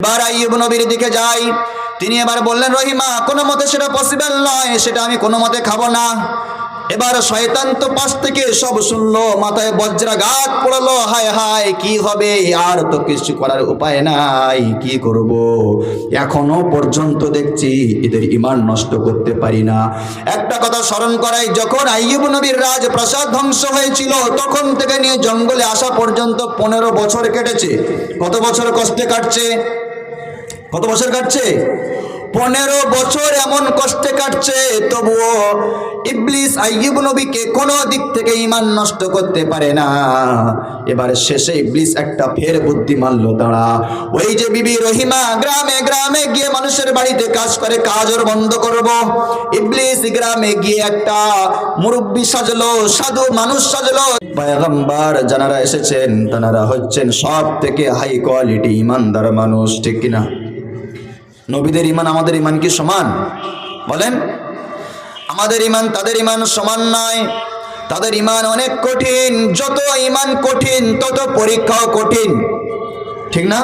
এবার আইয়ুব নবীর দিকে যাই। তিনি এবার বললেন, রহিমা কোনো মতে সেটা পসিবল নয়, সেটা আমি কোনো মতে খাবো না। এবার শয়তান তো পাশ থেকে সব শুনলো, মাথায় বজ্রাঘাত পড়লো, হায় হায় কি হবে, আর তো কিছু করার উপায় নাই, কি করব। এখনো পর্যন্ত দেখছি এদের ঈমান নষ্ট করতে পারি না। একটা কথা স্মরণ করাই, যখন আইয়ুব নবীর রাজপ্রাসাদ ধ্বংস হয়েছিল তখন থেকে নিয়ে জঙ্গলে আসা পর্যন্ত 15 বছর কেটেছে। কত বছর কষ্টে কাটছে? কত বছর কাটছে? 15 বছর এমন কষ্টে কাটছে, তবুও ইবলিস আইয়ুব নবীকে কোনো দিক থেকে ঈমান নষ্ট করতে পারে না। এবার শেষে ইবলিস একটা ফের বুদ্ধি মারলো, দাঁড়া, ওই যে বিবি রহিমা গ্রামে গ্রামে গিয়ে মানুষের বাড়িতে কাজ করে, কাজ ওর বন্ধ করব। ইবলিস গ্রামে গিয়ে একটা মুরব্বি সাজলো, সাধু মানুষ সাজলো। পয়গম্বর যারা এসেছেন তারা হচ্ছেন সব থেকে হাই কোয়ালিটি ঈমানদার মানুষ, ঠিক কিনা? নবীদের ঈমান আমাদের ঈমান কি সমান? বলেন। আমাদের ঈমান তাদের ঈমান সমান নয়। তাদের ঈমান অনেক কঠিন। যত ঈমান কঠিন তত পরীক্ষাও কঠিন, ঠিক না?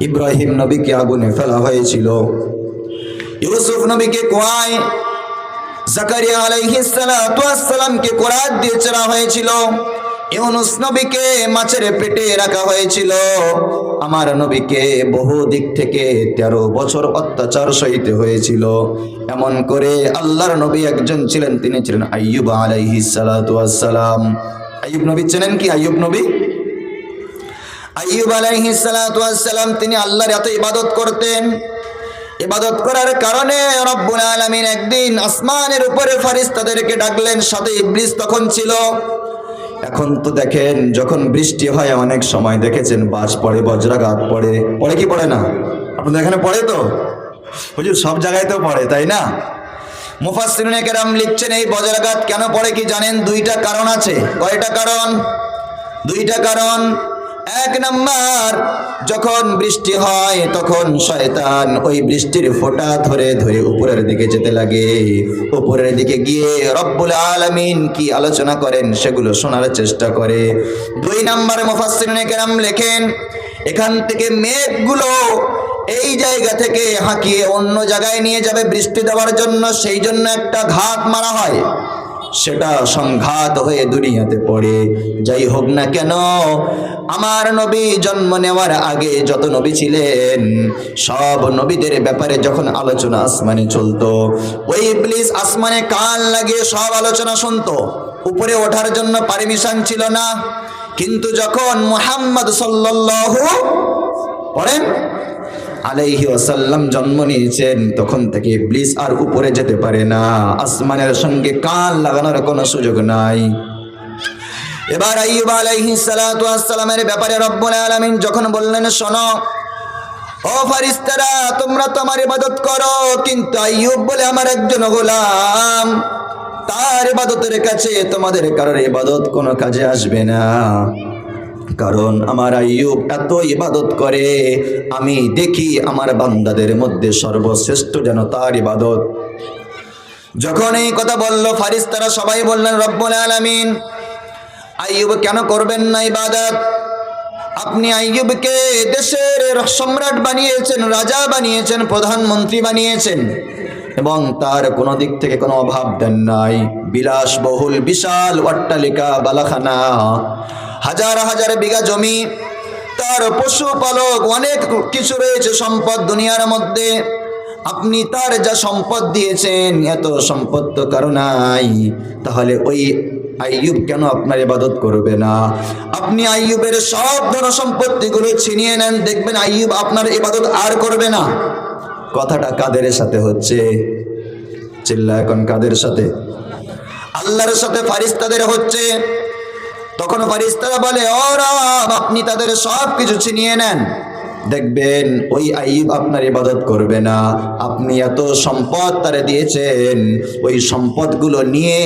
ইব্রাহিম নবীকে আগুনে ফেলা হয়েছিল, ইউসুফ নবীকে কুয়ায়, জাকারিয়া আলাইহিস সালাতু ওয়াস সালামকে কোরআন দিয়ে ছেড়া হয়েছিল, ইউনুস নবীকে মাছের পেটে রাখা হয়েছিল। আমার নবীকে বহু দিক থেকে 13 বছর অত্যাচার সইতে হয়েছিল। এমন করে আল্লাহর নবী একজন ছিলেন, তিনি ছিলেন আইয়ুব আলাইহিস সালাতু ওয়াস সালাম। আইয়ুব নবী চেনেন কি? আইয়ুব নবী, আইয়ুব আলাইহিস সালাতু ওয়াস সালাম তিনি আল্লাহর এত ইবাদত করতেন। ইবাদত করার কারণে রব্বুল আলামিন একদিন আসমানের উপরে ফেরেশতাদেরকে ডাকলেন, সাথে ইবলিস তখন ছিল। এখন তো দেখেন যখন বৃষ্টি হয় অনেক সময় দেখেছেন বাজ পড়ে, বজ্রাঘাত পড়ে, পড়ে কি পড়ে না? আপনাদের এখানে পড়ে তো? হুজুর সব জায়গায় তো পড়ে, তাই না? মুফাসসিরিনে কেরাম লিখছেন এই বজ্রাঘাত কেন পড়ে কি জানেন? 2টা কারণ আছে। কয়টা কারণ? 2টা কারণ। 1 নাম্বার, যখন বৃষ্টি হয় তখন শয়তান ওই বৃষ্টির ফোঁটা ধরে ধরে উপরের দিকে যেতে লাগে। উপরের দিকে গিয়ে রব্বুল আলামিন কি আলোচনা করেন সেগুলো শোনার চেষ্টা করে। 2 নাম্বার, মুফাসসিরিনে কেরাম লেখেন এখান থেকে মেঘগুলো এই জায়গা থেকে হাঁকিয়ে অন্য জায়গায় নিয়ে যাবে বৃষ্টি দেওয়ার জন্য, সেই জন্য একটা ঘাত মারা হয়, সেটা সংঘাত হয়ে দুনিয়াতে পড়ে। যাই হোক না কেন, আমার নবী জন্ম নেওয়ার আগে যত নবী ছিলেন সব নবীদের ব্যাপারে যখন আলোচনা আসমানে চলতো, ওই ইবলিস আসমানে কান লাগিয়ে সব আলোচনা শুনতো। উপরে ওঠার জন্য পারমিশন ছিল না। কিন্তু যখন মুহাম্মদ সাল্লাল্লাহু আলাইহি ওয়াসাল্লাম জন্ম নিয়েছেন তখন থেকে ইবলিস আর উপরে যেতে পারে না, আসমানের সঙ্গে কান লাগানোর কোনো সুযোগ নাই। এবার আইয়ুব আলাইহিস সালাতু ওয়াস সালামের ব্যাপারে রব্বুল আলামিন যখন বললেন, শোনো ও ফেরেশতারা তোমরা তো আমার ইবাদত করো, কিন্তু আইয়ুব বলে আমার একজন গোলাম, তার ইবাদতের কাছে তোমাদের কারোর ইবাদত কোনো কাজে আসবে না। কারণ আমার আইয়ুব এত ইবাদত করে, আমি দেখি আমার বান্দাদের মধ্যে সর্বশ্রেষ্ঠ যেন তার ইবাদত। যখন এই কথা বলল ফেরেশতারা সবাই বললেন, রব্বুল আলামিন আইয়ুব কেন করবেন না ইবাদত? আপনি আইয়ুবকে দেশের সম্রাট বানিয়েছেন, রাজা বানিয়েছেন, প্রধানমন্ত্রী বানিয়েছেন এবং তার কোনো দিক থেকে কোনো অভাব দেন নাই। বিলাসবহুল বিশাল অট্টালিকা, বালাখানা, হাজার হাজার বিঘা জমি, তার পশুপালক, অনেক কিছু রয়েছে সম্পদ দুনিয়ার মধ্যে। আপনি তার যা সম্পদ দিয়েছেন এত সম্পদ তো কারো নাই, তাহলে ওই আইয়ুব কেন আপনার ইবাদত করবে না? আপনি আইয়ুবের সব ধন সম্পত্তিগুলো ছিনিয়ে নেন, দেখবেন আইয়ুব আপনার ইবাদত আর করবে না। কথাটা কাদের সাথে হচ্ছে? চিল্লা এখন কাদের সাথে? আল্লাহর সাথে ফেরেশতাদের হচ্ছে। তখন ফেরেশতারা বলে, ও রব আপনি তাদের সব কিছু ছিনিয়ে নেন, দেখবেন ওই আইয়ুব আপনার ইবাদত করবে না। আপনি এত সম্পদ তারে দিয়েছেন, ওই সম্পদগুলো নিয়ে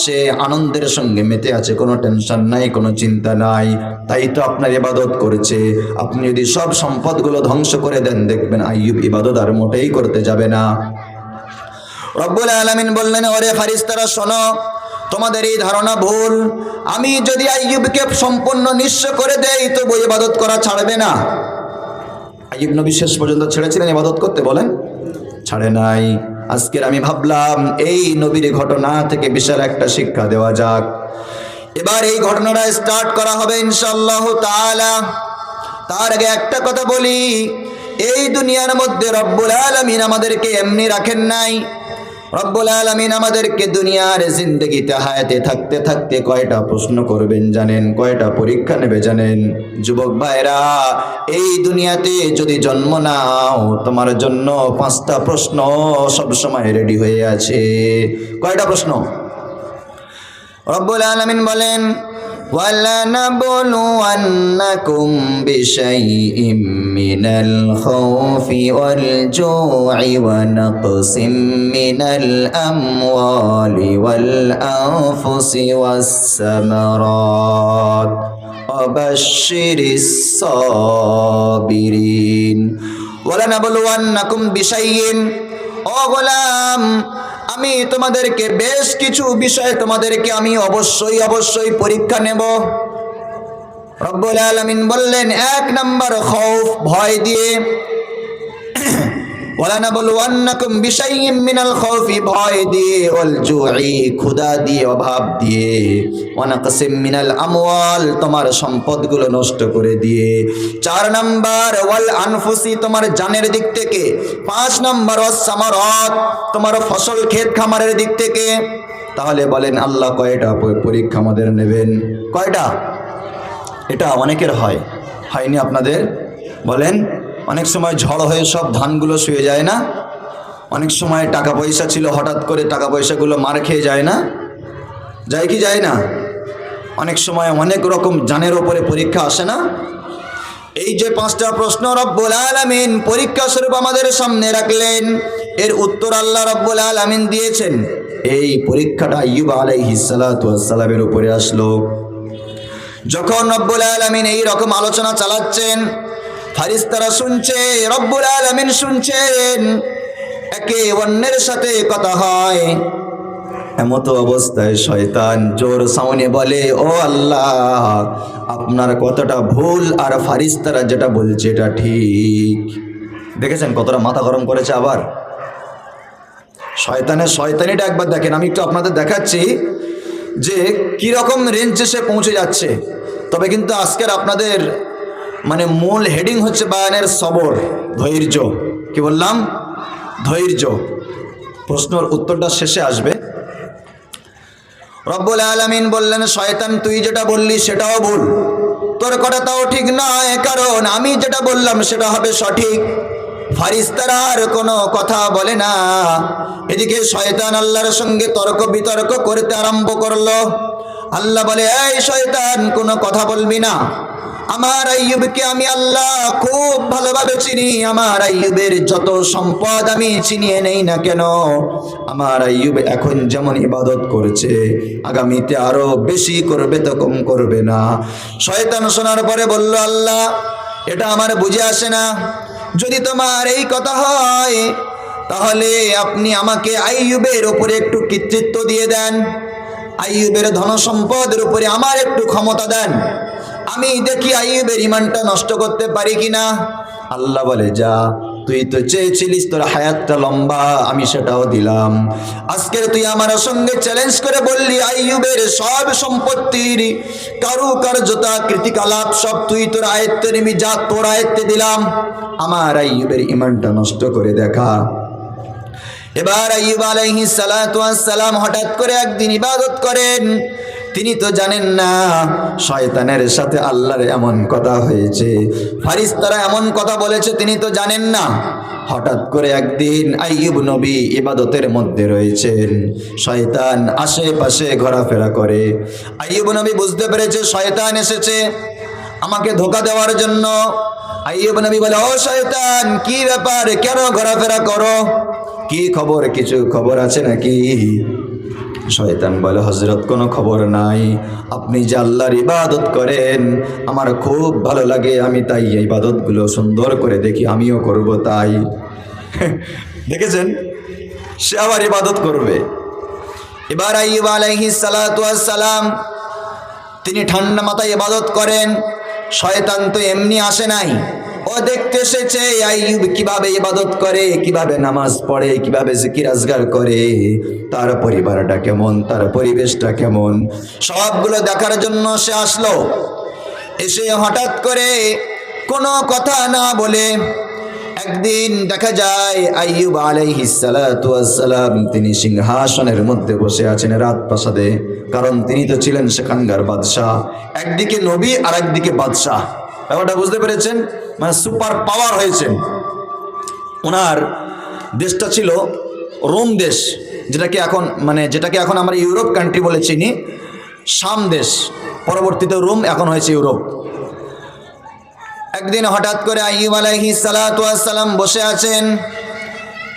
সে আনন্দের সঙ্গে মেতে আছে, কোনো টেনশন নাই, কোনো চিন্তা নাই, তাই তো আপনার ইবাদত করেছে। আপনি যদি সব সম্পদগুলো ধ্বংস করে দেন দেখবেন আইয়ুব ইবাদত আর মোটেই করতে যাবে না। রব্বুল আলামিন বললেন, ওরে ফেরেশতারা শোনো, তোমাদের এই ধারণা ভুল। আমি যদি আইয়ুবকে সম্পূর্ণ নিঃস্ব করে দেই তবু ইবাদত করা ছাড়বে না। আইয়ুব নবী শেষ পর্যন্ত ছেড়েছিলেন ইবাদত করতে? বলেন, ছাড়ে নাই। আজকের আমি ভাবলাম এই নবীর ঘটনা থেকে বিশাল একটা শিক্ষা দেওয়া যাক। এবার এই ঘটনাটা স্টার্ট করা হবে ইনশাআল্লাহ তাআলা। তার আগে একটা কথা বলি, এই দুনিয়ার মধ্যে রব্বুল আলামিন আমাদেরকে এমনি রাখেন নাই। রব্বুল আলামিন আমাদেরকে দুনিয়ার জিন্দেগিতে হায়াতে থাকতে থাকতে কয়টা প্রশ্ন করবেন জানেন? কয়টা পরীক্ষা নেবে জানেন? যুবক ভাইরা, এই দুনিয়াতে যদি জন্ম নাও, তোমার জন্য 5টা প্রশ্ন সবসময় রেডি হয়ে আছে। কয়টা প্রশ্ন? রব্বুল আলামিন বলেন, وَلَنَبْلُوَنَّكُمْ بِشَيْءٍ مِّنَ الْخَوْفِ وَالْجُوعِ وَنَقْصٍ مِّنَ الْأَمْوَالِ وَالْأَنفُسِ وَالثَّمَرَاتِ وَبَشِّرِ الصَّابِرِينَ وَلَنَبْلُوَنَّكُمْ بِشَيْءٍ, ও গোলাম, আমি তোমাদেরকে বেশ কিছু বিষয়ে তোমাদেরকে আমি অবশ্যই পরীক্ষা নেব। রব্বুল আলামিন বললেন, 1 নাম্বার খৌফ, ভয় দিয়ে। ওয়ালানাবলুওয়ান্নাকুম বিশাইইম মিনাল খাউফি, ভয় দিয়ে, ওয়াল জুই, ক্ষুধা দিয়ে, অভাব দিয়ে, ওয়ানাকসিম মিনাল আমওয়াল, তোমার সম্পদগুলো নষ্ট করে দিয়ে। 4 নাম্বার ওয়াল আনফুসি, তোমার জানের দিক থেকে। 5 নাম্বার ওয়াস সামারাত, তোমার ফসল ক্ষেত খামারের দিক থেকে। তাহলে বলেন আল্লাহ কয়টা পরীক্ষা আমাদের নেবেন? কয়টা? এটা অনেকের হয়নি আপনাদের? বলেন, অনেক সময় ঝড় হয়ে সব ধানগুলো শুয়ে যায় না? অনেক সময় টাকা পয়সা ছিল, হঠাৎ করে টাকা পয়সাগুলো মার খেয়ে যায় না? যায় কি যায় না? অনেক সময় অনেক রকম জানের ওপরে পরীক্ষা আসে না? এই যে 5টা প্রশ্ন রব্বুল আলামিন পরীক্ষা স্বরূপ আমাদের সামনে রাখলেন, এর উত্তর আল্লাহ রব্বুল আলামিন দিয়েছেন। এই পরীক্ষাটা আইয়ুব আলাইহিস সালাতু ওয়াস সালামের উপরে আসলো। যখন রব্বুল আলামিন এই রকম আলোচনা চালাচ্ছেন, ফারিস্তারা শুনছে, রব্বুল আলামিন শুনছেন, একে অন্যের সাথে কথা হয়। এমতো অবস্থায় শয়তান জোর সাউন্ডে বলে, ও আল্লাহ, আপনার কথাটা ভুল, আর ফারিস্তারা যেটা বলছে এটা ঠিক। দেখেছেন কতটা মাথা গরম করেছে? আবার শয়তানিটা একবার দেখেন। আমি একটু আপনাদের দেখাচ্ছি যে কি রকম রেঞ্জে সে পৌঁছে যাচ্ছে। তবে কিন্তু আজকের আপনাদের মূল হেডিং হচ্ছে বায়ানের সবর, ধৈর্য। কি বললাম? ধৈর্য। প্রশ্নের উত্তরটা শেষে আসবে। রব্বুল আলামিন বললেন, শয়তান, তুই যেটা বললি সেটাও ভুল, তোর কথাটাও ঠিক নয়, কারণ আমি যেটা বললাম সেটা হবে সঠিক। ফারিস্তারা আর কোনো কথা বলে না। এদিকে শয়তান আল্লাহর সঙ্গে তর্ক বিতর্ক করতে আরম্ভ করলো। আল্লাহ বলে, এই শয়তান, কোনো কথা বলবি না। আমার আইয়ুবকে আমি আল্লাহ খুব ভালোভাবে চিনি। আমার আইয়ুবের যত সম্পদ আমি চিনিয়ে নেই না কেন, আমার আইয়ুব এখন যেমন ইবাদত করছে, আগামীতে আরো বেশি করবে, তো কম করবে না। শয়তান শোনার পরে বলল, আল্লাহ, এটা আমার বুঝে আসে না। যদি তোমার এই কথা হয়, তাহলে আপনি আমাকে আইয়ুবের উপরে একটু কর্তৃত্ব দিয়ে দেন, আইয়ুবের ধন সম্পদের উপরে আমার একটু ক্ষমতা দেন, আমি দেখি আইয়ুবের ঈমানটা নষ্ট করতে পারি কিনা। আল্লাহ বলে, যা, তুই তো চেয়েছিলিস তোর হায়াতটা লম্বা, আমি সেটাও দিলাম। আজকের তুই আমার সঙ্গে চ্যালেঞ্জ করে বললি আইয়ুবের সব সম্পত্তির কারুকার্যতা, কৃতিকালাপ সব তুই তোর আয়ত্তে নিবি, যা, তোর আয়ত্তে দিলাম, আমার আইয়ুবের ঈমানটা নষ্ট করে দেখা। এবার আইয়ুব আলাইহিস সালাতু ওয়াস সালাম হঠাৎ করে একদিন ইবাদত করেন। তিনি তো জানেন না শয়তানের সাথে আল্লাহর এমন কথা হয়েছে, ফারিস্তারা এমন কথা বলেছে, তিনি তো জানেন না। হঠাৎ করে একদিন আইয়ুব নবী ইবাদতের মধ্যে রয়েছেন, শয়তান আশেপাশে ঘোরাফেরা করে। আইয়ুব নবী বুঝতে পেরেছে শয়তান এসেছে আমাকে ধোঁকা দেওয়ার জন্য। আইয়ুব নবী বলে, ও শয়তান, কি ব্যাপার, কেন ঘোরাফেরা করো, কি খবর, কিছু খবর আছে নাকি? শয়তান বলে, হযরত, কোনো খবর নাই, আপনি যে আল্লাহর ইবাদত করেন আমার খুব ভালো লাগে, আমি তাই এই ইবাদতগুলো সুন্দর করে দেখি, আমিও করব তাই। দেখেছেন, সে আবার ইবাদত করবে। এবার আইয়ুব আলাইহিস সালাতু ওয়াস সালাম তিনি ঠান্ডা মাথায় ইবাদত করেন। শয়তান তো এমনি আসে নাই, ও ও দেখতে এসেছে আইয়ুব কিভাবে ইবাদত করে, কিভাবে নামাজ পড়ে, কিভাবে জিকির আজগার করে, তার পরিবারটা কেমন, তার পরিবেশটা কেমন, সবগুলো দেখার জন্য সে আসলো। এসে হঠাৎ করে কোনো কথা না বলে একদিন দেখা যায় আইয়ুব আলাইহিস সালাতু ওয়াস সালাম তিনি সিংহাসনের মধ্যে বসে আছেন রাজপ্রাসাদে, কারণ তিনি তো ছিলেন সেখানকার বাদশাহ, একদিকে নবী আর একদিকে বাদশাহ। ব্যাপারটা বুঝতে পেরেছেন? মানে সুপার পাওয়ার হয়েছেন। ওনার দেশটা ছিল রোম দেশ, যেটাকে এখন আমরা ইউরোপ কান্ট্রি বলে চিনি, শাম দেশ, পরবর্তীতে রোম, এখন হয়েছে ইউরোপ। একদিন হঠাৎ করে আইয়ুব আলাইহিস সালাতু ওয়াস সালাম বসে আছেন,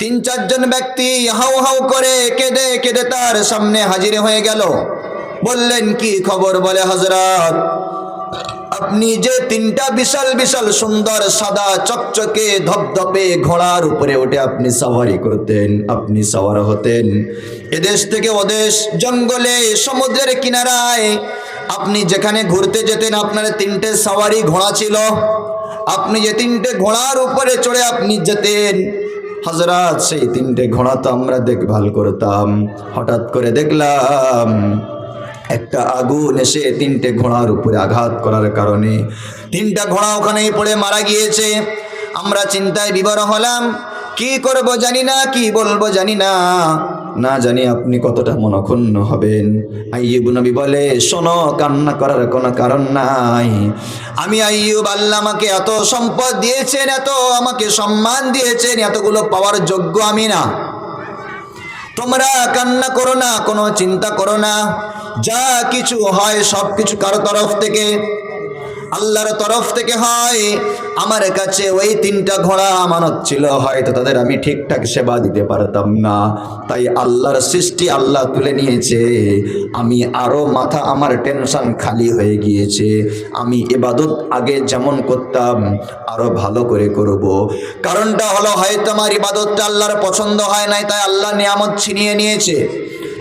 ৩-৪ জন ব্যক্তি হাউ হাউ করে কেঁদে কেঁদে তার সামনে হাজির হয়ে গেল। বললেন, কি খবর? বলে, হযরত, আপনি যে ৩টা বিশাল বিশাল সুন্দর সাদা চকচকে ধপধপে ঘোড়ার উপরে উঠে আপনি সাওয়ারি করতেন, আপনি সাওয়ার হতেন, এদেশ থেকে ওদেশ, জঙ্গলে, সমুদ্রের কিনারায়, আপনি যেখানে ঘুরতে যেতেন আপনার 3টে সাওয়ারি ঘোড়া ছিল, আপনি যে 3টে ঘোড়ার উপরে চড়ে আপনি যেতেন, হযরত সেই 3টে ঘোড়া তো আমরা দেখভাল করতাম। হঠাৎ করে দেখলাম একটা আগুন এসে 3টে ঘোড়ার উপরে আঘাত করার কারণে 3টা ঘোড়া ওখানেই পড়ে মারা গিয়েছে। আমরা চিন্তায় বিভোর হলাম, কি করব জানি না, কি বলবো জানি না, না জানি আপনি কতটা মনক্ষুণ্ণ হবেন। আইয়ুব নবী বলে, শোনো, কান্না করার কোনো কারণ নাই। আমি আইয়ুব, আল্লাহ আমাকে এত সম্পদ দিয়েছেন, এত আমাকে সম্মান দিয়েছেন, এতগুলো পাওয়ার যোগ্য আমি না। তোমরা কান্না করো না, কোনো চিন্তা করো না, যা কিছু হয় সব কিছু কারো তরফ থেকে, আল্লাহর তরফ থেকে হয়। আমার কাছে ওই 3টা ঘোড়া আমানত ছিল, হয়তো তাদের আমি ঠিকঠাক সেবা দিতে পারতাম না, তাই আল্লাহর সৃষ্টি আল্লাহ তুলে নিয়েছে। আমি আরো মাথা, আমার টেনশন খালি হয়ে গিয়েছে। আমি ইবাদত আগে যেমন করতাম আরো ভালো করে করব। কারণটা হলো, হয়তো আমার ইবাদতটা আল্লাহর পছন্দ হয় নাই, তাই আল্লাহ নিয়ামত ছিনিয়ে নিয়েছে।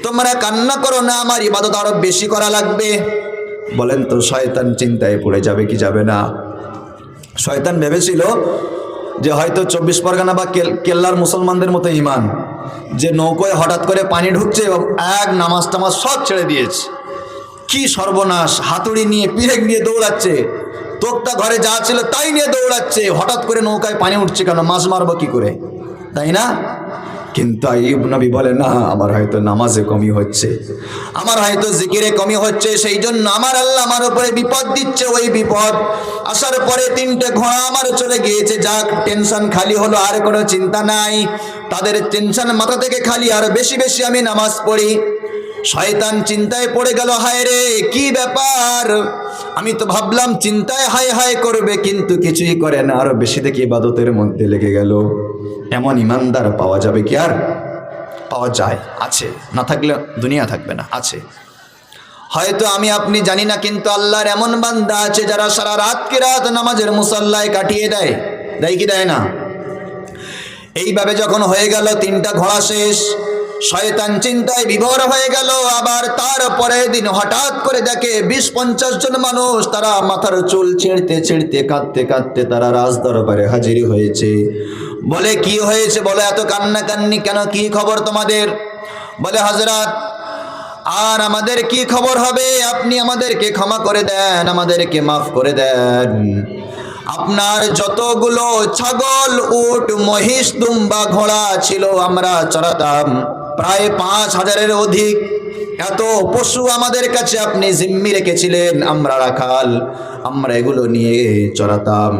তোমরা কান্না করো না, আমার ইবাদত আরো বেশি করা লাগবে। বলেন তো, শয়তান চিন্তায় পড়ে যাবে কি যাবে না? শয়তান ভেবেছিল যে হয়তো 24 পরগনা বা কেল্লার মুসলমানদের মতো ইমান, যে নৌকোয় হঠাৎ করে পানি ঢুকছে এবং এক নামাজ টামাজ সব ছেড়ে দিয়েছে। কি সর্বনাশ! হাতুড়ি নিয়ে, পিরেক নিয়ে দৌড়াচ্ছে, তোকটা ঘরে যা ছিল তাই নিয়ে দৌড়াচ্ছে। হঠাৎ করে নৌকায় পানি উঠছে কেন? মাছ মারবো কি করে, তাই না? কিন্তু আইয়ুব নবী বলে, না, আমার হয়তো নামাজে কমি হচ্ছে, আমার হয়তো জিকিরে কমি হচ্ছে, সেই জন্য আমার আল্লাহ আমার উপরে বিপদ দিচ্ছে। ওই বিপদ আসার পরে 3টে ঘোড়া আমার চলে গিয়েছে, যাক, টেনশন খালি হলো, আর কোনো চিন্তা নাই। তাদের টেনশন মাথা থেকে খালি, আর বেশি বেশি আমি নামাজ পড়ি। শয়তান চিন্তায় পড়ে গেল, হায় রে, কি ব্যাপার! আমি তো ভাবলাম চিন্তায় হায় হায় করবে, কিন্তু কিছুই করে না, আরো বেশি দেখি ইবাদতের মধ্যে লেগে গেল। এমন ইমানদার পাওয়া যাবে কি? আর পাওয়া যায়, আছে, না থাকলে দুনিয়া থাকবে না, আছে। হয়তো আমি আপনি জানি না, কিন্তু আল্লাহর এমন বান্দা আছে যারা সারা রাতকে রাত নামাজের মুসাল্লায় কাটিয়ে দেয়, দেয় কি দেয় না? এইভাবে যখন হয়ে গেল 3টা ঘোড়া শেষ, শয়তান চিন্তায় বিভোর হয়ে গেল। আবার তারপরের দিন হঠাৎ করে দেখে 20-50 জন মানুষ, তারা মাথার চুল ছিঁড়তে ছিঁড়তে, কাঁদতে কাঁদতে তারা রাজ দরবারে হাজির হয়েছে। বলে, কি হয়েছে? বলে, এত কান্নাকান্নি কেন, কি খবর তোমাদের? বলে, হযরত, আর আমাদের কি খবর হবে? আপনি আমাদেরকে ক্ষমা করে দেন, আমাদেরকে মাফ করে দেন। আপনার যতগুলো ছাগল, উট, মহিষ, দুম্বা, ঘোড়া ছিল আমরা চড়াতাম, প্রায় 5000-এর অধিক। এত পশু আমাদের কাছে আপনি জিম্মি রেখেছিলেন, আমরা রাখাল, আমরা এগুলো নিয়ে চড়াতাম।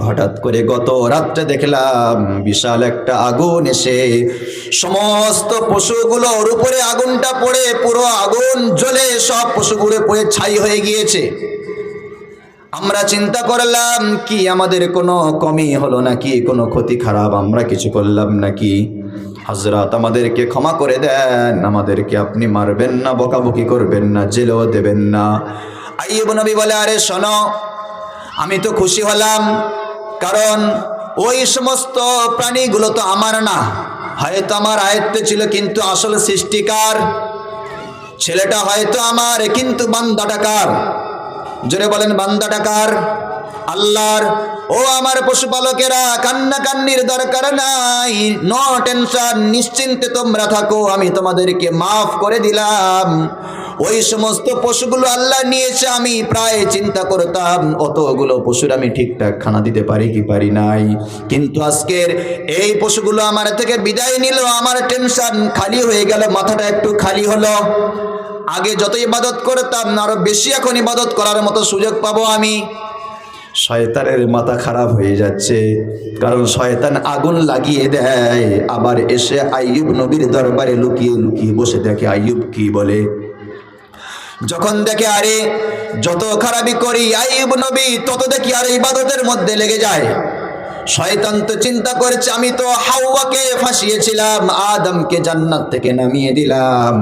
হঠাৎ করে গত রাত্রে দেখলাম বিশাল একটা আগুন এসে সমস্ত পশুগুলোর উপরে আগুনটা পড়ে, পুরো আগুন জ্বলে সব পশুগুলো পড়ে ছাই হয়ে গিয়েছে। আমরা চিন্তা করলাম, কি আমাদের কোনো কমি হলো নাকি, কোনো ক্ষতি খারাপ আমরা কিছু করলাম নাকি? হযরত, আমাদেরকে ক্ষমা করে দেন, আমাদেরকে আপনি মারবেন না, বকাবকি করবেন না, জেলেও দেবেন না। আইয়ুব নবী বলে, আরে শোনো, আমি তো খুশি হলাম, কারণ ওই সমস্ত প্রাণীগুলো তো আমার না, হয়তো আমার আয়ত্তে ছিল, কিন্তু আসল সৃষ্টিকার ছেলেটা হয়তো আমার, কিন্তু বান্দাটা কার? জোরে বলেন, বান্দাটা কার? আল্লাহর ও আমার পশুপালকেরা, কান্নাকান্নির দরকার নাই, নো টেনশন, নিশ্চিন্তে তোমরা থাকো, আমি তোমাদেরকে মাফ করে দিলাম। ওই সমস্ত পশুগুলো আল্লাহ নিয়েছে, আমি প্রায় চিন্তা করতাম অতগুলো পশুর আমি ঠিকঠাক খানা দিতে পারি কি পারি নাই, কিন্তু আজকের এই পশুগুলো আমার থেকে বিদায় নিল, আমার টেনশন খালি হয়ে গেল, মাথাটা একটু খালি হলো। আগে যত ইবাদত করতাম আরো বেশি এখন ইবাদত করার মতো সুযোগ পাবো আমি। শয়তানের মাথা খারাপ হয়ে যাচ্ছে, কারণ শয়তান আগুন লাগিয়ে দেয়, আবার এসে আইয়ুব নবীর দরবারে লুকিয়ে লুকিয়ে বসে দেখে আইয়ুব কি বলে। যখন দেখে আরে যত খারাপই করি আইয়ুব নবী তত দেখি আর ইবাদতের মধ্যে লেগে যায়। শয়তান তো চিন্তা করেছে আমি তো হাওয়াকে ফাঁসিয়েছিলাম, আদমকে জান্নাত থেকে নামিয়ে দিলাম,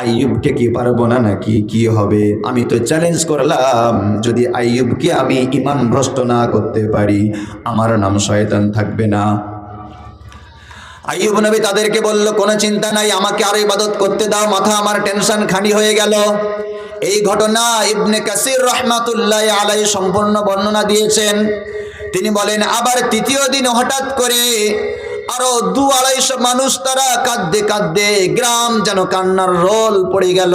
আইয়ুবকে কি পারবো না নাকি, কি হবে? আমি তো চ্যালেঞ্জ করলাম, যদি আইয়ুবকে আমি ঈমান ভ্রষ্ট না করতে পারি আমার নাম শয়তান থাকবে না। আইয়ুব নবী তাদেরকে বলল কোনো চিন্তা নাই, আমাকে আরো ইবাদত করতে দাও, মাথা আমার টেনশন খালি হয়ে গেল। এই ঘটনা ইবনে কাসির রাহমাতুল্লাহি আলাইহি সম্পূর্ণ বর্ণনা দিয়েছেন। তিনি বলেন আবার তৃতীয় দিন হঠাৎ করে আরো 200-250 মানুষ, তারা কাঁদতে কাঁদতে গ্রাম যেন কান্নার রোল পড়ে গেল,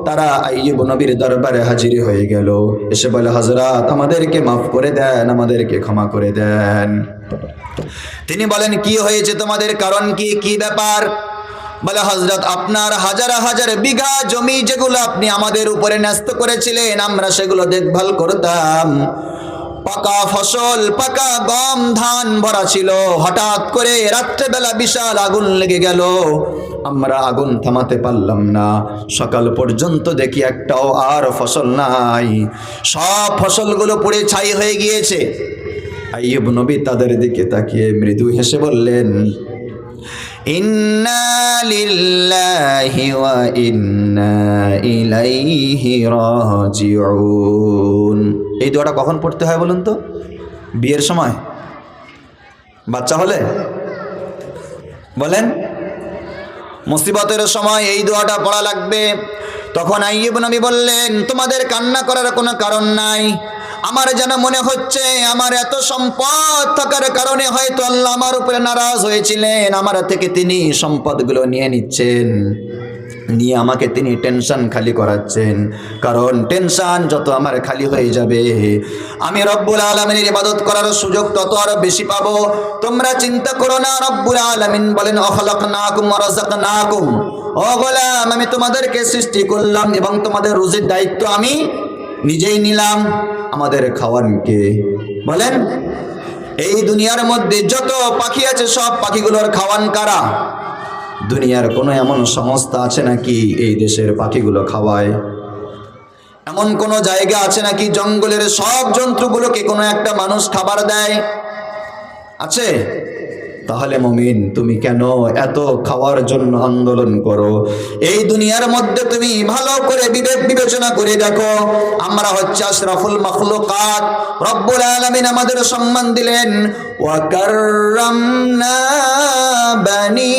তারা আইয়ুব নবীর দরবারে হাজির হয়ে গেল, এসে বলে হযরত আমাদেরকে মাফ করে দেন, আমাদেরকে ক্ষমা করে দেন। তিনি বলেন কি হয়েছে তোমাদের, কারণ কি, কি ব্যাপার? বলে হযরত আপনার হাজার হাজার বিঘা জমি যেগুলো আপনি আমাদের উপরে ন্যস্ত করেছিলেন, আমরা সেগুলো দেখভাল করতাম, পাকা ফসল, পাকা গম ধান ভরা ছিল, হঠাৎ করে রাত্রেবেলা বিশাল আগুন লেগে গেল, আমরা আগুন থামাতে পারলাম না, সকাল পর্যন্ত দেখি একটাও আর ফসল নাই, সব ফসলগুলো পুড়ে ছাই হয়ে গিয়েছে। আইয়ুব নবী তাদের দিকে তাকিয়ে মৃদু হেসে বললেন ইন্না লিল্লাহি ওয়া ইন্না ইলাইহি রাজিউন। এই দোয়াটা কখন পড়তে হয় বলুন তো? বিয়ের সময়, বাচ্চা হলে বলেন, মুসিবতের সময় এই দোয়াটা পড়া লাগবে। তখন আইয়ুব নবী বললেন তোমাদের কান্না করার কোনো কারণ নাই, আমার যেন মনে হচ্ছে আমার এত সম্পদ থাকার কারণে হয়তো আল্লাহ আমার উপরে নারাজ হয়েছিলেন, আমার থেকে তিনি সম্পদগুলো নিয়ে নিচ্ছেন, নিয়ে আমাকে তিনি টেনশন খালি করাচ্ছেন, কারণ টেনশন যত আমার খালি হয়ে যাবে আমি রব্বুল আলামিনের ইবাদত করার সুযোগ তত আরো বেশি পাবো। তোমরা চিন্তা করো না, রব্বুল আলামিন বলেন আখলাকনাকুম ওয়া রাযাকনাকুম, ও গোলাম আমি তোমাদেরকে সৃষ্টি করলাম এবং তোমাদের রুজির দায়িত্ব আমি নিজেই নিলাম। আমাদের খাওয়ান কে বলেন? এই দুনিয়ার মধ্যে যত পাখি আছে সব পাখিগুলোর খাওয়ান কারা? দুনিয়ার কোনো এমন সংস্থা আছে নাকি এই দেশের পাখিগুলো খাওয়ায়? এমন কোন জায়গা আছে নাকি জঙ্গলের সব জন্তুগুলোকে কোনো একটা মানুষ খাবার দেয়? আছে? তাহলে মুমিন তুমি কেন এত খাওয়ার জন্য আন্দোলন করো? এই দুনিয়ার মধ্যে তুমি ভালো করে বিবেক বিবেচনা করে দেখো, আমরা হচ্ছে আশরাফুল মাখলুকাত, রব্বুল আলামিন আমাদের সম্মান দিলেন, ওয়া কাররামনা বানি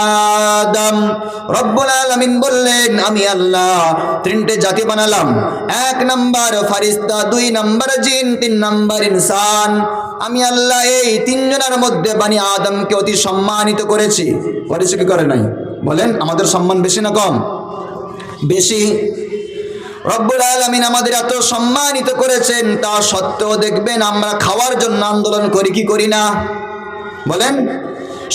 আদম। রব্বুল আলামিন বললেন আমি আল্লাহ তিনটে জাতি বানালাম, 1 নাম্বার ফারিস্তা, 2 নাম্বার জিন, 3 নাম্বার ইনসান। আমি আল্লাহ এই 3 জনের মধ্যে বানি আদমকে অতি সম্মানিত করেছি। করেছে কি করে নাই বলেন? আমাদের সম্মান বেশি না কম? বেশি। রব্বুল আলামিন আমাদের এত সম্মানিত করেছেন, তা সত্ত্বেও দেখবেন আমরা খাওয়ার জন্য আন্দোলন করি কি করি না বলেন?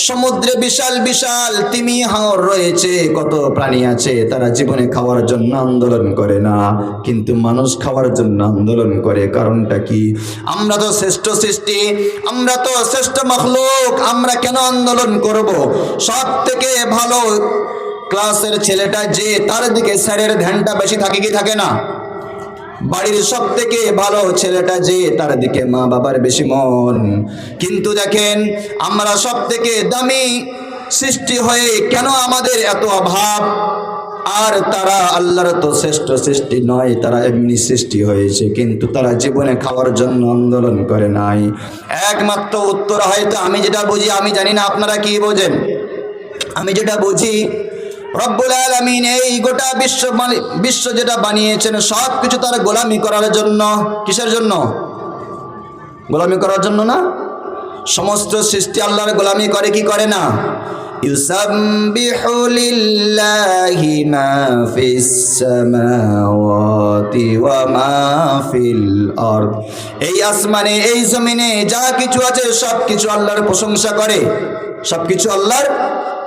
সমুদ্রে বিশাল বিশাল তিমি হাঙর রয়েছে, কত প্রাণী আছে, তারা জীবনে খাওয়ার জন্য আন্দোলন করে না, কিন্তু মানুষ খাওয়ার জন্য আন্দোলন করে। কারণটা কি? আমরা তো শ্রেষ্ঠ সৃষ্টি, আমরা তো শ্রেষ্ঠ মাখলুক, আমরা কেন আন্দোলন করব? সব থেকে ভালো ক্লাসের ছেলেটা যে, তার দিকে স্যারের ধ্যানটা বেশি থাকে কি থাকে না? বাড়ির সব থেকে ভালো ছেলেটা যে, তার দিকে মা বাবার বেশি মন। কিন্তু দেখেন আমরা সব থেকে দামি সৃষ্টি হয়ে কেন আমাদের এত অভাব? আর তারা আল্লাহর তো শ্রেষ্ঠ সৃষ্টি নয়, তারা এমনি সৃষ্টি হয়েছে, কিন্তু তারা জীবনে খাওয়ার জন্য আন্দোলন করে নাই। একমাত্র উত্তর হয়তো আমি যেটা বুঝি, আমি জানি না আপনারা কি বোঝেন, আমি যেটা বুঝি রব্বুল আলামিন এই গোটা বিশ্ব যেটা বানিয়েছেন সব কিছু তার গোলামি করার জন্য। কিসের জন্য? গোলামি করার জন্য না? সমস্ত সৃষ্টি আল্লাহর গোলামি করে কি করে না? ইউসাব্বিহু লিল্লাহি মা ফিস সামাওয়াতি ওয়া মা ফিল আরদ। এই আসমানে এই জমিনে যা কিছু আছে সব কিছু আল্লাহর প্রশংসা করে, সব কিছু আল্লাহর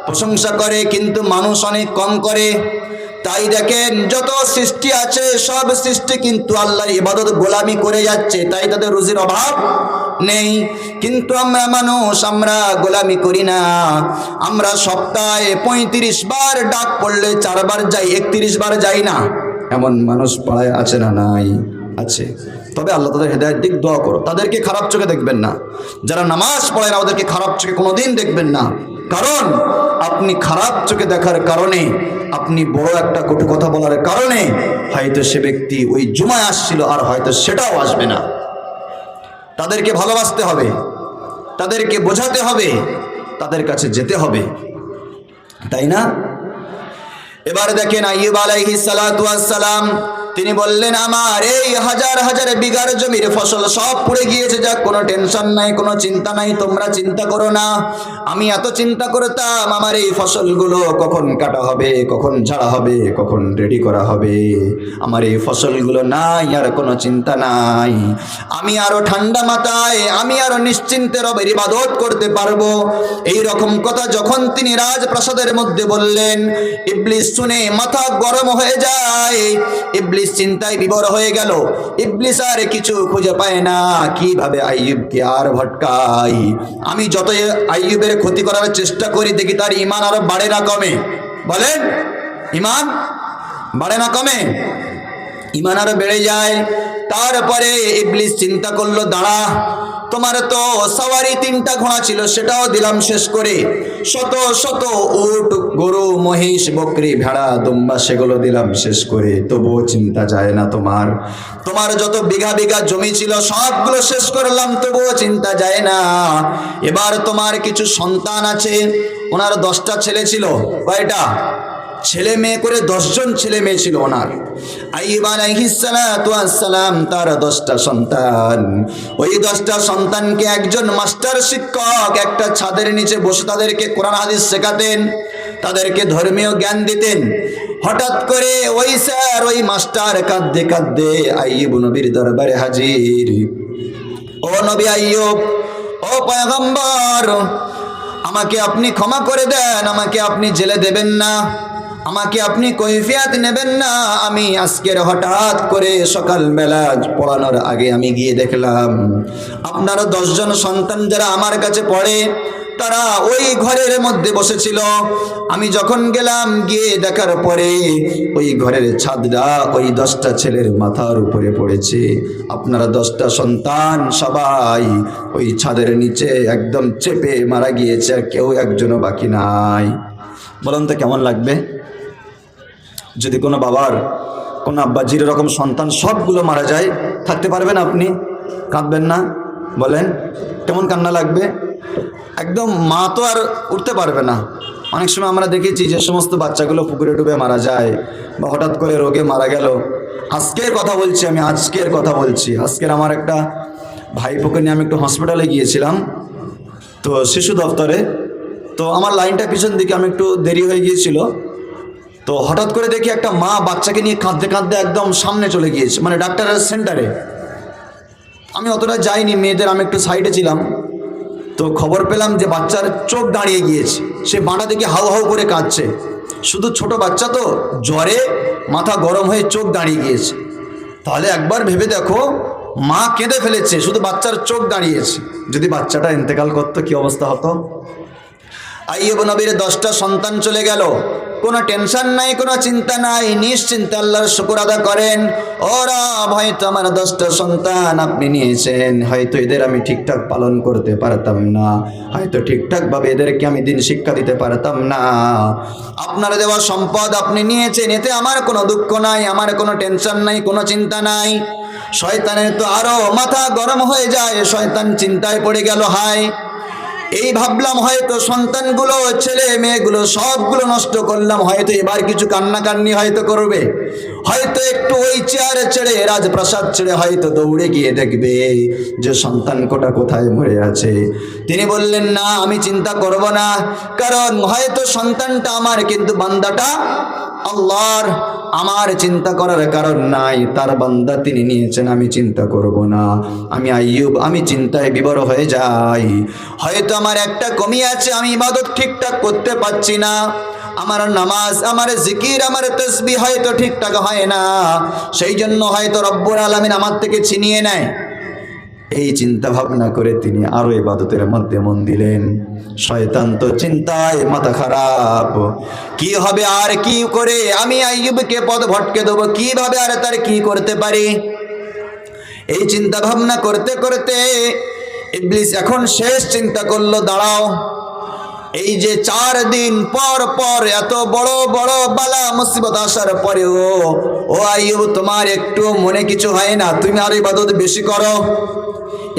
প্রশংসা করে, কিন্তু মানুষ অনেক কম করে। তাই দেখেন যত সৃষ্টি আছে সব সৃষ্টি কিন্তু আল্লাহর ইবাদত গোলামি করে যাচ্ছে, তাই তাদের রুজির অভাব নেই। কিন্তু আমরা মানুষ, আমরা গোলামি করি না। আমরা সপ্তাহে 35 বার ডাক পড়লে 4 বার যাই, 31 বার যাই না। এমন মানুষ পাড়ায় আছে না? নাই, আছে। তবে আল্লাহ তাদের হেদায়েত দিক, দোয়া করো। তাদেরকে খারাপ চোখে দেখবেন না। যারা নামাজ পড়ে না ওদেরকে খারাপ চোখে কোনোদিন দেখবেন না। কারণ আপনি খারাপ চোখে দেখার কারণে, আপনি বড় একটা কটু কথা বলার কারণে হয়তো সে ব্যক্তি ওই জুমায় আসছিল আর হয়তো সেটাও আসবে না। তাদেরকে ভালোবাসতে হবে, তাদেরকে বোঝাতে হবে, তাদের কাছে যেতে হবে, তাই না? এবার দেখেন আইয়ুব আলাইহিস সালাতু ওয়াস সালাম, তিনি বললেন আমার এই হাজার হাজার বিঘার জমির ফসল সব পুড়ে গিয়েছে, যাক কোনো টেনশন নাই, কোনো চিন্তা নাই, তোমরা চিন্তা করো না। আমি এত চিন্তা করতাম আমার এই ফসলগুলো কখন কাটা হবে, কখন ঝাড়া হবে, কখন রেডি করা হবে। আমার এই ফসলগুলো নাই, আর কোনো চিন্তা নাই। আমি আরো ঠান্ডা মাথায়, আমি আরো নিশ্চিন্তে রবের ইবাদত করতে পারবো। এই রকম কথা যখন তিনি রাজপ্রাসাদের মধ্যে বললেন, ইবলিস শুনে মাথা গরম হয়ে যায়। ইবলিস চিন্তায় বিভোর হয়ে গেল। ইবলিস আর কিছু খুঁজে পায় না, কিভাবে আইয়ুবকে আর ভটকাই। আমি যত আইয়ুবের ক্ষতি করার চেষ্টা করি দেখি তার ঈমান আরো বাড়ে না কমে? বলেন, ঈমান বাড়ে না কমে? ঈমান আরো বেড়ে যায়। তারপরে ইবলিস চিন্তা করলো, দাঁড়া, তোমার তো সওয়ারি 3টা ঘোড়া ছিল, সেটাও দিলাম শেষ করে। শত শত উট, গরু, মহিষ, বকরি, ভেড়া, দুম্বা, সেগুলো দিলাম শেষ করে, তবুও চিন্তা যায় না তোমার। তোমার যত বিঘা বিঘা জমি ছিল সবগুলো শেষ করলাম, তবুও চিন্তা যায় না। এবার তোমার কিছু সন্তান আছে, ওনার 10টা ছেলে ছিল। কয়টা ছেলে মেয়ে করে? 10 জন ছেলে মেয়ে ছিল ওনার। আইয়ুব আলাইহিস সালাতু ওয়াস সালাম তার 10টা সন্তান। ওই 10টা সন্তানকে একজন মাস্টার শিক্ষক একটা ছাদের নিচে বসে তাদেরকে কোরআন হাদিস শেখাতেন, তাদেরকে ধর্মীয় জ্ঞান দিতেন। হঠাৎ করে ওই স্যার, ওই মাস্টার কাঁদতে কাঁদতে আইয়ুব নবীর দরবারে হাজির। ও নবী আইয়ুব, ও পয়গম্বর, আমাকে আপনি ক্ষমা করে দেন, আমাকে আপনি জেলে দেবেন না, আমাকে আপনি কৈফিয়ত নেবেন না। আমি আজকের হঠাৎ করে সকালবেলা পড়ানোর আগে আমি গিয়ে দেখলাম আপনার 10 জন সন্তান যারা আমার কাছে পড়ে তারা ওই ঘরের মধ্যে বসেছিল। আমি যখন গেলাম, গিয়ে দেখার পরে ওই ঘরের ছাদটা ওই 10টা ছেলের মাথার উপরে পড়েছে। আপনারা 10টা সন্তান সবাই ওই ছাদের নিচে একদম চেপে মারা গিয়েছে, আর কেউ একজনও বাকি নাই। বলুন তো কেমন লাগবে যদি কোনো বাবার, কোনো আব্বাজির এরকম সন্তান সবগুলো মারা যায়? থাকতে পারবেন আপনি? কাঁদবেন না? বলেন, কেমন কান্না লাগবে? একদম মা তো আর উঠতে পারবে না। অনেক সময় আমরা দেখেছি যে সমস্ত বাচ্চাগুলো পুকুরে ডুবে মারা যায় বা হঠাৎ করে রোগে মারা গেল। আজকের কথা বলছি আমি, আজকের কথা বলছি। আজকের আমার একটা ভাইপোকে নিয়ে আমি একটু হসপিটালে গিয়েছিলাম, তো শিশু দপ্তরে। তো আমার লাইনটা পিছন দিকে, আমি একটু দেরি হয়ে গিয়েছিল। তো হঠাৎ করে দেখি একটা মা বাচ্চাকে নিয়ে কাঁদতে কাঁদতে একদম সামনে চলে গিয়েছে, মানে ডাক্তারের সেন্টারে। আমি অতটা যাইনি, মেয়েদের আমি একটু সাইডে ছিলাম। তো খবর পেলাম যে বাচ্চার চোখ দাঁড়িয়ে গিয়েছে, সে বাঁটা থেকে হাউ হাউ করে কাঁদছে। শুধু ছোট বাচ্চা তো, জ্বরে মাথা গরম হয়ে চোখ দাঁড়িয়ে গিয়েছে। তাহলে একবার ভেবে দেখো, মা কেঁদে ফেলেছে, শুধু বাচ্চার চোখ দাঁড়িয়েছে। যদি বাচ্চাটা ইন্তেকাল করতো কি অবস্থা হতো? আইয়ুব নবীর 10টা সন্তান চলে গেল, কোনো টেনশন নাই, কোনো চিন্তা নাই, নিশ্চিন্তে আল্লাহর শুকর আদা করেন। ওরা হয়তো আমার 10টা সন্তান আপনি নিয়েছেন, হয়তো এদের আমি ঠিকঠাক পালন করতে পারতাম না, হয়তো ঠিকঠাকভাবে এদেরকে আমি দিন শিক্ষা দিতে পারতাম না। আপনার দেওয়া সম্পদ আপনি নিয়েছেন, এতে আমার কোনো দুঃখ নাই, আমার কোনো টেনশন নাই, কোনো চিন্তা নাই। শয়তানের তো আরো মাথা গরম হয়ে যায়, শয়তান চিন্তায় পড়ে গেল, হায় এই ভাবলাম হয়তো সন্তানগুলো ছেলে মেয়েগুলো সবগুলো নষ্ট করলাম, হয়তো এবার কিছু কান্নাকান্নি হয়তো করবে, হয়তো একটু ওই চেয়ার ছেড়ে রাজপ্রাসাদ ছেড়ে হয়তো দৌড়ে গিয়ে দেখবে যে সন্তান কোটা কোথায় মরে আছে। তিনি বললেন না, আমি চিন্তা করব না, কারণ হয়তো সন্তানটা আমার কিন্তু বান্দাটা আল্লাহর, আমার চিন্তা করার কারণ নাই, তার বান্দা তিনি নিয়েছেন, আমি চিন্তা করব না। আমি আইয়ুব, আমি চিন্তায় বিবর হয়ে যাই, হয়তো আমার একটা কমি আছে, আমি ইবাদত ঠিকঠাক করতে পারছি না, আমার নামাজ, আমার জিকির, আমার তাসবিহ হয়তো ঠিকঠাক হয় না, সেই জন্য হয়তো রব্বুল আলামিন আমার থেকে ছিনিয়ে নেয়। এই চিন্তা ভাবনা করে তিনি আরো ইবাদতের মধ্যে মন দিলেন। শয়তান তো চিন্তায় মাথা খারাপ, কি হবে আর কি করে আমি আইয়ুবকে পথ ভটকে দেবো, কিভাবে আর তার কি করতে পারি। এই চিন্তা ভাবনা করতে করতে ইবলিস এখন শেষ চিন্তা করলো, দাঁড়াও, এই যে 4 দিন পর পর এত বড় বড় বালা মুসিবত আসার পরেও ও আইয়ুব তোমার একটু মনে কিছু হয় না, তুমি আর ইবাদত বেশি করো।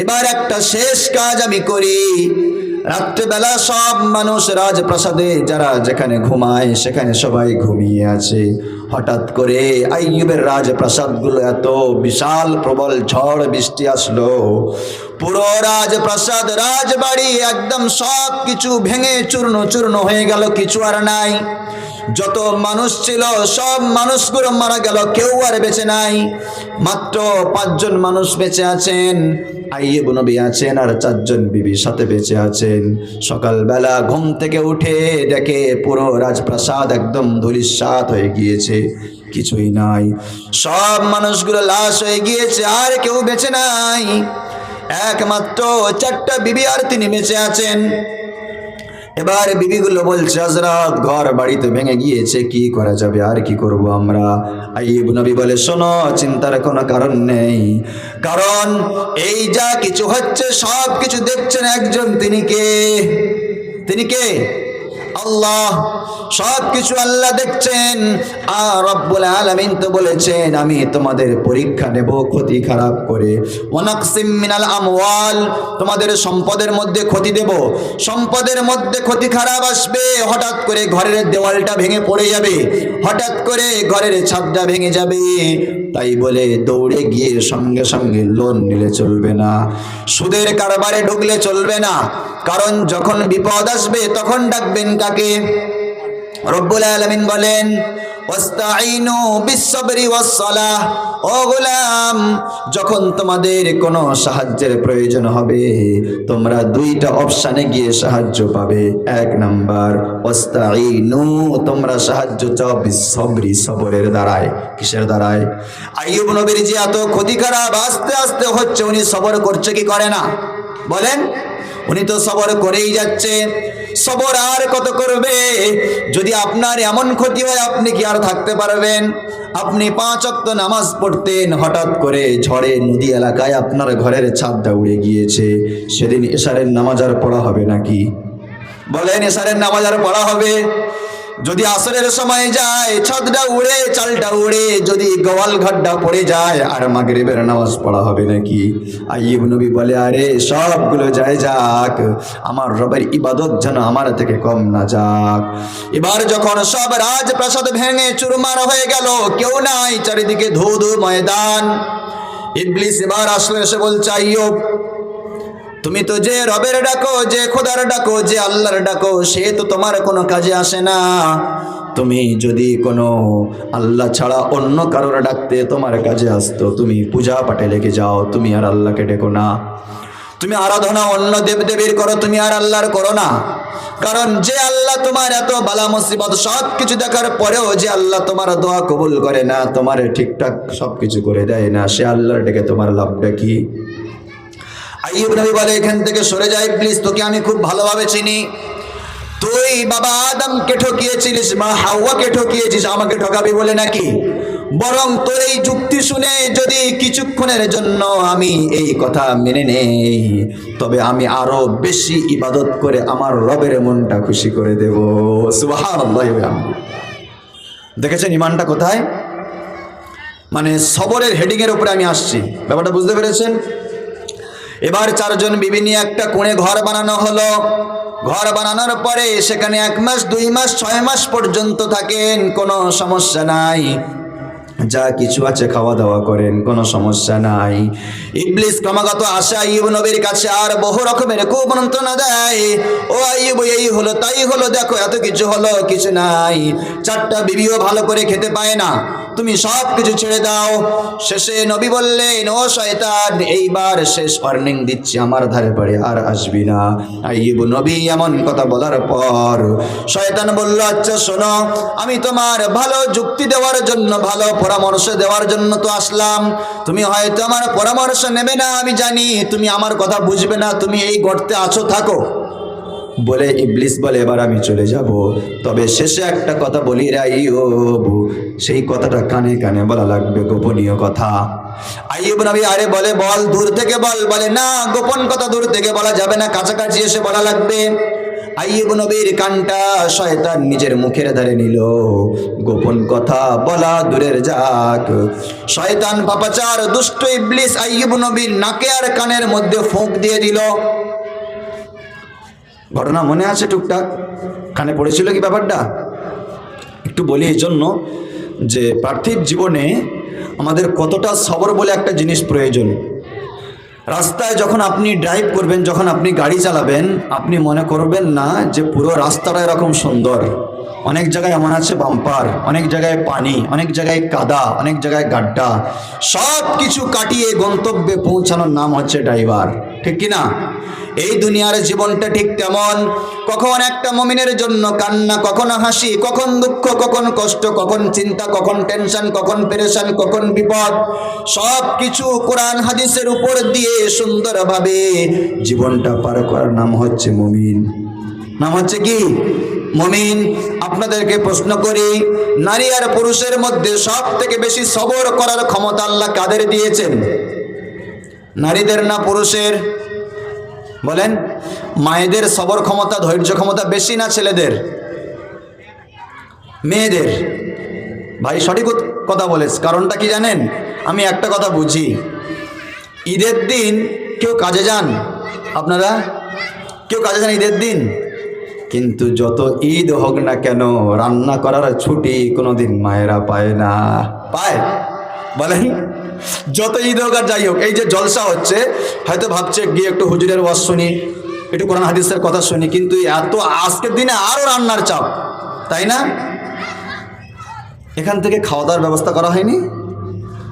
এবার একটা শেষ কাজ আমি করি। রাত্রেবেলা সব মানুষ রাজপ্রাসাদে যারা যেখানে ঘুমায় সেখানে সবাই ঘুমিয়ে আছে। হঠাৎ করে আইয়ুবের রাজপ্রাসাদগুলো এত বিশাল প্রবল ঝড় বৃষ্টি আসলো, পুরো রাজপ্রাসাদ রাজবাড়ি একদম সব কিছু ভেঙে চূর্ণ চূর্ণ হয়ে গেল, কিছু আর নাই। যত মানুষ ছিল সব মানুষগুলো মারা গেল, কেউ আর বেঁচে নাই। মাত্র 5 জন মানুষ বেঁচে আছেন, আইয়ুব নবী আছেন আর 4 জন বিবি সাথে বেঁচে আছেন। সকালবেলা ঘুম থেকে উঠে দেখে পুরো রাজপ্রাসাদ একদম ধূলিসাৎ হয়ে গিয়েছে, কিছুই নাই, সব মানুষগুলো লাশ হয়ে গিয়েছে, আর কেউ বেঁচে নাই। একমাত্র 4টা বিবি আর তিনি বেঁচে আছেন। এবার বিবিগুলো বলছে, হযরত ঘর বাড়ি তো ভেঙে গিয়েছে, কি করা যাবে, আর কি করব আমরা। আইয়ুব নবী বলে, শোনো, চিন্তার কোনো কারণ নেই, কারণ এই যা কিছু হচ্ছে সব কিছু দেখছেন একজন, তিনি কে? তিনি কে? আল্লাহ। সব কিছু আল্লাহ দেখছেন। আর রব্বুল আলামিন তো বলেছেন, আমি তোমাদের পরীক্ষা নেব ক্ষতি খারাপ করে। ওয়ানাকসিম মিনাল আমওয়াল, তোমাদের সম্পদের মধ্যে ক্ষতি দেব, সম্পদের মধ্যে ক্ষতি খারাপ আসবে। হঠাৎ করে ঘরের দেওয়ালটা ভেঙে পড়ে যাবে, হঠাৎ করে ঘরের ছাদটা ভেঙে যাবে। তাই বলে দৌড়ে গিয়ে সঙ্গে সঙ্গে লোন নিলে চলবে না, সুদের কারবারে ঢুকলে চলবে না, কারণ যখন বিপদ আসবে তখন ডাকবেন কাকে? রব্বুল আলামিন বলেন, ওয়াস্তাঈনু বিস-সাবরি ওয়াস-সালাহ, ও গোলাম, যখন তোমাদের কোনো সাহায্যের প্রয়োজন হবে তোমরা 2টা অপশনে গিয়ে সাহায্য পাবে। 1 নাম্বার, ওয়াস্তাঈনু, তোমরা সাহায্য চাও বিস-সাবরি, সবরের দ্বারায়। কিসের দ্বারায়? আইয়ুব নবীর যে এত ক্ষতি খারাপ আস্তে আস্তে হচ্ছে, উনি সবর করছে কি করে না? বলেন, উনি তো সবর করেই যাচ্ছে। সবর আর কত করবে? যদি আপনার এমন ক্ষতি হয় আপনি কি আর থাকতে পারবেন? আপনি 5 ওয়াক্ত নামাজ পড়তেন, হঠাৎ করে ঝড়ে নদী এলাকায় আপনার ঘরের ছাদটা উড়ে গিয়েছে, সেদিন এশারের নামাজ আর পড়া হবে নাকি? বলেন, এশারের নামাজ আর পড়া হবে? যদি আসরের সময় যায় ছাদটা উড়ে, চালটা উড়ে, যদি গোয়াল ঘরটা পড়ে যায় আর মাগরিবের নামাজ পড়া হবে নাকি? আইয়ুব নবী বলে, আরে সবগুলো যায় যাক, আমার রবের ইবাদত যেন আমার থেকে কম না যাক। এবার যখন সব রাজপ্রাসাদ ভেঙে চুরমার হয়ে গেল, কেউ নাই, চারিদিকে ধু ধু ময়দান, ইবলিস এবার আসলে এসে বলছে, আইয়ুব, তুমি তো যে রবের ডাকো, যে খোদার ডাকো, যে আল্লাহর ডাকো, সে তো তোমার কোনো কাজে আসে না। তুমি যদি কোনো আল্লাহ ছাড়া অন্য কারোর ডাকতে তোমার কাজে আসতো, তুমি পূজা পাঠে লেগে যাও, তুমি আর আল্লাহকে ডেকো না। তুমি আরাধনা অন্য দেবদেবীর করো, তুমি আর আল্লাহর করো না। কারণ যে আল্লাহ তোমার এত বালা মুসিবত সব কিছু দেখার পরেও যে আল্লাহ তোমার দোয়া কবুল করে না, তোমার ঠিকঠাক সব কিছু করে দেয় না, সে আল্লাহর ডেকে তোমার লাভটা কি? আইয়ুব নবী বলে, এখান থেকে সরে যাই প্লিজ, তোকে আমি খুব ভালোভাবে চিনি। তুই বাবা আদমকে ঠকিয়েছিলিস, মা হাওয়াকে ঠকিয়েছিস, আমাকে ঠকাবি বলে নাকি? বরং তোর এই যুক্তি শুনে যদি কিছুক্ষণের জন্য আমি এই কথা মেনে নেই, তবে আমি আরো বেশি ইবাদত করে আমার রবের মনটা খুশি করে দেব। সুবহানাল্লাহ। দেখেছেন ইমানটা কোথায়? মানে সবরের হেডিং এর উপরে আমি আসছি, ব্যাপারটা বুঝতে পেরেছেন? এবার 4 জন বিবি নিয়ে একটা কোণে ঘর বানানো হলো। ঘর বানানোর পরে সেখানে 1 মাস 2 মাস 6 মাস পর্যন্ত থাকেন, কোনো সমস্যা নাই, যা কিছু আছে খাওয়া দাওয়া করেন, কোনো সমস্যা নাই। ইবলিস ক্রমাগত আসে আইয়ুব নবীর কাছে আর বহু রকমের কুমন্ত্রণা দেয়, ও আইয়ুব এই হলো তাই হলো, দেখো এত কিছু হলো, কিছু নাই, 4টা বিবিও ভালো করে খেতে পায় না, তুমি সব কিছু ছেড়ে দাও। শেষে নবী বললেন, ও শয়তান, এইবার শেষ ওয়ার্নিং দিচ্ছি, আমার ধারে পারে আর আসবি না। আইয়ুব নবী এমন কথা বলার পর শয়তান বলল, আচ্ছা শোনো, আমি তোমার ভালো যুক্তি দেওয়ার জন্য, ভালো পরামর্শ দেওয়ার জন্য তো আসলাম, তুমি হয়তো আমার পরামর্শ নেবে না, আমি জানি তুমি আমার কথা বুঝবে না, তুমি এই গর্তে আছো, থাকো। বলে ইবলিস বলে, এবার আমি চলে যাব, তবে শেষে একটা কথা বলি রে আইয়ুব, সেই কথাটা কানে কানে বলা লাগবে, গোপনীয় কথা। আইয়ুব নবী আরে বলে, বল, দূর থেকে বল। বলে, না, গোপন কথা দূর থেকে বলা যাবে না, কাছাকাছি এসে বলা লাগবে। আইয়ুব নবীর কানটা শয়তান নিজের মুখের ধারে নিল, গোপন কথা বলা দূরের যাক, শয়তান পাপাচার দুষ্ট ইবলিস আইয়ুব নবীর নাকে আর কানের মধ্যে ফুঁক দিয়ে দিল। ঘটনা মনে আছে টুকটাক, কানে পড়েছিল কি ব্যাপারটা? একটু বলি এই জন্য যে পার্থিব জীবনে আমাদের কতটা সবর বলে একটা জিনিস প্রয়োজন। রাস্তায় যখন আপনি ড্রাইভ করবেন, যখন আপনি গাড়ি চালাবেন, আপনি মনে করবেন না যে পুরো রাস্তাটা এরকম সুন্দর। অনেক জায়গায় এমন আছে বাম্পার, অনেক জায়গায় পানি, অনেক জায়গায় কাদা, অনেক জায়গায় গাড্ডা, সব কিছু কাটিয়ে গন্তব্যে পৌঁছানোর নাম হচ্ছে ড্রাইভার, ঠিক কিনা? এই দুনিয়ার জীবনটা ঠিক তেমন, কখন একটা মুমিনের জন্য কান্না, কখন হাসি, কখন দুঃখ, কখন কষ্ট, কখন চিন্তা, কখন টেনশন, কখন পেরেশান, কখন বিপদ, সব কিছু কোরআন হাদিসের উপর দিয়ে সুন্দরভাবে জীবনটা পার করার নাম হচ্ছে মুমিন। নাম হচ্ছে কি? মুমিন। আপনাদেরকে প্রশ্ন করি, নারী আর পুরুষের মধ্যে সব থেকে বেশি সবর করার ক্ষমতা আল্লাহ কাদের দিয়েছেন? নারীদের না পুরুষের? বলেন, মায়েদের সবর ক্ষমতা, ধৈর্য ক্ষমতা বেশি না ছেলেদের? মেয়েদের। ভাই সঠিক কথা বলেছ। কারণটা কি জানেন? আমি একটা কথা বুঝি, ঈদের দিন কেউ কাজে যান? আপনারা কেউ কাজে যান ঈদের দিন? কিন্তু যত ঈদ হোক না কেন, রান্না করার ছুটি কোনোদিন মায়েরা পায় না। পায়? বলেন, যত ঈদ হোক আর যাই হোক, এই যে জলসা হচ্ছে, হয়তো ভাবছে গিয়ে একটু হুজুরের ওয়াজ শুনি, একটু কোরআন হাদিসের কথা শুনি, কিন্তু এত আজকের দিনে আরও রান্নার চাপ, তাই না? এখান থেকে খাওয়া দাওয়ার ব্যবস্থা করা হয়নি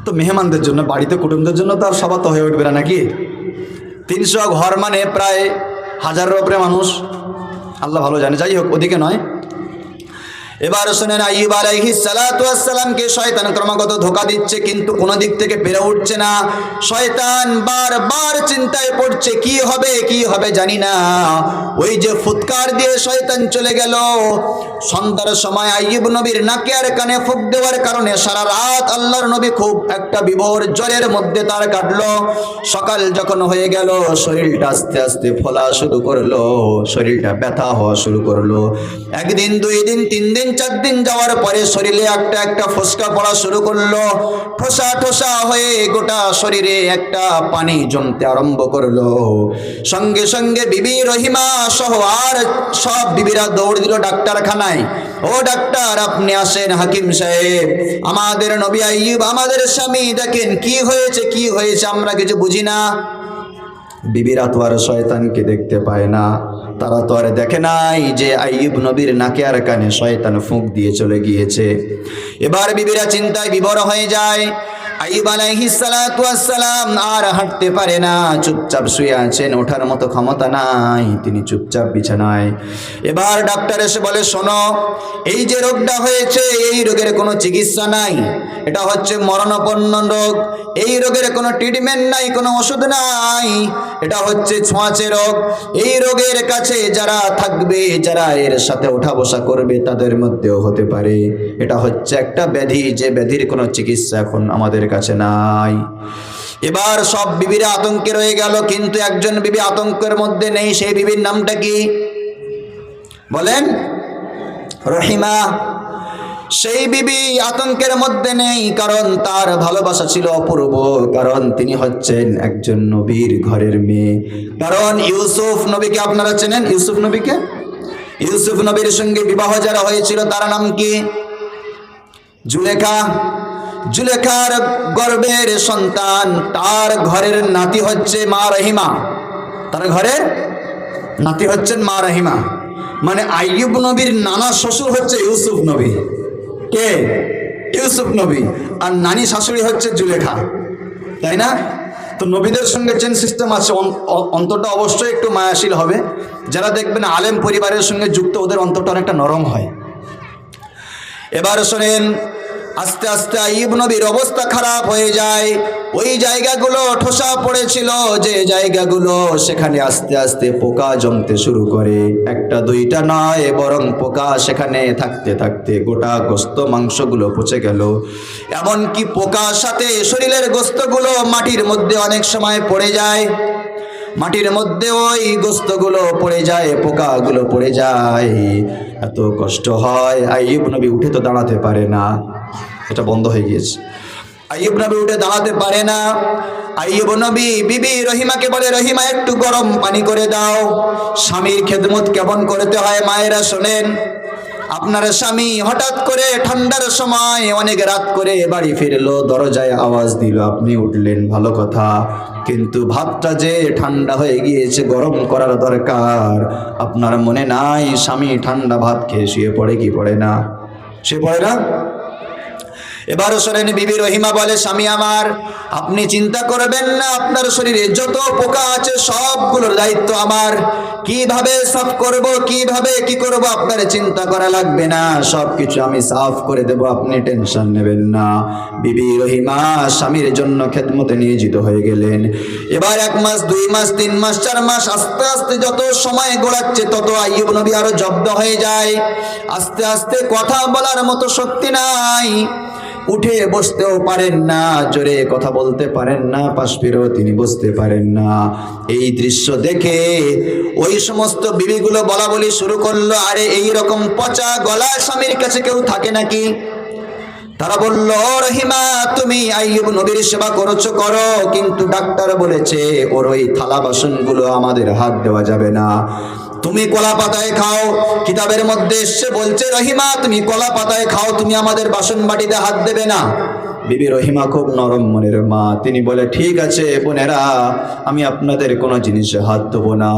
তো মেহমানদের জন্য, বাড়িতে কুটুমদের জন্য তো আর সবার তো হয়ে উঠবে না নাকি? 300 ঘর মানে প্রায় 1000-এর উপরে মানুষ, আল্লাহ ভালো জানে, যাই হোক ওদিকে নয়। এবার শুনেন, আইয়ুব আলাইহিস সালাতু ওয়াস সালামকে শয়তান ক্রমাগত ধোঁকা দিচ্ছে, কিন্তু কোনো দিক থেকে পেরে উঠছে না। শয়তান বারবার চিন্তায় পড়ছে, কি হবে কি হবে জানি না। ওই যে ফুৎকার দিয়ে শয়তান চলে গেল, সন্ধ্যার সময় আইয়ুব নবীর নাকে আর কানে ফুঁক দেওয়ার কারণে সারা রাত আল্লাহর নবী খুব একটা বিভোর জ্বরের মধ্যে তার কাটলো। সকাল যখন হয়ে গেল, শরীরটা আস্তে আস্তে ফোলা শুরু করলো, শরীরটা ব্যথা হওয়া শুরু করলো। 1 দিন 2 দিন 3 দিন 4 দিন যাওয়ার পরে শরীরে একটা একটা ফোসকা পড়া শুরু করলো, ঠোসা ঠোসা হয়ে গোটা শরীরে একটা পানি জমতে আরম্ভ করলো। সঙ্গে সঙ্গে বিবি রহিমা সহ আর সব বিবিরা দৌড় দিল ডাক্তারখানায়। ও ডাক্তার, আপনি আসেন, হাকিম সাহেব, আমাদের নবী আইয়ুব, আমাদের স্বামী, দেখেন কি হয়েছে কি হয়েছে, আমরা কিছু বুঝি না। বিবিরা তো আর শয়তানকে দেখতে পায় না, তারা তো আর দেখে নাই যে আইয়ুব নবীর নাকে আর কানে শয়তান ফুঁক দিয়ে চলে গিয়েছে। এবার বিবিরা চিন্তায় বিভোর হয়ে যায়। আইয়ুব আলাইহিস সালাতু ওয়াস সালাম আর হাঁটতে পারে না, চুপচাপ শুয়ে আছেন, ওঠার মতো ক্ষমতা নাই, তিনি চুপচাপ বিছানায়। এবার ডাক্তার এসে বলে, শোনো, এই যে রোগটা হয়েছে, এই রোগের কোনো চিকিৎসা নাই, এটা হচ্ছে মরণাপন্ন রোগ, এই রোগের কোনো ট্রিটমেন্ট নাই, কোনো ওষুধ নাই, এটা হচ্ছে ছোঁয়াচে রোগ। এই রোগের কাছে যারা থাকবে, যারা এর সাথে ওঠা বসা করবে, তাদের মধ্যেও হতে পারে। এটা হচ্ছে একটা ব্যাধি, যে ব্যাধির কোনো চিকিৎসা এখন আমাদের কাছে নাই। এবার সব বিবিরা আতঙ্কে রয়ে গেল, কিন্তু একজন বিবি আতঙ্কের মধ্যে নেই। সেই বিবির নামটা কি বলেন? রহিমা। সেই বিবি আতঙ্কের মধ্যে নেই, কারণ তার ভালোবাসা ছিল অপূর্ব, কারণ তিনি হচ্ছেন একজন নবীর ঘরের মেয়ে। কারণ ইউসুফ নবীকে আপনারা চেনেন, ইউসুফ নবীকে, ইউসুফ নবীর সঙ্গে বিবাহ যারা হয়েছিল তার নাম কি? জুলেখা। জুলেখার গর্ভের সন্তান, তার ঘরের নাতি হচ্ছে মা রহিমা, তার ঘরের নাতি হচ্ছেন মা রহিমা। মানে আইয়ুব নবীর নানা শ্বশুর হচ্ছে ইউসুফ নবী। কে? ইউসুফ নবী। আর নানি শাশুড়ি হচ্ছে জুলেখা, তাই না? তো নবীদের সঙ্গে চেন সিস্টেম আছে, অন্তরটা অবশ্যই একটু মায়াশীল হবে। যারা দেখবেন আলেম পরিবারের সঙ্গে যুক্ত, ওদের অন্তরটা অনেকটা নরম হয়। এবার শোনেন, আস্তে আস্তে আইয়ুব নবীর অবস্থা খারাপ হয়ে যায়। ওই জায়গাগুলো ঠোসা পড়েছিল, যে জায়গাগুলো, সেখানে আস্তে আস্তে পোকা জমতে শুরু করে। একটা দুইটা নয়, বরং পোকা সেখানে থাকতে থাকতে গোটা গোস্ত মাংসগুলো পচে গেল। এমনকি পোকার সাথে শরীরের গোস্তগুলো মাটির মধ্যে অনেক সময় পড়ে যায়, মাটির মধ্যে ওই গোস্তগুলো পড়ে যায়, পোকাগুলো পড়ে যায়। এত কষ্ট হয়, আইয়ুব নবী উঠে তো দাঁড়াতে পারে না, এটা বন্ধ হয়ে গিয়েছে। আইয়ুব নবী উঠে দাঁড়াতে পারে না। আইয়ুব নবী বিবি রহিমাকে বলে, রহিমা একটু গরম পানি করে দাও। স্বামীর খেদমত কেমন করতে হয় মায়েরা শোনেন। আপনার স্বামী হঠাৎ করে ঠান্ডার সময় অনেক রাত করে বাড়ি ফিরলো, দরজায় আওয়াজ দিল, আপনি উঠলেন, ভালো কথা, কিন্তু ভাতটা যে ঠান্ডা হয়ে গিয়েছে, গরম করার দরকার। আপনার মনে নাই স্বামী ঠান্ডা ভাত খেয়ে শুয়ে পড়ে কি পড়ে না? সে পড়ে না? এবার শোনেন, বিবি রহিমা বলে, স্বামী আমার, আপনি চিন্তা করবেন না, আপনার শরীরে যত পোকা আছে সবগুলোর দায়িত্ব আমার। কিভাবে সাফ করব, কিভাবে কি করব, আপনার চিন্তা করা লাগবে না, সবকিছু আমি সাফ করে দেব, আপনি টেনশন নেবেন না। বিবি রহিমা স্বামীর জন্য খেদমতে নিয়োজিত হয়ে গেলেন। এবার 1 মাস, 2 মাস, 3 মাস, 4 মাস, আস্তে আস্তে যত সময় গড়াচ্ছে তত আইয়ুব নবী আরো জব্দ হয়ে যায়। আস্তে আস্তে কথা বলার মতো শক্তি নাই, উঠে বসতেও পারেন না, জোরে কথা বলতে পারেন না, পাশ ফিরেও তিনি বসতে পারেন না। এই দৃশ্য দেখে ওই সমস্ত বিবিগুলো বলা বলি শুরু করলো, আরে এই রকম পচা গলা স্বামীর কাছে কেউ থাকে নাকি? তারা বলল, রহিমা তুমি আইয়ুব নবীর সেবা করেছো করো, কিন্তু ডাক্তার বলেছে ওর ওই থালা বাসনগুলো আমাদের হাত দেওয়া যাবে না, তুমি কলা পাতায় খাও। কিতাবের মধ্যে এসে বলছে, রহিমা তুমি কলা পাতায় খাও, তুমি আমাদের বাসন বাটিতে হাত দেবে না। বিবি রহিমা খুব নরম মনের মা, তিনি বলে, ঠিক আছে বোনেরা, আমি আপনাদের কোনো জিনিসে হাত দেবো না।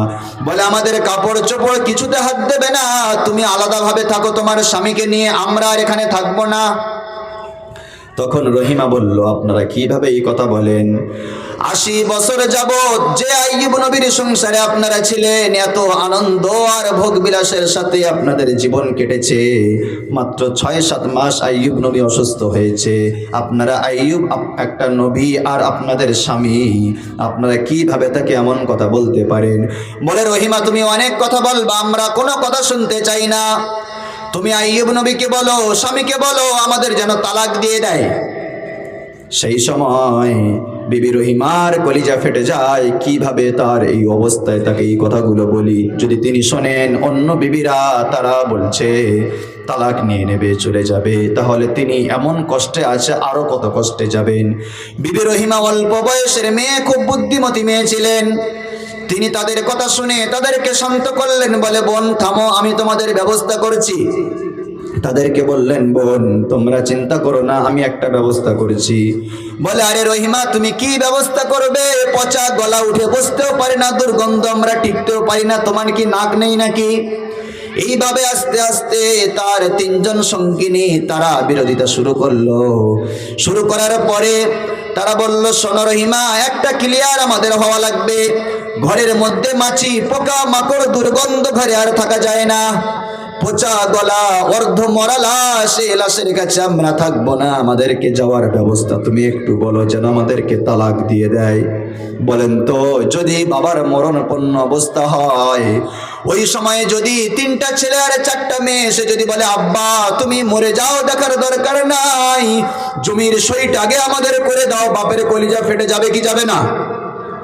বলে, আমাদের কাপড় চোপড় কিছুতে হাত দেবে না, তুমি আলাদাভাবে থাকো তোমার স্বামীকে নিয়ে, আমরা আর এখানে থাকবো না। তখন রহিমা বলল, আপনারা কিভাবে এই কথা বলেন? 80 বছর যাবত যে আইয়ুব নবীর সংসারে আপনারা ছিলেন, এত আনন্দ আর ভোগ বিলাসের সাথে আপনাদের জীবন কেটেছে, মাত্র 6-7 মাস আইয়ুব নবী অসুস্থ হয়েছে। আপনারা আইয়ুব একটা নবী আর আপনাদের স্বামী, আপনারা কিভাবে তাকে এমন কথা বলতে পারেন? বলে, রহিমা তুমি অনেক কথা বলবা, আমরা কোনো কথা শুনতে চাই না। তুমি আইয়ুব নবীকে বলো, স্বামীকে বলো, আমাদের যেন তালাক দিয়ে দেয়। সেই সময় বিবি রহিমার কলিজা ফেটে যায়, কিভাবে তার এই অবস্থায় তাকে এই কথাগুলো বলি। যদি তিনি শোনেন অন্য বিবিরা তারা বলছে তালাক নিয়ে নেবে, চলে যাবে, তাহলে তিনি এমন কষ্টে আছে, আরো কত কষ্টে যাবেন। বিবি রহিমা অল্প বয়সের মেয়ে, খুব বুদ্ধিমতী মেয়ে ছিলেন। তিনি তাদের কথা শুনে তাদেরকে শান্ত করলেন, বলে, বোন থামো, আমি তোমাদের ব্যবস্থা করছি। তাদেরকে বললেন, বোন তোমরা চিন্তা করো না, আমি একটা ব্যবস্থা করেছি। বলে, আরে রহিমা তুমি কি ব্যবস্থা করবে? পচা গলা, উঠে বসতেও পারি না, দুর্গন্ধ, আমরা টিকতেও পারি না, তোমার কি নাক নেই নাকি? এইভাবে আস্তে আস্তে তার 3 জন সঙ্গিনী তারা বিরোধিতা শুরু করলো। শুরু করার পরে তারা বলল, শোনো রহিমা, একটা ক্লিয়ার আমাদের হওয়া লাগবে, ঘরের মধ্যে মাছি, পোকা মাকড়, দুর্গন্ধ, ঘরে আর থাকা যায় না, পচা গলা, অর্ধ মরা লাশ, এই লাশের কাছে আমরা থাকবো না, আমাদেরকে যাওয়ার ব্যবস্থা তুমি একটু বলো, যেন আমাদেরকে তালাক দিয়ে দেয়। বলেন তো, যদি বাবার মরণাপন্ন অবস্থা হয়, ওই সময়ে যদি 3টা ছেলে আর 4টা মেয়ে এসে যদি বলে, আব্বা তুমি মরে যাও, দেখার দরকার নাই, জমির সইটা আগে আমাদের করে দাও, বাপের কলিজা ফেটে যাবে কি যাবে না?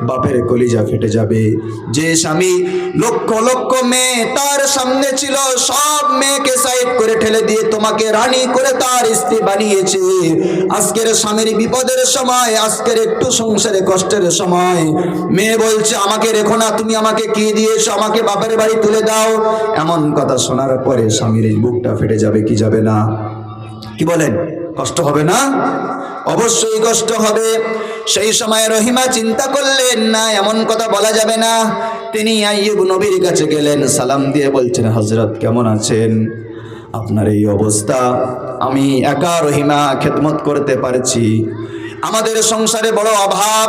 বাপের কলিজা ফেটে যাবে। যে স্বামী লক্ষ লক্ষ মেয়ে তার সামনে ছিল, সব মেয়েকে সাইড করে ঠেলে দিয়ে তোমাকে রানী করে তার স্ত্রী বানিয়েছে, আজকের স্বামীর বিপদের সময়, আজকের একটু সংসারে কষ্টের সময় মেয়ে বলছে আমাকে রেখো না, তুমি আমাকে কি দিয়েছো, আমাকে বাপের বাড়ি তুলে দাও, এমন কথা শোনার পরে স্বামীর এই বুকটা ফেটে যাবে কি যাবে না? কি বলেন, কষ্ট হবে না? অবশ্যই কষ্ট হবে। সেই সময় রহিমা চিন্তা করলেন না, এমন কথা বলা যাবে না। তিনি আইয়ুব নবীর কাছে গেলেন, সালাম দিয়ে বলছেন, হযরত কেমন আছেন? আপনার এই অবস্থা, আমি একা রহিমা খেদমত করতে পারছি, আমাদের সংসারে বড় অভাব,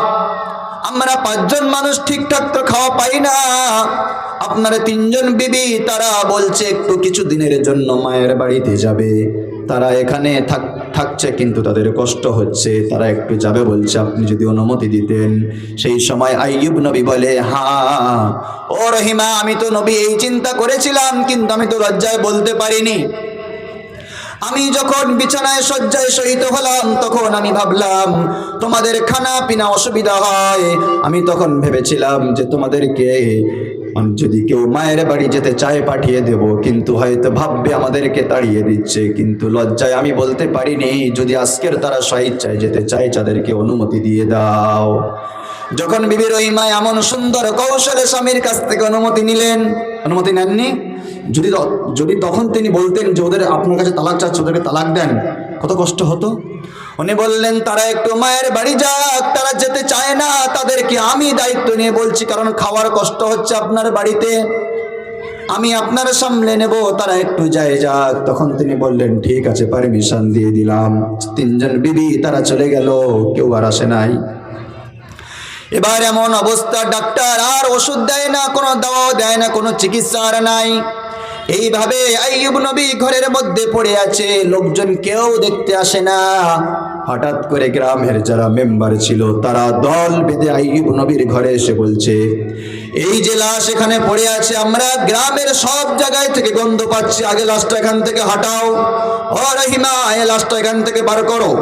আমরা 5 জন মানুষ ঠিকঠাক তো খাওয়া পাই না, আপনার 3 জন বিবি তারা বলছে একটু কিছু দিনের জন্য মায়ের বাড়িতে যাবে, তারা এখানে থাকছে কিন্তু তাদের কষ্ট হচ্ছে, তারা একটু যাবে বলছে, আপনি যদি অনুমতি দিতেন। সেই সময় আইয়ুব নবী বলে, হ্যাঁ ও রহিমা, আমি তো নবী এই চিন্তা করেছিলাম, কিন্তু আমি তো লজ্জায় বলতে পারিনি। আমি যখন বিছানায় শয্যায় শয়িত হলাম তখন আমি ভাবলাম তোমাদের খানা পিনা অসুবিধা হয়, আমি তখন ভেবেছিলাম যে তোমাদেরকে যদি কেউ মায়ের বাড়ি যেতে চায় পাঠিয়ে দেব, কিন্তু হয়তো ভাববে আমাদেরকে তাড়িয়ে দিচ্ছে, কিন্তু লজ্জায় আমি বলতে পারিনি, যদি আজকের তারা স্বেচ্ছায় যেতে চায় তাদেরকে অনুমতি দিয়ে দাও। যখন বিবি রহিমা এমন সুন্দর কৌশলে স্বামীর কাছ থেকে অনুমতি নিলেন, অনুমতি নেননি, যদি তখন তিনি বলতেন যে ওদের আপনার কাছে তালাক চাচ্ছে, ওদেরকে তালাক দেন, কত কষ্ট হতো। উনি বললেন তারা একটু মায়ের বাড়ি যাক, তারা যেতে চায় না, তাদেরকে আমি দায়িত্ব নিয়ে বলছি, কারণ খাওয়ার কষ্ট হচ্ছে আপনার বাড়িতে, আমি আপনার সামলে নেব, তারা একটু যায় যাক। তখন তিনি বললেন ঠিক আছে, পারমিশন দিয়ে দিলাম। 3 জন বিবি তারা চলে গেল, কেউ আর আসে নাই। এবার এমন অবস্থা, ডাক্তার আর ওষুধ দেয় না, কোনো দাওয়াও দেয় না, কোনো চিকিৎসা আর নাই। এইভাবে আইয়ুব নবী ঘরের মধ্যে পড়ে আছে, লোকজন কেউ দেখতে আসে না। হঠাৎ করে গ্রামের যারা মেম্বার ছিল তারা দল বেঁধে আইয়ুব নবীর ঘরে এসে বলছে, এই যে লাশ এখানে পড়ে আছে, আমরা গ্রামের সব জায়গায় থেকে গন্ধ পাচ্ছি, আগে লাশটা এখান থেকে হটাও, ও রহিমা এই লাশটা এখান থেকে বার করো।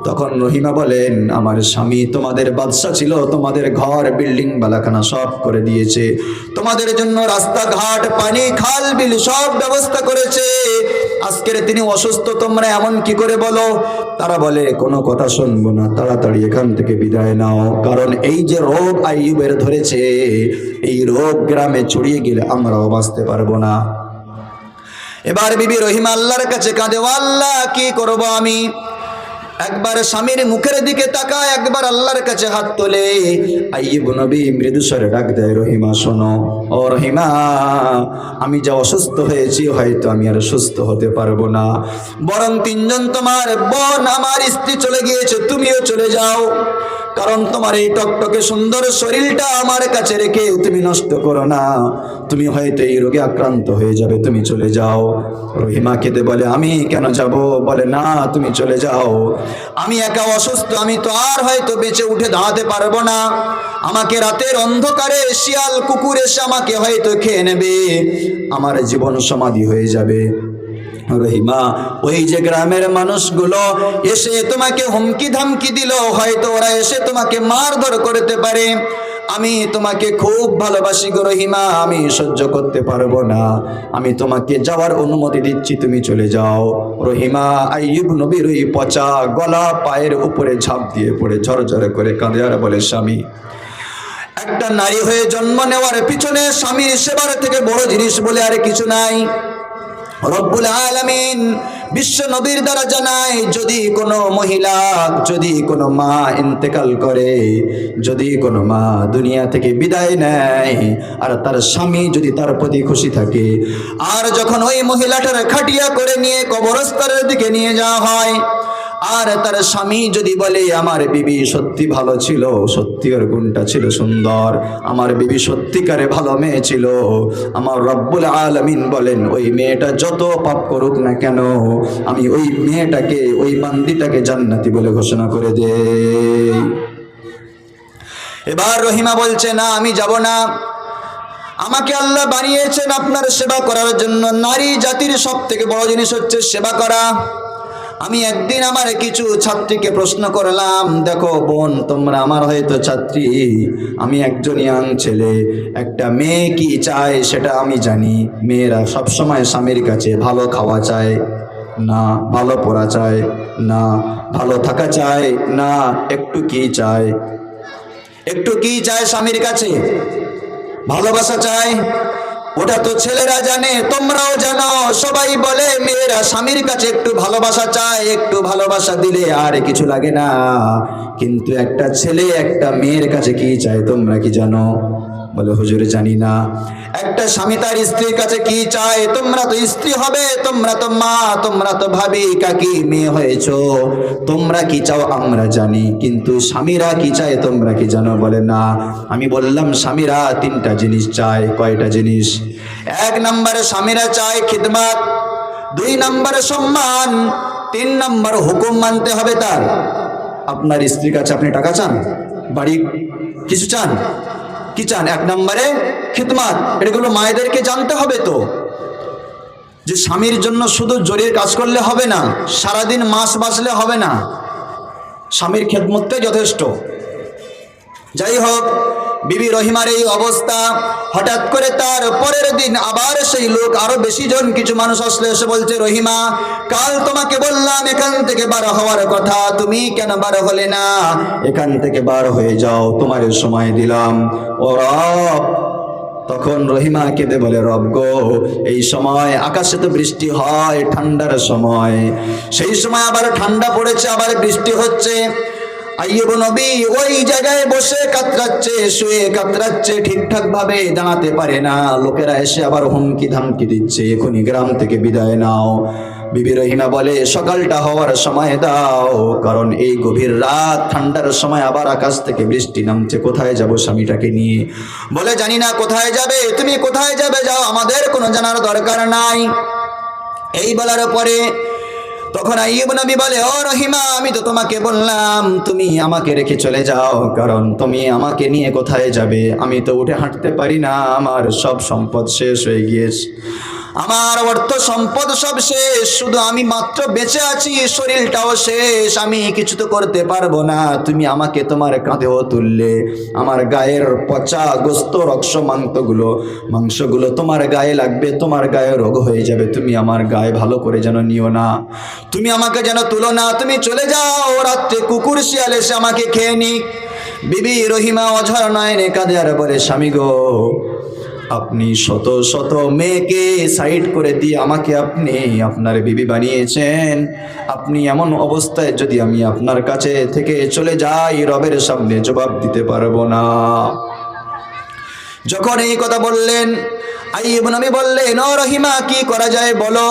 তখন রহিমা বলেন, আমার স্বামী তোমাদের বাদশা ছিল, তোমাদের ঘর বিল্ডিং বালাখানা সব করে দিয়েছে, তোমাদের জন্য রাস্তাঘাট পানি খাল বিল সব ব্যবস্থা করেছে, আজকের তিনি অসুস্থ, তোমরা এমন কি করে বলো? তারা বলে কোনো কথা শুনবো না, তাড়াতাড়ি এখান থেকে বিদায় নাও, কারণ এই যে রোগ আইয়ুবের ধরেছে, এই রোগ গ্রামে ছড়িয়ে গেলে আমরাও বাঁচতে পারবো না। এবার বিবি রহিমা আল্লাহর কাছে কাঁদে, আল্লাহ কি করব আমি? একবার স্বামীর মুখের দিকে তাকায়, একবার আল্লাহর কাছে হাত তোলে। আইয়ুব নবী মৃদু স্বরে ডাক দেয়, রহিমা শোনো, ও রহিমা, আমি যা অসুস্থ হয়েছি হয়তো আমি আর সুস্থ হতে পারবো না, বরং 3 জন তোমার বোন আমার স্ত্রী চলে গিয়েছে, তুমিও চলে যাও, কারণ তোমার এই টকটকে সুন্দর শরীরটা আমার কাছে রেখে তুমি নষ্ট করো না, তুমি হয়তো এই রোগে আক্রান্ত হয়ে যাবে, তুমি চলে যাও। রহিমা কেঁদে বলে, আমি কেন যাব? বলে না, তুমি চলে যাও, আমি একা অসুস্থ, আমি তো আর হয়তো বেঁচে উঠে দাঁড়াতে পারবো না, আমাকে রাতের অন্ধকারে শিয়াল কুকুর এসে আমাকে হয়তো খেয়ে নেবে, আমার জীবন সমাধি হয়ে যাবে। রহিমা, ওই যে গ্রামের মানুষগুলো এসে তোমাকে হুমকি ধামকি দিল, হয়তো ওরা এসে তোমাকে মারধর করতে পারে, আমি তোমাকে খুব ভালোবাসি গো রহিমা, আমি সহ্য করতে পারবো না, আমি তোমাকে যাওয়ার অনুমতি দিচ্ছি, তুমি চলে যাও। রহিমা আইয়ুব নবীর ওই পচা গলা পায়ের উপরে ঝাঁপ দিয়ে পড়ে ঝরঝরে করে কাঁদে আর বলে, স্বামী, একটা নারী হয়ে জন্ম নেওয়ার পিছনে স্বামীর সেবার থেকে বড় জিনিস বলে আর কিছু নাই। রব্বুল আলামিন বিশ্ব নবীর দ্বারা জানায়, যদি কোনো মহিলা, যদি কোনো মা ইন্তেকাল করে, যদি কোনো মা দুনিয়া থেকে বিদায় নেয়, আর তার স্বামী যদি তার প্রতি খুশি থাকে, আর যখন ওই মহিলাটার খাটিয়া করে নিয়ে কবরস্থানের দিকে নিয়ে যাওয়া হয়, আর তার স্বামী যদি বলে আমার বিবি সত্যি ভালো ছিল, সত্যি ওর গুণটা ছিল সুন্দর, আমার বিবি সত্যিকারে ভালো মেয়ে ছিল, আমার রব্বুল আলামিন বলেন ওই মেয়েটা যত পাপ করুক না কেন, আমি ওই মেয়েটাকে, ওই বান্দিটাকে জান্নাতি বলে ঘোষণা করে দেই। এবার রহিমা বলছে, না আমি যাব না, আমাকে আল্লাহ বানিয়েছেন আপনার সেবা করার জন্য, নারী জাতির সব থেকে বড় জিনিস হচ্ছে সেবা করা, আমি একদিন আমার কিছু ছাত্রীকে প্রশ্ন করলাম, দেখো বোন, তোমরা আমার হয়তো ছাত্রী, আমি একজন ইয়াং ছেলে, একটা মেয়ে কি চায় সেটা আমি জানি। মেয়েরা সবসময় স্বামীর কাছে ভালো খাওয়া চায় না, ভালো পড়া চায় না, ভালো থাকা চায় না, একটু কি চায়? একটু কি চায় স্বামীর কাছে? ভালোবাসা চায়। ওটা তো ছেলেরা জানে, তোমরাও জানো, সবাই বলে মেয়েরা স্বামীর কাছে একটু ভালোবাসা চায়, একটু ভালোবাসা দিলে আর কিছু লাগে না। কিন্তু একটা ছেলে একটা মেয়ের কাছে কি চায় তোমরা কি জানো? বলে হুজুর জানি না। একটা স্বামী তার স্ত্রীর কাছে কি চায়? তোমরা তো স্ত্রী হবে, তোমরা তো মা, তোমরা তো ভাবি, কাকি, মেয়ে হয়েছো, তোমরা কি চাও আমরা জানি, কিন্তু স্বামীরা কি চায় তোমরা কি জানো? বলে না। আমি বললাম স্বামীরা তিনটা জিনিস চায়। কয়টা জিনিস? এক নম্বরে স্বামীরা চায় খিদমত, দুই নম্বরে সম্মান, তিন নম্বর হুকুম মানতে হবে তার। আপনার স্ত্রীর কাছে আপনি টাকা চান, বাড়ি কিছু চান, কি চান? এক নম্বরে খিদমত। এগুলো মায়েদেরকে জানতে হবে তো, যে স্বামীর জন্য শুধু জোরের কাজ করলে হবে না, সারাদিন মাস বাঁচলে হবে না, স্বামীর খেদমতটাই যথেষ্ট। যাই হোক, বিবি রহিমার এই অবস্থা। হঠাৎ করে তার পরের দিন আবার সেই লোক, আরো বেশি জন কিছু মানুষ আসলে এসে বলছে, রহিমা, কাল তোমাকে বললাম এখান থেকে বার হওয়ার কথা, তুমি কেন বার হলে না? এখান থেকে বার হয়ে যাও, তোমার সময় দিলাম। ও রব! তখন রহিমা কেঁদে বলে, রব গো, এই সময় আকাশে তো বৃষ্টি হয়, ঠান্ডার সময়, সেই সময় আবার ঠান্ডা পড়েছে, আবার বৃষ্টি হচ্ছে। আইয়ুব নবী ওই জায়গায় বসে কাতরাচ্ছে, শুয়ে কাতরাচ্ছে, ঠিকঠাক ভাবে দাঁড়াতে পারে না। লোকেরা এসে আবার হুমকি ধামকি দিচ্ছে, এখনই গ্রাম থেকে বিদায় নাও। বিবি রহিমা বলে, সকালটা হওয়ার সময় দাও, কারণ এই গভীর রাত, ঠান্ডার সময় আবার আকাশ থেকে বৃষ্টি নামছে, কোথায় যাব স্বামীটাকে নিয়ে? বলে, জানি না কোথায় যাবে, তুমি কোথায় যাবে যাও, আমাদের কোনো জানার দরকার নাই। এই বলার পরে তখন আইয়ুব নবী বলে, ও রহিমা, আমি তো তোমাকে বললাম তুমি আমাকে রেখে চলে যাও, কারণ তুমি আমাকে নিয়ে কোথায় যাবে? আমি তো উঠে হাঁটতে পারি না, আমার সব সম্পদ শেষ হয়ে গিয়েছে, আমার অর্থ সম্পদ সব শেষ, শুধু আমি মাত্র বেঁচে আছি, শরীরটাও শেষ, আমি কিছু তো করতে পারবো না। তুমি আমাকে তোমার কাঁধেও তুললে, আমার গায়ের পচা গোস্ত মাংসগুলো তোমার গায়ে লাগবে, তোমার গায়ে রোগ হয়ে যাবে, তুমি আমার গায়ে ভালো করে যেন নিও না, তুমি আমাকে যেন তুলো না, তুমি চলে যাও, রাত্রে কুকুর শিয়াল এসে আমাকে খেয়ে নিক। বিবি রহিমা অঝর নয়নে কাঁদে আর বলে, স্বামী গো, আপনি শত শত মেয়েকে সাইড করে দিয়ে আমাকে আপনি আপনার বিবি বানিয়েছেন, আপনি এমন অবস্থায় যদি আমি আপনার কাছে থেকে চলে যাই, রবের সামনে জবাব দিতে পারবো না। যখন এই কথা বললেন, আইয়ুব নবী বললেন, ও রহিমা, কি করা যায় বলো?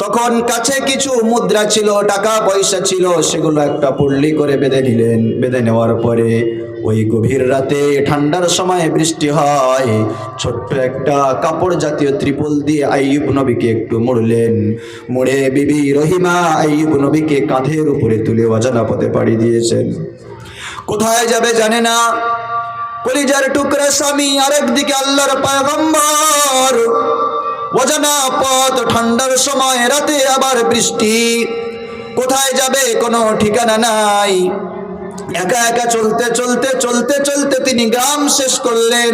তখন কাছে কিছু মুদ্রা ছিল, টাকা পয়সা ছিল, সেগুলো একটা পুল্লি করে বেঁধে নিলেন। বেঁধে নেওয়ার পরে ওই গভীর রাতে ঠান্ডার সময় বৃষ্টি হয়, ছোট্ট একটা কাপড় জাতীয় ত্রিপল দিয়ে আইয়ুব নবীকে একটু মুড়লেন। মুড়ে বিবি রহিমা আইয়ুব নবীকে কাঁধের উপরে তুলে অজানা পথে পাড়ি দিয়েছেন। কোথায় যাবে জানে না, কলিজার টুকরা স্বামী, আরেকদিকে আল্লাহর পয়গম্বর। অজানা পথ, ঠান্ডার সময়, রাতে আবার বৃষ্টি, কোথায় যাবে কোনো ঠিকানা নাই। একা একা চলতে চলতে চলতে চলতে তিনি গ্রাম শেষ করলেন।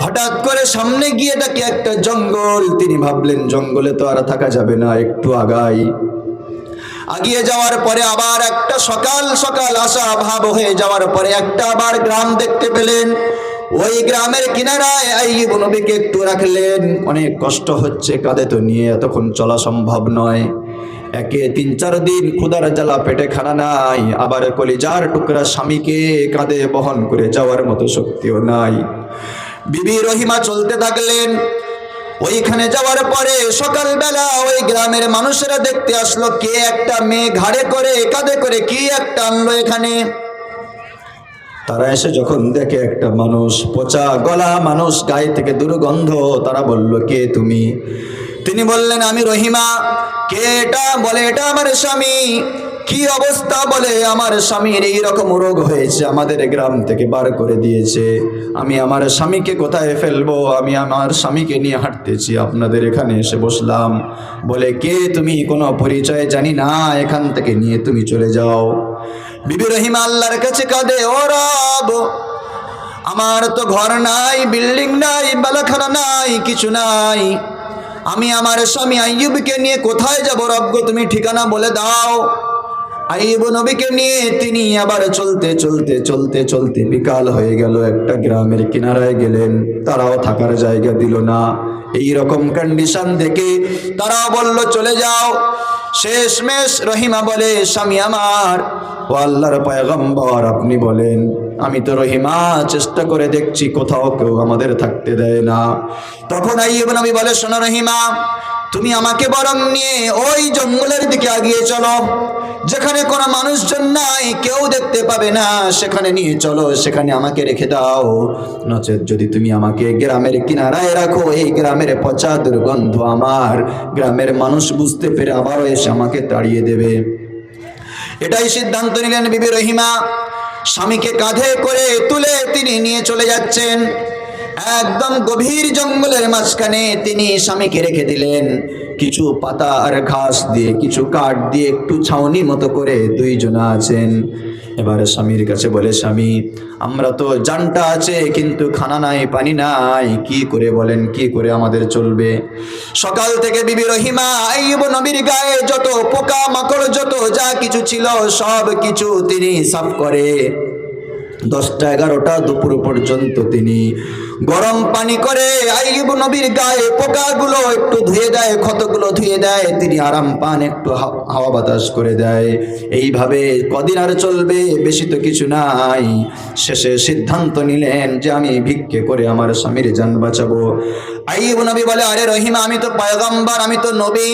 হঠাৎ করে সামনে গিয়ে দেখে একটা জঙ্গল। তিনি ভাবলেন, জঙ্গলে তো আর থাকা যাবে না, একটু আগাই। আগিয়ে যাওয়ার পরে আবার একটা সকাল সকাল আশা ভাব হয়ে যাওয়ার পরে একটা আবার গ্রাম দেখতে পেলেন। ওই গ্রামের কিনারায় আইয়ুব নবীকে একটু রাখলেন। অনেক কষ্ট হচ্ছে, কাঁধে তো নিয়ে এতক্ষণ চলা সম্ভব নয়। একে 3-4 দিন ক্ষুধার জ্বালা, পেটে খানা নাই, আবার কলিজার টুকরা স্বামীকে কাঁধে বহন করে যাওয়ার মতো শক্তিও নাই। বিবি রহিমা চলতে থাকলেন। ওইখানে যাওয়ার পরে সকালবেলা ওই গ্রামের মানুষেরা দেখতে আসলো, কে একটা মেয়ে ঘাড়ে করে কাঁধে করে কি একটা আনলো এখানে। তারা এসে যখন দেখে একটা মানুষ, পচা গলা মানুষ, গায়ে থেকে দুর্গন্ধ, তারা বলল, কে তুমি? তিনি বললেন, আমি রহিমা। কে এটা? বলে, এটা আমার স্বামী। কি অবস্থা, বলে আমার স্বামীর এইরকম রোগ হয়েছে, আমাদের গ্রাম থেকে বার করে দিয়েছে, আমি আমার স্বামীকে কোথায় ফেলবো, আমি আমার স্বামীকে নিয়ে হাঁটতেছি, আপনাদের এখানে এসে বসলাম। বলে কে তুমি, কোনো পরিচয় জানি না, এখান থেকে নিয়ে তুমি চলে যাও। বিবি রহিমা আল্লাহর কাছে কাঁদে, ও রব, আমার তো ঘর নাই, বিল্ডিং নাই, বালাখানা নাই, কিছু নাই, আমি আমার স্বামী আইয়ুবকে নিয়ে কোথায় যাব রব গো, তুমি ঠিকানা বলে দাও। আইয়ুব নবীকে নিয়ে তিনি আবার চলতে চলতে চলতে চলতে বিকাল হয়ে গেল, একটা গ্রামের কিনারায় গেলেন, তারাও থাকার জায়গা দিল না। এই রকম কন্ডিশন দেখে তারাও বলল চলে যাও। শেষমেশ রহিমা বলে, স্বামী আমার, ও আল্লাহর পয়গম্বর, আপনি বলেন। আমি তো রহিমা চেষ্টা করে দেখছি, কোথাও কেউ আমাদের থাকতে দেয় না। তখন আইয়ুব নবী বলে, শোনো রহিমা, তুমি আমাকে বরং নিয়ে ওই জঙ্গলের দিকে এগিয়ে চলো, যেখানে কোনো মানুষজন নাই, কেউ দেখতে পাবে না, সেখানে নিয়ে চলো, সেখানে আমাকে রেখে দাও। নচেত যদি তুমি আমাকে গ্রামের কিনারায় রাখো, এই গ্রামের পচা দুর্গন্ধ আমার গ্রামের মানুষ বুঝতে পেরে আবারও এসে আমাকে তাড়িয়ে দেবে। এটাই সিদ্ধান্ত নিলেন বিবি রহিমা। স্বামীকে কাঁধে করে তুলে তিনি নিয়ে চলে যাচ্ছেন। একদম গভীর জঙ্গলের মাঝখানে তিনি স্বামীকে রেখে দিলেন। কিছু পাতা আর ঘাস দিয়ে, কিছু কাঠ দিয়ে একটু ছাউনি মতো করে দুইজনা আছেন। এবারে স্বামীর কাছে বলে, স্বামী, আমরা তো জানটা আছে, কিন্তু খানা নাই, পানি নাই, কি করে বলেন, কি করে আমাদের চলবে? সকাল থেকে বিবি রহিমা আইয়ুব নবীর গায়ে যত পোকা মাকড়, যত যা কিছু ছিল, সব কিছু তিনি সাফ করে 10টা 11টা দুপুর পর্যন্ত তিনি গরম পানি করে আইয়ুব নবীর গায়ে পোকাগুলো একটু ধুয়ে দেয়, ক্ষতগুলো ধুয়ে দেয়, তিনি আরাম পান, একটু হাওয়া বাতাস করে দেয়। এইভাবে কদিন আর চলবে, বেশি তো কিছু নাই। শেষে সিদ্ধান্ত নিলেন যে আমি ভিক্ষে করে আমার স্বামীর জান বাঁচাবো। আইয়ুব নবী বলে, আরে রহিমা, আমি তো পয়গম্বর, আমি তো নবী,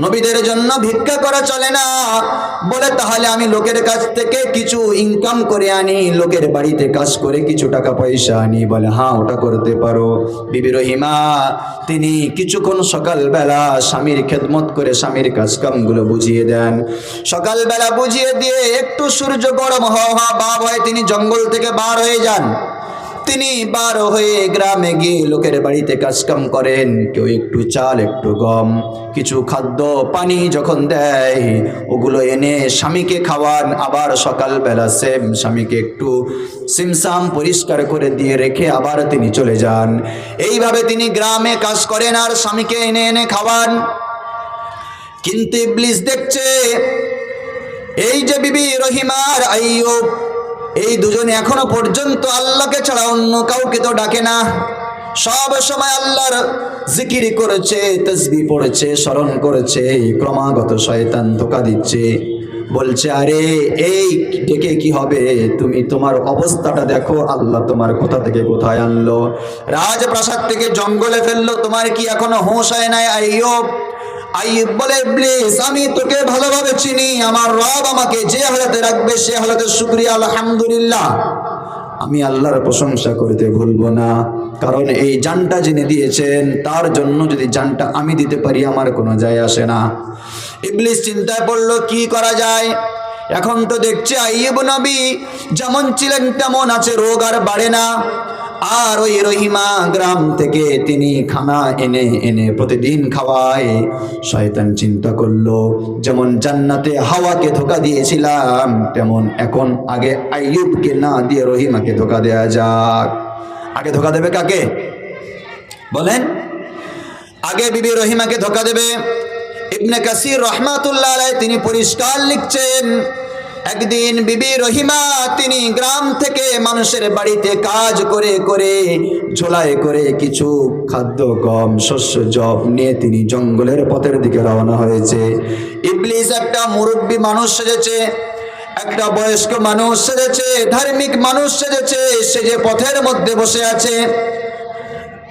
নবীদের জন্য ভিক্ষা করা চলে না। বলে, তাহলে আমি লোকের কাছ থেকে কিছু ইনকাম করে আনি, লোকের বাড়িতে কাজ করে কিছু টাকা পয়সা আনি। বলে, হ্যাঁ, ওটা করতে পারো। বিবি রহিমা তিনি কিছুক্ষণ সকালবেলা স্বামীর খেদমত করে স্বামীর কাজকামগুলো বুঝিয়ে দেন। সকালবেলা বুঝিয়ে দিয়ে একটু সূর্য গরম হওয়া ভাব হয়, তিনি জঙ্গল থেকে বার হয়ে যান। তিনি বার হয়ে গ্রামে গিয়ে লোকের বাড়িতে কাজকাম করেন। কেউ একটু চাল, একটু গম, কিছু খাদ্য পানি যখন দেয়, ওগুলো এনে স্বামীকে খাওয়ান। আবার সকালবেলা সেম স্বামীকে একটু সিমসাম পরিষ্কার করে দিয়ে রেখে আবার তিনি চলে যান। এইভাবে তিনি গ্রামে কাজ করেন আর স্বামীকে এনে এনে খাওয়ান। কিন্তু ইবলিস দেখছে, এই যে বিবি রহিমা আর আইয়ুব, এই দুজনে এখনো পর্যন্ত আল্লাহকে ছাড়া অন্য কাউকে তো ডাকে না, সব সময় আল্লাহর জিকির করেছে, তাসবিহ পড়েছে, স্মরণ করেছে। ক্রমাগত শয়তান ধোঁকা দিচ্ছে, বলছে, আরে এই ডেকে কি হবে, তুমি তোমার অবস্থাটা দেখো, আল্লাহ তোমার কোথা থেকে কোথায় আনলো, রাজপ্রাসাদ থেকে জঙ্গলে ফেললো, তোমার কি এখনো হোশ হয় নাই আইয়ুব? আইয়ুব বলে, ইবলিস, আমি তোকে ভালোভাবে চিনি, আমার রব আমাকে যে হালাতে রাখবে সে হালাতে শুকরিয়া আলহামদুলিল্লাহ, আমি আল্লাহর প্রশংসা করতে ভুলবো না, কারণ এই জানটা যিনি দিয়েছেন তার জন্য যদি জানটা আমি দিতে পারি আমার কোনো যায় আসে না। ইবলিস চিন্তায় পড়লো, কি করা যায়? এখন তো দেখছি আইয়ুব নবী যেমন ছিলেন তেমন আছে, রোগ আর বাড়ে না। আর ওই রহিমা গ্রাম থেকে তিনি খানা এনে এনে প্রতিদিন খাওয়ায়। শয়তান চিন্তা করলো, যেমন জান্নাতে হাওয়াকে ধোকা দিয়েছিলাম, তেমন এখন আগে আইয়ুবকে না দিয়ে রহিমাকে ধোকা দেয়া যাক। আগে ধোকা দেবে কাকে বলেন? আগে বিবি রহিমাকে ধোকা দেবে। ইবনে কাসির রহমাতুল্লাহ আলাইহি তিনি পরিষ্কার লিখছেন, একদিন বিবি রহিমা তিনি গ্রাম থেকে মানুষের বাড়িতে কাজ করে করে ঝোলায় করে কিছু খাদ্য গম শস্য জব নিয়ে তিনি জঙ্গলের পথের দিকে রওনা হয়েছে। ইবলিস একটা মুরব্বী মানুষ সেজেছে, একটা বয়স্ক মানুষ সেজেছে, ধার্মিক মানুষ সেজেছে, সে যে পথের মধ্যে বসে আছে।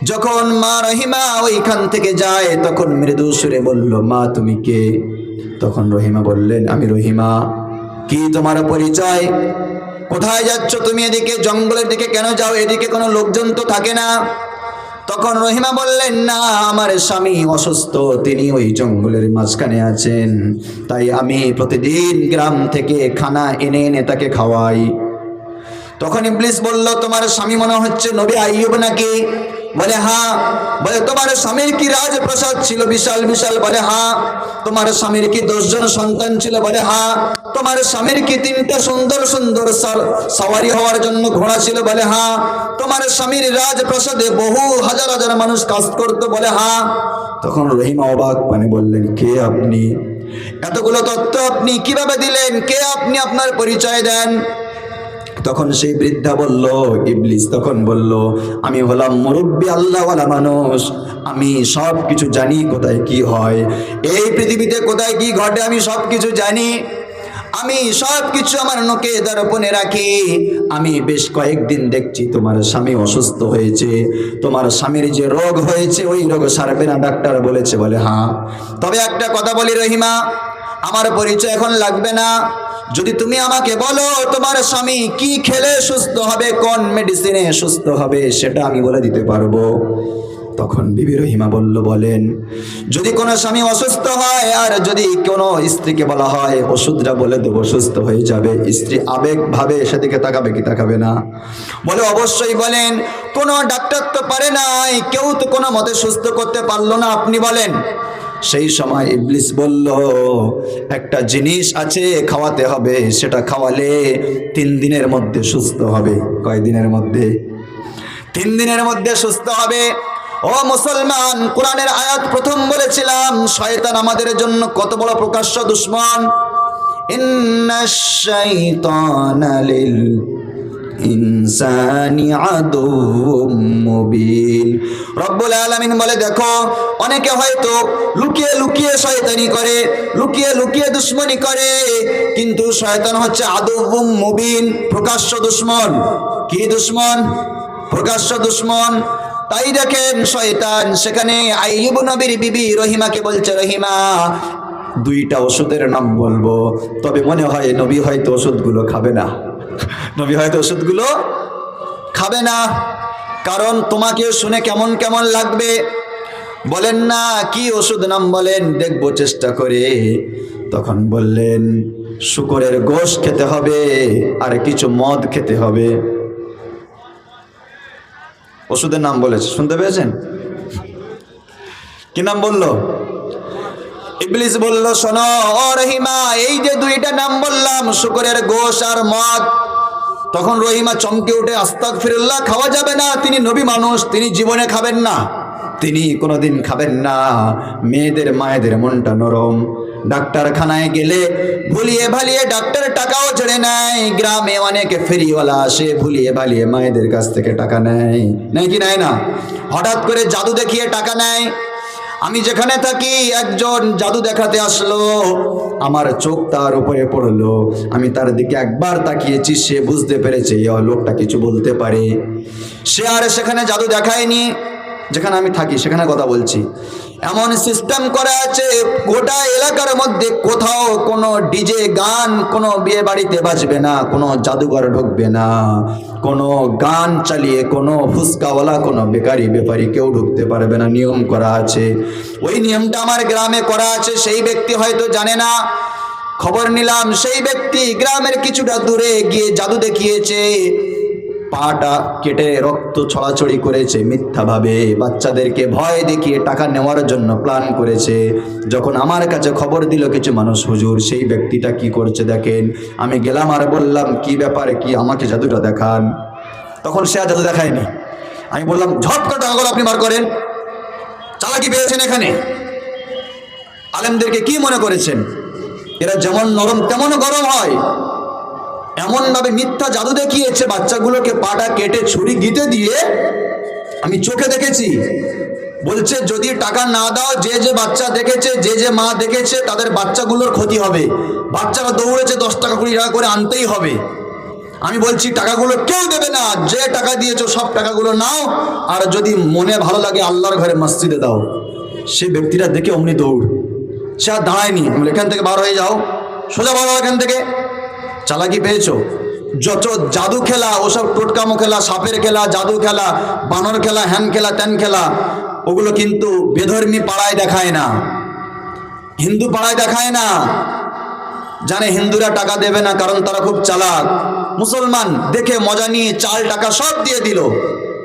যখন মা রহিমা ওইখান থেকে যায় তখন মৃদু সুরে বলল, মা তুমি কে? তখন রহিমা বললেন, আমি রহিমা। কি তোমার পরিচয়? কোথায় যাচ্ছ তুমি? এদিকে জঙ্গলের দিকে কেন যাও? এদিকে কোনো লোকজন তো থাকে না। তখন রহিমা বললেন, না, আমার স্বামী অসুস্থ, তিনি ওই জঙ্গলের মাঝখানে আছেন, তাই আমি প্রতিদিন গ্রাম থেকে খানা এনে এনে তাকে খাওয়াই। তখন ইবলিস বলল, তোমার স্বামী মনে হচ্ছে নবী আইয়ুব নাকি? বলে হ্যাঁ। বলে তোমার স্বামীর কি রাজপ্রাসাদ ছিল বিশাল বিশাল? বলে হ্যাঁ। তোমার স্বামীর কি 10 জন সন্তান ছিল? বলে হ্যাঁ। তোমার স্বামীর কি 3টা সুন্দর সুন্দর সওয়ারি হওয়ার জন্য ঘোড়া ছিল? বলে হ্যাঁ। তোমার স্বামীর রাজপ্রাসাদে বহু হাজার হাজার মানুষ কাজ করতো? বলে হ্যাঁ। তখন রহিমা অবাক মানে বললেন, কে আপনি? এতগুলো তথ্য আপনি কিভাবে দিলেন? কে আপনি? আপনার পরিচয় দেন। তখন সেই বৃদ্ধা বলল, ইবলিস তখন বলল, আমি হলাম মুরব্বী আল্লাহওয়ালা মানুষ, আমি সব কিছু জানি, কোথায় কি হয়, এই পৃথিবীতে কোথায় কি ঘটে আমি সব কিছু জানি। আমি সব কিছু আমার নোকে দর্পণে রাখি। আমি বেশ কয়েকদিন দেখছি তোমার স্বামী অসুস্থ হয়েছে, তোমার স্বামীর যে রোগ হয়েছে ওই রোগ সারবে না, ডাক্তার বলেছে। বলে হ্যাঁ। তবে একটা কথা বলি রহিমা, আমার পরিচয় এখন লাগবে না। যদি তুমি আমাকে বলো তোমার স্বামী কি খেলে সুস্থ হবে, কোন মেডিসিনে সুস্থ হবে, সেটা আমি বলে দিতে পারবো। তখন বিবি রহিমা বলল, বলেন। যদি কোনো স্বামী অসুস্থ হয় আর যদি কোনো স্ত্রীকে বলা হয় ওষুধটা বলে দেবো সুস্থ হয়ে যাবে, স্ত্রী আবেগ ভাবে সেদিকে তাকাবে কি তাকাবে না? বলে অবশ্যই বলেন। কোনো ডাক্তার তো পারে নাই, কেউ তো কোনো মতে সুস্থ করতে পারলো না, আপনি বলেন। সেই সময় ইবলিস বলল, একটা জিনিস আছে খাওয়াতে হবে, সেটা খাওয়ালে 3 দিনের মধ্যে সুস্থ হবে। কয় দিনের মধ্যে? 3 দিনের মধ্যে সুস্থ হবে। ও মুসলমান, কোরআনের আয়াত প্রথম বলেছিলাম শয়তান আমাদের জন্য কত বড় প্রকাশ্য দুশমন। ইন্নাশ শাইতানা লিল ইনসানি আদুউম মুবিন। রব্বুল আলামিন বলে, দেখো অনেকে হয়তো লুকিয়ে লুকিয়ে শয়তানি করে, লুকিয়ে লুকিয়ে দুশমনি করে, কিন্তু শয়তান হচ্ছে আদুউম মুবিন, প্রকাশ্য দুশমন। কি দুশমন? প্রকাশ্য দুশমন। তাই দেখেন শয়তান সেখানে আইয়ুব নবীর বিবি রহিমাকে বলছে, রহিমা 2টা ওষুধের নাম বলবো, তবে মনে হয় নবী হয়তো ওষুধগুলো খাবে না, নবী হয়তো ওষুধগুলো খাবে না, কারণ তোমাকে শুনে কেমন কেমন লাগবে। বলেন না কি ওষুধ নাম বলেন, দেখবো চেষ্টা করে। তখন বললেন শুকরের গোশত খেতে হবে আর কিছু মদ খেতে হবে। ওষুধের নাম বলেছে, শুনতে পেয়েছেন? কি নাম বললো? ইবলিস বলল, শোনো ও রহিমা, এই যে 2টা নাম বললাম, শুকরের গোশত আর মদ। তখন রহিমা চমকে উঠে, আস্তাগফিরুল্লাহ, খাওয়া যাবে না, তিনি নবী মানুষ, তিনি জীবনে খাবেন না, তিনি কোনোদিন খাবেন না। মেয়েদের মায়েদের মনটা নরম, ডাক্তারখানায় গেলে ভুলিয়ে ভালিয়ে ডাক্তার টাকাও ছেড়ে নেয়। গ্রামে অনেক ফেরিওয়ালা আসে, ভুলিয়ে ভালিয়ে মায়েদের কাছ থেকে টাকা নেয়, নেয় কি নেয় না? হঠাৎ করে জাদু দেখিয়ে টাকা নেয়। আমি যেখানে থাকি একজন জাদু দেখাতে আসলো, আমার চোখ তার উপরে পড়লো, আমি তার দিকে একবার তাকিয়েছি, সে বুঝতে পেরেছে এই লোকটা কিছু বলতে পারে। সে আর সেখানে জাদু দেখায়নি, যেখানে আমি থাকি সেখানে কথা বলছি। এমন সিস্টেম করা আছে গোটা এলাকার মধ্যে কোথাও কোনো ডিজে গান কোনো বিয়ে বাড়িতে বাজবে না, কোনো জাদুঘর ঢুকবে না, কোনো গান চালিয়ে কোনো ফুসকাওয়ালা কোনো বেকারি ব্যাপারী কেউ ঢুকতে পারবে না, নিয়ম করা আছে। ওই নিয়মটা আমার গ্রামে করা আছে, সেই ব্যক্তি হয়তো জানে না। খবর নিলাম সেই ব্যক্তি গ্রামের কিছুটা দূরে গিয়ে জাদু দেখিয়েছে, পাটা কেটে রক্ত ছড়াছড়ি করেছে মিথ্যাভাবে, বাচ্চাদেরকে ভয় দেখিয়ে টাকা নেওয়ার জন্য প্ল্যান করেছে। যখন আমার কাছে খবর দিল কিছু মানুষ, হুজুর সেই ব্যক্তিটা কি করছে দেখেন। আমি গেলাম আর বললাম, কি ব্যাপারে, কি আমাকে জাদুটা দেখান। তখন সে আর জাদু দেখায়নি। আমি বললাম, ঝট করে টাকাগুলো আপনি বার করেন, চালাকি পেয়েছেন এখানে। আলেমদেরকে কি মনে করেছেন এরা যেমন নরম তেমন গরম হয়? এমন ভাবে মিথ্যা জাদু দেখিয়েছে, বাচ্চাগুলোকে পাটা কেটে ছুরি গিতে দিয়ে আমি চোখে দেখেছি। বলছে যদি টাকা না দাও, যে যে বাচ্চা দেখেছে, যে যে মা দেখেছে, তাদের বাচ্চাগুলোর ক্ষতি হবে। বাচ্চারা দৌড়েছে 10 টাকা 20 টাকা করে আনতেই হবে। আমি বলছি টাকাগুলো কেউ দেবে না, যে টাকা দিয়েছো সব টাকাগুলো নাও, আর যদি মনে ভালো লাগে আল্লাহর ঘরে মসজিদে দাও। সে ব্যক্তিটা দেখে অমনি দৌড়, সে আর দাঁড়ায়নি। আমি এখান থেকে বার হয়ে যাও, সোজা বার হও এখান থেকে। চালাকি পেয়েছো? যত জাদু খেলা, ওসব টোটকামো খেলা, সাপের খেলা, জাদু খেলা, বানর খেলা, হ্যান খেলা, ত্যান খেলা, ওগুলো কিন্তু বেধর্মী পাড়ায় দেখায় না, হিন্দু পাড়ায় দেখায় না। জানে হিন্দুরা টাকা দেবে না, কারণ তারা খুব চালাক। মুসলমান দেখে মজা নিয়ে চাল টাকা সব দিয়ে দিল।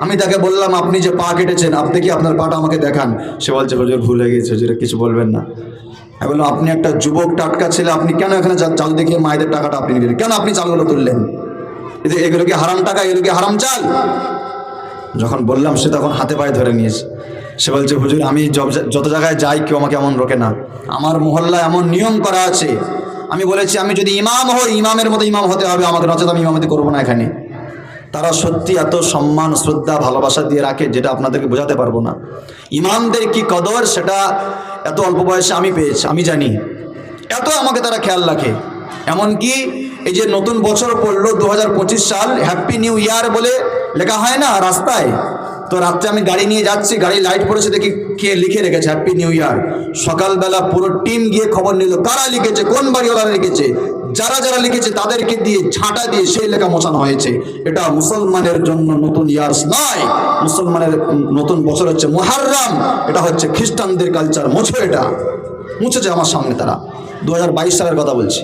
আমি তাকে বললাম, আপনি যে পা কেটেছেন, আপনি কি আপনার পাটা আমাকে দেখান। সে বলছে, হুজুর ভুল হয়ে গেছে, হুজুর কিছু বলবেন না। আমি বললাম, আপনি একটা যুবক টাটকা ছেলে, আপনি কেন এখানে চাল দেখিয়ে মায়েদের টাকাটা আপনি নিলেন? কেন আপনি চালগুলো তুললেন? এগুলো কি হারাম টাকা, এগুলো কি হারাম চাল? যখন বললাম, সে তখন হাতে পায়ে ধরে নিয়েছে। সে বলছে, হুজুর আমি যত জায়গায় যাই কেউ আমাকে এমন রোকে না, আমার মহল্লায় এমন নিয়ম করা আছে। আমি বলেছি, আমি যদি ইমাম হই, ইমামের মতো ইমাম হতে হবে আমাকে, নচেত আমি ইমামতি করবো না এখানে। তারা সত্যি এত সম্মান, শ্রদ্ধা, ভালোবাসা দিয়ে রাখে, যেটা আপনাদেরকে বোঝাতে পারবো না। ইমামদের কি কদর, সেটা এত অল্প বয়সে আমি পেয়েছি, আমি জানি। এত আমাকে তারা খেয়াল রাখে। এমনকি এই যে নতুন বছর পড়লো 2025 সাল, হ্যাপি নিউ ইয়ার বলে লেখা হয় না রাস্তায়, তো রাত্রে আমি গাড়ি নিয়ে যাচ্ছি, গাড়ি লাইট পড়েছে, দেখি কে লিখে রেখেছে হ্যাপি নিউ ইয়ার। সকালবেলা পুরো টিম গিয়ে খবর নিল কারা লিখেছে, কোন বাড়িওয়ালা লিখেছে। যারা যারা লিখেছে তাদেরকে দিয়ে ঝাঁটা দিয়ে সেই লেখা মোছানো হয়েছে। এটা মুসলমানের জন্য নতুন ইয়ার্স নয়, মুসলমানের নতুন বছর হচ্ছে মুহররম। এটা হচ্ছে খ্রিস্টানদের কালচার। মোছো, এটা মুছেছে আমার সামনে তারা। 2022 সালের কথা বলছি,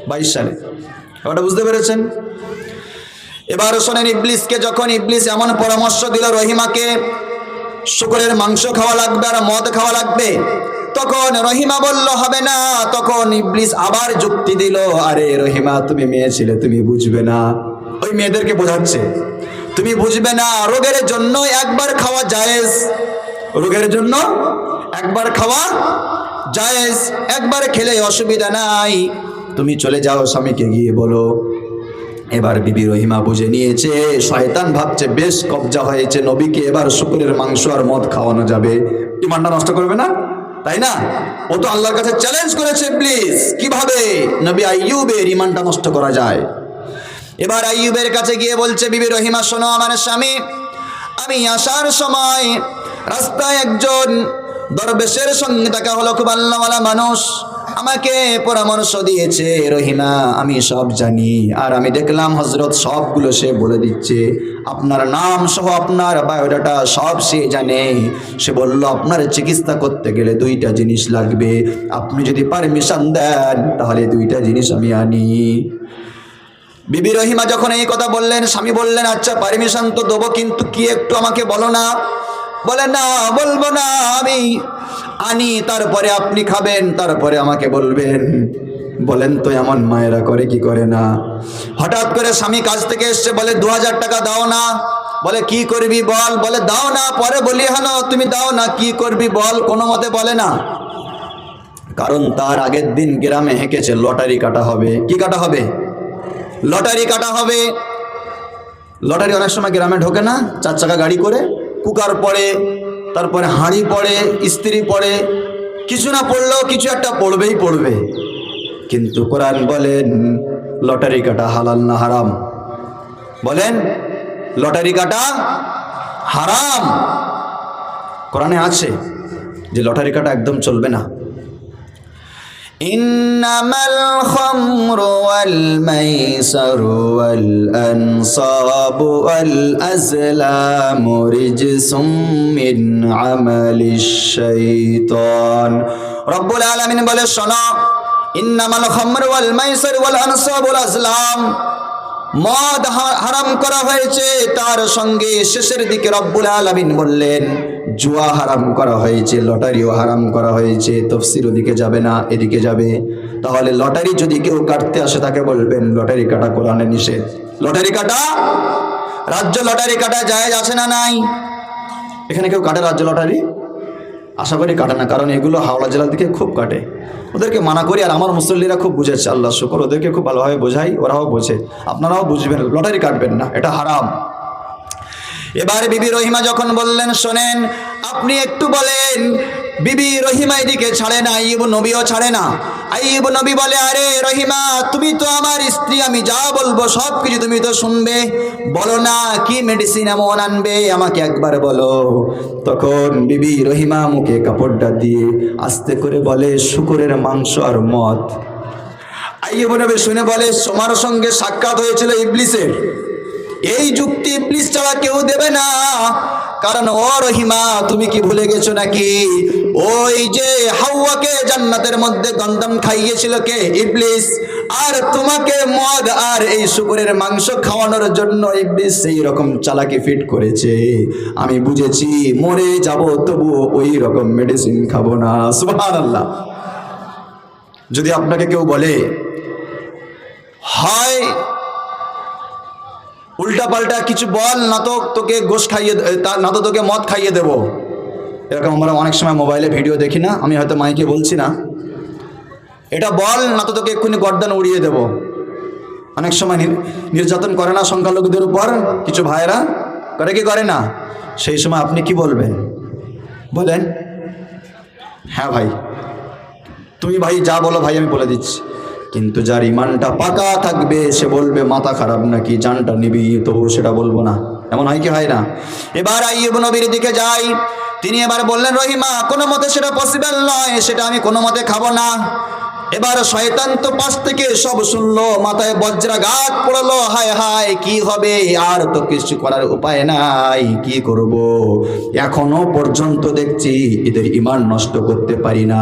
22 সালে। ওটা বুঝতে পেরেছেন? এবার শোনেন, ইবলিসকে যখন ইবলিস এমন পরামর্শ দিল রহিমাকে, শুকরের মাংস খাওয়া লাগবে আর মদ খাওয়া লাগবে, তখন রহিমা বলল হবে না। তখন ইবলিস আবার যুক্তি দিল, আরে রহিমা তুমি মেয়ে ছিলে, তুমি বুঝবে না। ওই মেয়েদেরকে বোঝাচ্ছে, তুমি বুঝবে না, রোগের জন্য একবার খাওয়া জায়েজ, রোগের জন্য একবার খাওয়া জায়েজ, একবার খেলে অসুবিধা নাই, তুমি চলে যাও, স্বামীকে গিয়ে বলো। এবার বিবি রহিমা বুঝে নিয়েছে, শয়তান ভাবছে বেশ কবজা হয়েছে, নবীকে এবার শুকরের মাংস আর মদ খাওয়ানো যাবে। ইমানটা নষ্ট করবে না, তাই না? ও তো আল্লাহর কাছে চ্যালেঞ্জ করেছে প্লিজ, কিভাবে নবী আইয়ুবের ইমানটা নষ্ট করা যায়। এবার আইয়ুবের কাছে গিয়ে বলছে, বিবি রহিমা শোনো, আমার স্বামী, আমি আসার সময় রাস্তায় একজন দরবেশের সঙ্গে দেখা হলো, খুব আল্লাহওয়ালা মানুষ, আমাকে পরামর্শ দিয়েছে। রহিমা আমি সব জানি, আর আমি দেখলাম হযরত সবগুলো সে বলে দিচ্ছে, আপনার নাম সহ আপনার বায়োডাটা সব সে জানে। সে বলল, আপনার চিকিৎসা করতে গেলে 2টা জিনিস লাগবে, আপনি যদি পারমিশন দেন তাহলে 2টা জিনিস আমি আনি। বিবি রহিমা যখন এই কথা বললেন, স্বামী বললেন, আচ্ছা পারমিশন তো দেবো, কিন্তু কি একটু আমাকে বলো না। বলে, না বলবো না, আমি আনি, তারপরে আপনি খাবেন, তারপরে আমাকে বলবেন। বলেন তো এমন মায়েরা করে কি করে না? হঠাৎ করে স্বামী কাজ থেকে এসছে, বলে 2000 টাকা দাও না। বলে কি করবি বল? বলে দাও না, পরে বলি হলো, তুমি দাও না, কি করবি বল? কোনো মতে বলে না, কারণ তার আগের দিন গ্রামে হেঁকেছে লটারি কাটা হবে। কি কাটা হবে? লটারি কাটা হবে। লটারি অনেক সময় গ্রামে ঢোকে না, 4 চাকা গাড়ি করে, কুকার পড়ে, তারপরে হাঁড়ি পড়ে, ইস্ত্রি পড়ে, কিছু না পড়লেও কিছু একটা পড়বেই পড়বে। কিন্তু কোরআন বলেন লটারি কাটা হালাল না হারাম? বলেন লটারি কাটা হারাম। কোরআনে আছে যে লটারি কাটা একদম চলবে না। ইন্নামাল খামরু ওয়াল মাইসারু ওয়াল আনসাবু ওয়াল আজলামু রিজসুম মিন আমালিশ শাইতান। রব্বুল আলামিন বলে, শোনো, ইন্নামাল খামরু ওয়াল মাইসারু ওয়াল আনসাবু ওয়াল আজলাম, মদ হারাম করা হয়েছে, তার সঙ্গে শেষের দিকে রব্বুল আলামিন বললেন জুয়া হারাম করা হয়েছে, লটারিও হারাম করা হয়েছে। তাফসীর ওদিকে যাবে না, এদিকে যাবে। তাহলে লটারি যদি কেউ কাটতে আসে তাকে বলবেন লটারি কাটা কোরআনে নিষেধ। লটারি কাটা, রাজ্য লটারি কাটা জায়েজ আছে না নাই? এখানে কেউ কাটে রাজ্য লটারি? আশা করি কাটে না, কারণ এগুলো হাওড়া জেলার দিকে খুব কাটে। ওদেরকে মানা করি, আর আমার মুসল্লিরা খুব বুঝেছে, আল্লাহ শুকর, ওদেরকে খুব ভালোভাবে বোঝাই, ওরাও বোঝে। আপনারাও বুঝবেন, লটারি কাটবেন না, এটা হারাম। এবার বিবি রহিমা যখন বললেন, শোনেন আপনি একটু বলেন, বিবি রহিমা এদিকে ছাড়ে না, আইয়ুব নবীও ছাড়ে না। আইয়ুব নবী বলে, আরে রহিমা তুমি তো আমার স্ত্রী, আমি যা বলবো সব কিছু তুমি তো শুনবে, বলো না কি মেডিসিন এমন আনবে আমাকে একবার বলো। তখন বিবি রহিমা মুখে কাপড়টা দিয়ে আস্তে করে বলে, শুকরের মাংস আর মদ। আইয়ুব নবী শুনে বলে, তোমার সঙ্গে সাক্ষাৎ হয়েছিল ইবলিসের, এই যুক্তি ইবলিস ছাড়া কেউ দেবে না। কারণ ও রহিমা, তুমি কি ভুলে গেছো নাকি ওই যে হাওয়াকে জান্নাতের মধ্যে গন্ধম খাইয়েছিল কে? ইবলিস। আর তোমাকে মদ আর এই শুকরের মাংস খাওয়ানোর জন্য ইবলিস সেই রকম চালাকি ফিট করেছে। আমি বুঝেছি মরে যাব, তবুও ওই রকম মেডিসিন খাবো না। সুবহানাল্লাহ। যদি আপনাকে কেউ বলে হয় উল্টা পাল্টা কিছু বল, না তো তোকে গোশ খাইয়ে, না তো তোকে মদ খাইয়ে দেব, এরকম আমরা অনেক সময় মোবাইলে ভিডিও দেখি না? আমি হয়তো মাইকে বলছি না, এটা বল, না তো তোকে এক্ষুনি গর্দান উড়িয়ে দেব। অনেক সময় নির্যাতন করে না সংখ্যালঘুদের উপর কিছু ভাইরা? করে কি করে না? সেই সময় আপনি কি বলবেন বলেন? হ্যাঁ ভাই, তুমি ভাই যা বলো ভাই আমি বলে দিচ্ছি। কিন্তু যার ইমানটা পাকা থাকবে সে বলবে মাথা খারাপ নাকি, জানটা নিবি, তবু সেটা বলবো না। এমন হয় কি হয় না? এবার আইয়ুব নবীর দিকে যাই, তিনি এবার বললেন, রহিমা কোনো মতে সেটা পসিবল নয়, সেটা আমি কোনো মতে খাবো না। এবার শয়তান তো পাশ থেকে সব শুনলো, মাথায় বজ্রাঘাত পড়লো, হায় হায় কি হবে, আর তো কিছু করার উপায় নাই, কি করব? এখনো পর্যন্ত দেখছি এদের ঈমান নষ্ট করতে পারি না।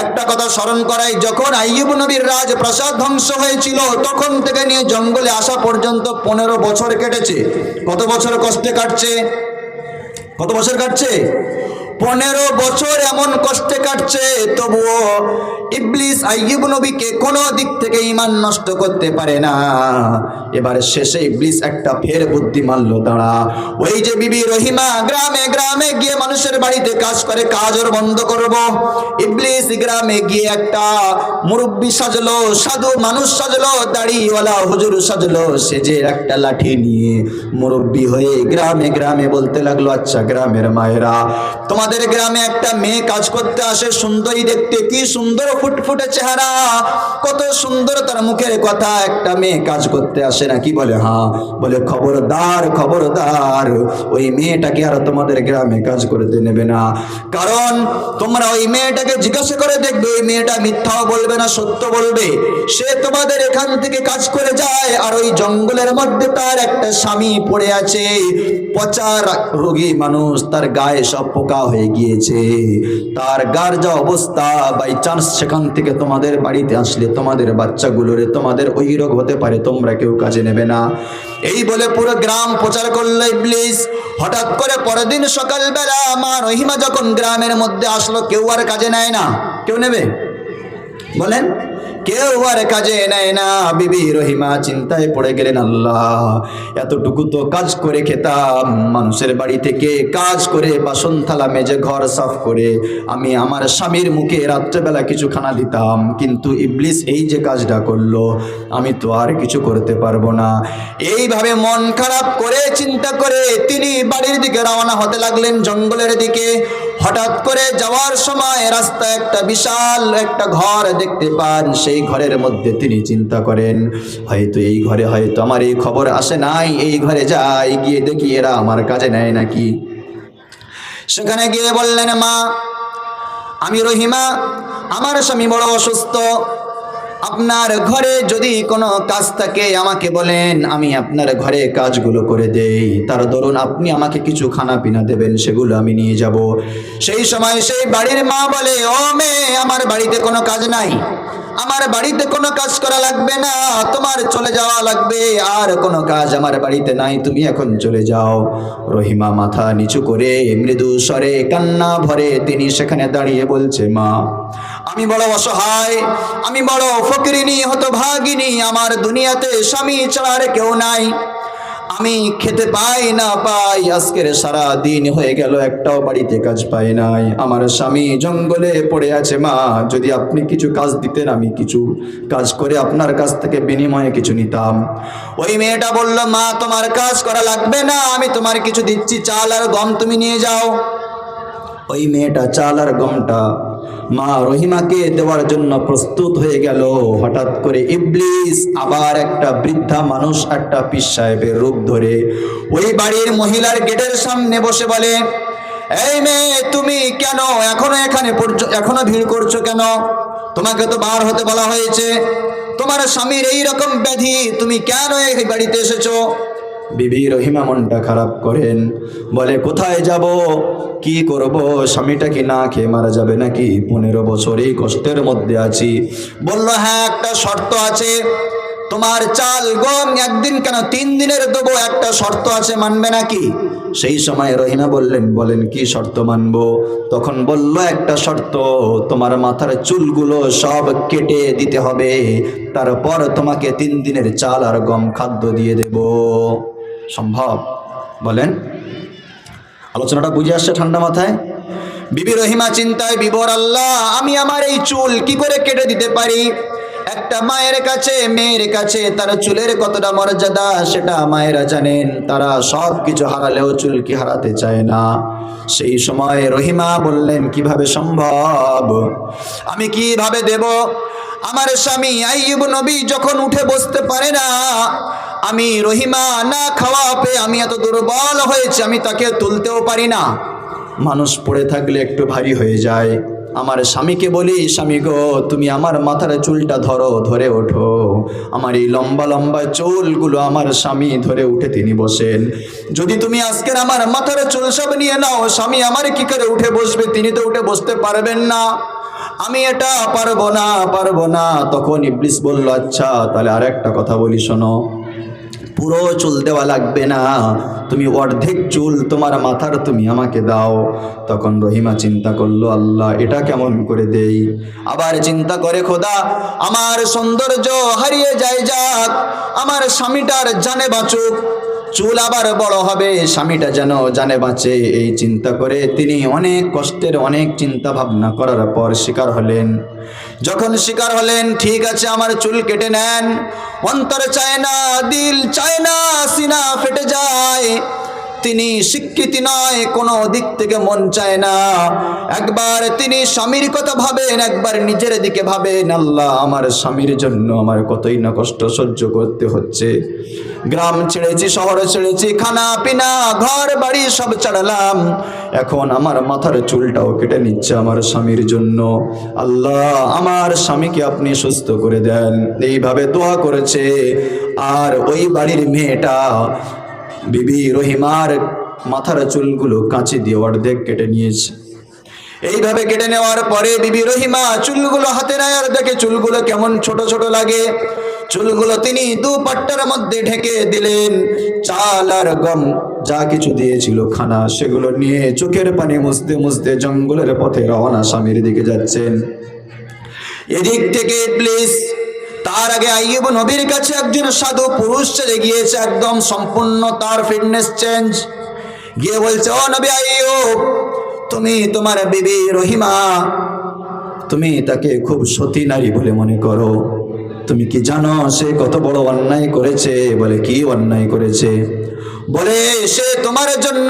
একটা কথা স্মরণ করাই, যখন আইয়ুব নবীর রাজপ্রাসাদ ধ্বংস হয়েছিল তখন থেকে নিয়ে জঙ্গলে আসা পর্যন্ত 15 বছর কেটেছে। কত বছর কষ্টে কাটছে? কত বছর কাটছে? 15 বছর এমন কষ্টে কাটছে, তবুও ইবলিস আইয়ুব নবীকে কোনো দিক থেকে ঈমান নষ্ট করতে পারে না। এবারে শেষে ইবলিস একটা ফের বুদ্ধি মারলো, দাঁড়া, ওই যে বিবি রহিমা গ্রামে গ্রামে গিয়ে মানুষের বাড়িতে কাজ করে, কাজ ওর বন্ধ করব। ইবলিস গ্রামে গিয়ে একটা মুরব্বি সাজলো, সাধু মানুষ সাজলো, দাড়িওয়ালা হুজুর সাজলো, সেজে একটা লাঠি নিয়ে মুরব্বি হয়ে গ্রামে গ্রামে বলতে লাগলো, আচ্ছা গ্রামের মায়েরা, তোমাদের গ্রামে একটা মেয়ে কাজ করতে আসে, সুন্দরী দেখতে, কি সুন্দর ফুটফুটে চেহারা, কত সুন্দর তার মুখের কথা, একটা মেয়ে কাজ করতে আসে না? কি বলে? হ্যাঁ। বলে খবরদার খবরদার, ওই মেয়েটাকে আর তোমাদের গ্রামে কাজ করতে নেবে না। কারণ তোমরা ওই মেয়েটাকে জিজ্ঞাসা করে দেখবে, ওই মেয়েটা মিথ্যাও বলবে না, সত্য বলবে। সে তোমাদের এখান থেকে কাজ করে যায়, আর ওই জঙ্গলের মধ্যে তার একটা স্বামী পড়ে আছে, পচা রোগী মানুষ, তার গায়ে সব পোকা হয়ে গিয়েছে, তার গার যা অবস্থা, বাই চান্স সেখান থেকে তোমাদের বাড়িতে আসলে তোমাদের বাচ্চাগুলোরে তোমাদের ওই রোগ হতে পারে, তোমরা কেউ কাজে নেবে না। এই বলে পুরো গ্রাম প্রচার করলো ইবলিস। হঠাৎ করে পরের দিন সকালবেলা মা রহিমা যখন গ্রামের মধ্যে আসলো, কেউ আর কাজে নেয় না। কেউ নেবে? বলেন, কেউ আর কাজে নেয় না। বিবি রহিমা চিন্তায় পড়ে গেলেন, আল্লাহ, এতটুকু তো কাজ করে খেতাম, মানুষের বাড়ি থেকে কাজ করে বাসন থালা মেজে ঘর সাফ করে আমি আমার স্বামীর মুখে রাত্রেবেলা কিছু খানা দিতাম, কিন্তু ইবলিস এই যে কাজটা করলো, আমি তো আর কিছু করতে পারবো না। এইভাবে মন খারাপ করে চিন্তা করে তিনি বাড়ির দিকে রওনা হতে লাগলেন, জঙ্গলের দিকে। হঠাৎ করে যাওয়ার সময় রাস্তায় একটা বিশাল একটা ঘর দেখতে পান। সেই ঘরের মধ্যে তিনি চিন্তা করেন, হয়তো এই ঘরে হয়তো আমার এই খবর আসে নাই, এই ঘরে যাই, গিয়ে দেখি এরা আমার কাজে নেয় নাকি। সেখানে গিয়ে বললেন, মা, আমি রহিমা, আমার স্বামী বড় অসুস্থ, আপনার ঘরে যদি কোনো কাজ থাকে আমাকে বলেন, আমি আপনার ঘরে কাজগুলো করে দেই, তার দরুন আপনি আমাকে কিছু খানা পিনা দেবেন, সেগুলো আমি নিয়ে যাব। সেই সময় সেই বাড়ির মা বলে, ও মেয়ে, আমার বাড়িতে কোনো কাজ নাই, আমার বাড়িতে কোনো কাজ করা লাগবে না, তোমার চলে যাওয়া লাগবে, আর কোনো কাজ আমার বাড়িতে নাই, তুমি এখন চলে যাও। রহিমা মাথা নিচু করে মৃদু স্বরে কান্না ভরে তিনি সেখানে দাঁড়িয়ে বলছে, মা, আমি বড় অসহায়, আমি বড় ফকিরিনী, হতভাগিনী, আমার দুনিয়াতে স্বামী ছাড়া আর কেউ নাই, আমি খেতে পাই না পাই, আজকের সারা দিন হয়ে গেল, একটাও বাড়িতে কাজ পাই নাই, আমার স্বামী জঙ্গলে পড়ে আছে, মা, যদি আপনি কিছু কাজ দিতেন, আমি কিছু কাজ করে আপনার কাছ থেকে বিনিময়ে কিছু নিতাম। ওই মেয়েটা বলল, মা, তোমার কাজ করা লাগবে না, আমি তোমার কিছু দিচ্ছি, চাল আর গম তুমি নিয়ে যাও। ওই মেয়েটা চাল আর গমটা মা রহিমাকে দেওয়ার জন্য প্রস্তুত হয়ে গেল। হঠাৎ করে ইবলিস আবার একটা বৃদ্ধা মানুষ, একটা পীর সাহেবের রূপ ধরে ওই বাড়ির মহিলার গেটের সামনে বসে বলে, এই মেয়ে, তুমি কেন এখনো এখানে এখনো ভিড় করছো কেন? তোমাকে তো বার হতে বলা হয়েছে, তোমার স্বামীর এই রকম ব্যাধি, তুমি কেন এই বাড়িতে এসেছো? বিবি রহিমা মনটা খারাপ করেন, বলে কোথায় যাব, কি করব, স্বামীটা কি না খেয়ে মারা যাবে নাকি? 15 বছর এই কষ্টের মধ্যে আছি। বলল হ্যাঁ, একটা শর্ত আছে, তোমার চাল গম একদিন কেন 3 দিনের দেবো, একটা শর্ত আছে, মানবে নাকি? সেই সময় রহিমা বললেন, বলেন কি শর্ত মানবো? তখন বলল একটা শর্ত, তোমার মাথার চুলগুলো সব কেটে দিতে হবে, তারপর তোমাকে 3 দিনের চাল আর গম খাদ্য দিয়ে দেব। সম্ভব? বলেন। আলোচনাটা বুঝে আসছে ঠান্ডা মাথায়? বিবি রহিমা চিন্তায় বিভোর, আল্লাহ আমি আমার এই চুল কি করে কেটে দিতে পারি? একটা মায়ের কাছে, মেয়ের কাছে তার চুলের কতটা মর্যাদা সেটা মায়েরা জানেন, তারা সব কিছু হারালেও চুল কি হারাতে চায় না। সেই সময় রহিমা বললেন, কিভাবে সম্ভব, আমি কিভাবে দেব? আমার স্বামী আইয়ুব নবী যখন উঠে বসতে পারে না, আমি রহিমা না খাওয়া পেয়ে আমি এত দুর্বল হয়েছে, আমি তাকে তুলতেও পারি না। মানুষ পড়ে থাকলে একটু ভারী হয়ে যায়। আমার স্বামীকে বলি, স্বামী গো তুমি আমার মাথার চুলটা ধরো, ধরে ওঠো। আমার এই লম্বা লম্বা চুলগুলো আমার স্বামী ধরে উঠে তিনি বসেন। যদি তুমি আজকের আমার মাথার চুল সব নিয়ে নাও, স্বামী আমার কি করে উঠে বসবে? তিনি তো উঠে বসতে পারবেন না। আমি এটা পারবো না, পারবো না। তখন ইবলিস বলল, আচ্ছা তাহলে আর একটা কথা বলি, শোনো, পুরো চুল দেওয়া লাগবে না, তুমি অর্ধেক চুল তোমার মাথার তুমি আমাকে দাও। তখন রহিমা চিন্তা করলো, আল্লাহ এটা কেমন করে দেই? আবার চিন্তা করে, খোদা আমার সৌন্দর্য হারিয়ে যায় যাক, আমার স্বামীটার জানে বাঁচুক, চুল আবার বড় হবে, স্বামীটা যেন জানে বাঁচে। এই চিন্তা করে তিনি অনেক কষ্টের, অনেক চিন্তা ভাবনা করার পর শিকার হলেন। যখন শিকার হলেন, ঠিক আছে আমার চুল কেটে নেন, অন্তর চায় না, দিল চায় না, সিনা ফেটে যায়। তিনি স্বীকৃতি নয়, কোনো দিক থেকে মন চায় না। একবার তিনি স্বামীর কথা ভাবেন, একবার নিজের দিকে ভাবেন, আল্লাহ আমার স্বামীর জন্য আমার কতই না কষ্ট সহ্য করতে হচ্ছে। গ্রাম ছেড়েছি, শহর ছেড়েছি, খানা পিনা ঘর বাড়ি সব ছাড়লাম, এখন আমার মাথার চুলটাও কেটে নিচ্ছে আমার স্বামীর জন্য। আল্লাহ আমার স্বামীকে আপনি সুস্থ করে দেন। এইভাবে দোয়া করেছে। আর ওই বাড়ির মেয়েটা বিবি রহিমার মাথার চুলগুলো কাঁচি দিয়ে অর্ধেক কেটে নিয়েছে। এইভাবে কেটে নেওয়ার পরে বিবি রহিমা চুলগুলো হাতে নেয় আর দেখে চুলগুলো কেমন ছোট ছোট লাগে। চুলগুলো তিনি দুপাট্টার মধ্যে ঢেকে দিলেন। চাল আর গম যা কিছু দিয়েছিল খানা, সেগুলো নিয়ে চোখের পানি মুছতে মুছতে জঙ্গলের পথে রওনা স্বামীর দিকে যাচ্ছেন। এদিক থেকে ইবলিস, তার আগে আইয়ুব নবীর কাছে একজন সাধু পুরুষ ছেড়ে গিয়েছে, একদম সম্পূর্ণ তার ফিটনেস চেঞ্জ। গিয়ে বলছে, ও নবী আইয়ুব, তুমি তোমার বিবি রহিমা, তুমি তাকে খুব সতী নারী বলে মনে করো, তুমি কি জানো সে কত বড় অন্যায় করেছে? বলে কি অন্যায় করেছে? বলে সে তোমার জন্য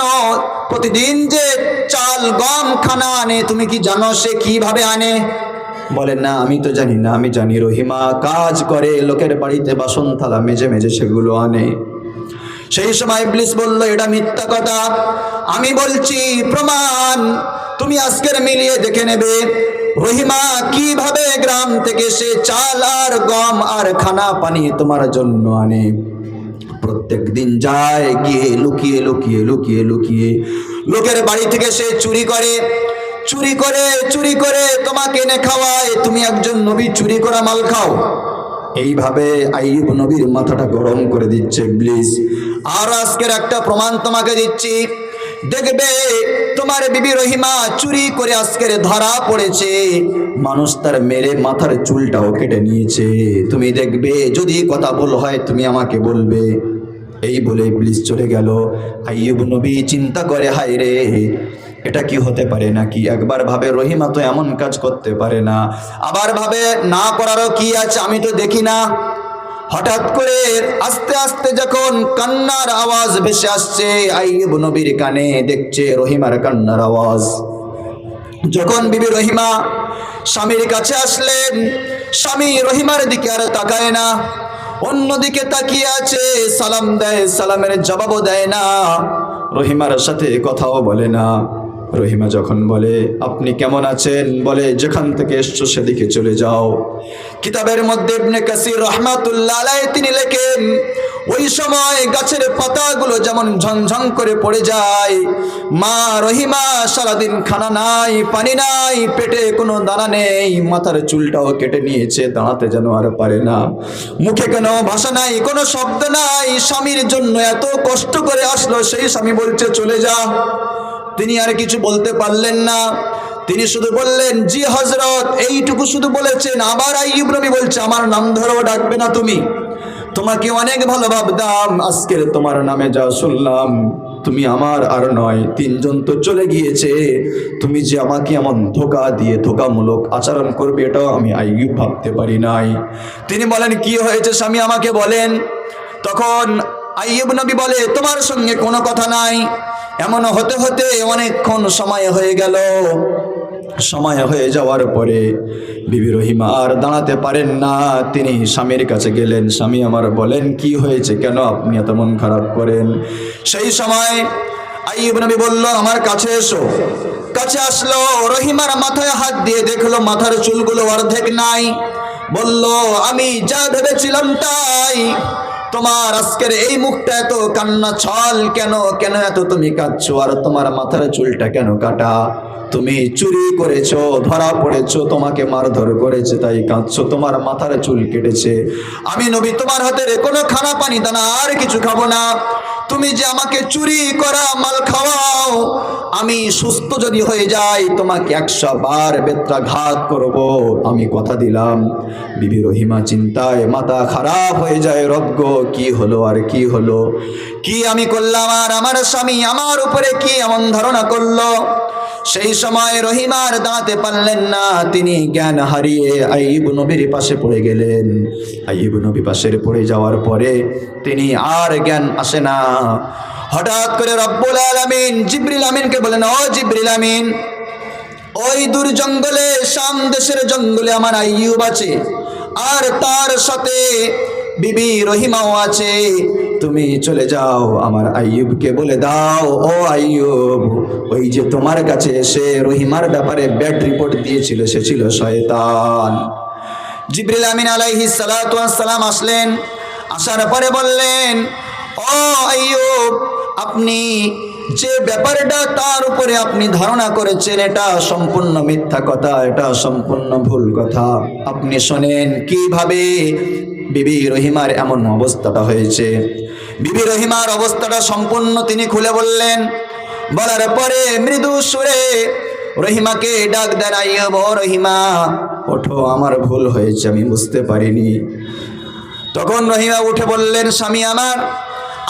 প্রতিদিন যে চাল গম খানা আনে, তুমি কি জানো সে কিভাবে আনে? বলে না আমি তো জানি না, আমি জানি রহিমা কাজ করে, লোকের বাড়িতে বাসন থালা মেজে মেজে সেগুলো আনে। সেই সময় ইবলিস বলল, এটা মিথ্যা কথা, আমি বলছি প্রমাণ, তুমি আজকের মিলিয়ে দেখে নেবে রহিমা কিভাবে গ্রাম থেকে সে চাল আর গম আর খানা পানি তোমার জন্য আনে। প্রত্যেক দিন যায়, গিয়ে লুকিয়ে লুকিয়ে লুকিয়ে লুকিয়ে লোকের বাড়ি থেকে সে চুরি করে, চুরি করে চুরি করে তোমাকে এনে খাওয়ায়, তুমি একজন নবী চুরি করা মাল খাও। এইভাবে আইয়ুব নবীর মাথাটা গরম করে দিচ্ছে ইবলিস। আর আজকের একটা প্রমাণ তোমাকে দিচ্ছি, দেখবে তোমার বিবি রহিমা চুরি করে আজকের ধরা পড়েছে, মানুষ তার মেরে মাথার চুলটাও কেটে নিয়েছে, তুমি দেখবে, যদি কথা বল হয় তুমি আমাকে বলবে। এই বলে ইবলিস চলে গেল। আইয়ুব নবী চিন্তা করে, হায় রে, এটা কি হতে পারে নাকি? একবার ভাবে রহিমা তো এমন কাজ করতে পারে না, আবার ভাবে না করারও কি আছে, আমি তো দেখি না। হঠাৎ করে আস্তে আস্তে যখন কান্নার আওয়াজ ভেসে আসছে আইয়ুব নবীর কানে, দেখছে রহিমার কান্নার আওয়াজ। যখন বিবি রহিমা স্বামীর কাছে আসলেন, স্বামী রহিমার দিকে আর তাকায় না, অন্যদিকে তাকিয়ে আছে, সালাম দেয়, সালামের জবাবও দেয় না, রহিমার সাথে কথাও বলে না। রহিমা যখন বলে আপনি কেমন আছেন, বলে যেখান থেকে এসছো সেদিকে চলে যাও। কিতাবের মধ্যে ইবনে কাসির রাহমাতুল্লাহ আলাইহি তিনি লেখেন, ওই সময় গাছের পাতাগুলো যেমন ঝংঝং করে পড়ে যায়, মা রহিমা সারাদিন খানা নাই, পানি নাই, পেটে কোনো দানা নেই, মাথার চুলটাও কেটে নিয়েছে, দাঁড়াতে যেন আর পারে না, মুখে কোনো ভাষা নাই, কোনো শব্দ নাই। স্বামীর জন্য এত কষ্ট করে আসলো, সেই স্বামী বলছে চলে যা। তিনি আর কিছু বলতে পারলেন না, তিনি শুধু বললেন জি হযরত, এইটুকু শুধু বলেছেন। আবার আইয়ুব নবী বলছে আমার নাম ধরো, ডাকবে না তুমি, তোমাকে অনেক ভালো ভাবতাম, আজকের তোমার নামে যা শুনলাম, তুমি আমার আর নয়, তিনজন তো চলে গিয়েছে, তুমি যে আমাকে এমন ধোঁকা দিয়ে ধোঁকামূলক আচরণ করবে এটাও আমি আইয়ুব ভাবতে পারি নাই। তিনি বলেন কি হয়েছে স্বামী আমাকে বলেন। তখন আইয়ুব নবী বলে তোমার সঙ্গে কোনো কথা নাই। এমন হতে হতে অনেকক্ষণ সময় হয়ে গেল। সময় হয়ে যাওয়ার পরে বিবি রহিমা আর দাঁড়াতে পারেন না, তিনি স্বামীর কাছে গেলেন। স্বামী আমার বলেন কি হয়েছে, কেন আপনি এত মন খারাপ করেন? সেই সময় আইয়ুব নবী বলল আমার কাছে এসো। কাছে আসলো, রহিমার মাথায় হাত দিয়ে দেখলো মাথার চুলগুলো অর্ধেক নাই। বলল আমি যা ভেবেছিলাম তাই, তোমার আজকের এই মুখটা এত কান্না ছল কেন, কেন এত তুমি কাঁদছো, আর তোমার মাথার চুলটা কেন কাটা? তুমি চুরি করেছো, ধরা পড়েছো, তোমাকে মারধর করেছে তাই কাঁদছো, তোমার মাথার চুল কেটেছে। আমি নবী তোমার হাতের কোনো খানা পানি দানা আর কিছু খাবো না। তুমি যে আমাকে চুরি করা মাল খাওয়াও, আমি সুস্থ যদি হয়ে যাই তোমাকে 100 বার বেত্রাঘাত করব, আমি কথা দিলাম। বিবি রহিমা চিন্তায় মাথা খারাপ হয়ে যায়, রব্গ কি হলো আর কি হলো, কি আমি করলাম, আর আমার স্বামী আমার উপরে কি এমন ধারণা করলো? সেই সময় রহিমার দাঁড়াতে পারলেন না, তিনি জ্ঞান হারিয়ে আইয়ুব নবীর পাশে পড়ে গেলেন। আইয়ুব নবী পাশে পড়ে যাওয়ার পরে তিনি আর জ্ঞান আসে না। হঠাৎ করে রব্বুল আলামিন জিবরিল আমিনকে বলেন, ও জিবরিল আমিন, ওই দূর জঙ্গলে, শাম দেশের জঙ্গলে আমার আইয়ুব আছে, আর তার সাথে বিবি রহিমাও আছে, তুমি চলে যাও, আমার আইয়ুবকে বলে দাও, ও আইয়ুব, ওই যে তোমার কাছে এসে রহিমার ব্যাপারে ব্যাড রিপোর্ট দিয়েছিল সে ছিল শয়তান। জিবরিল আমিন আলাইহিস সালাতু ওয়াস সালাম আসলেন। আসার পরে বললেন, ও আইয়ুব, আপনি যে ব্যাপারটা তার উপরে আপনি ধারণা করেছেন এটা সম্পূর্ণ মিথ্যা কথা, এটা সম্পূর্ণ ভুল কথা। আপনি শোনেন কিভাবে বিবি রহিমার এমন অবস্থাটা হয়েছে। বিবি রহিমার অবস্থাটা সম্পূর্ণ তিনি খুলে বললেন। বলার পরে মৃদু সুরে রহিমাকে ডাক দেন, আইয়ুব, ও রহিমা ওঠো, আমার ভুল হয়েছে, আমি বুঝতে পারিনি। তখন রহিমা উঠে বললেন, স্বামী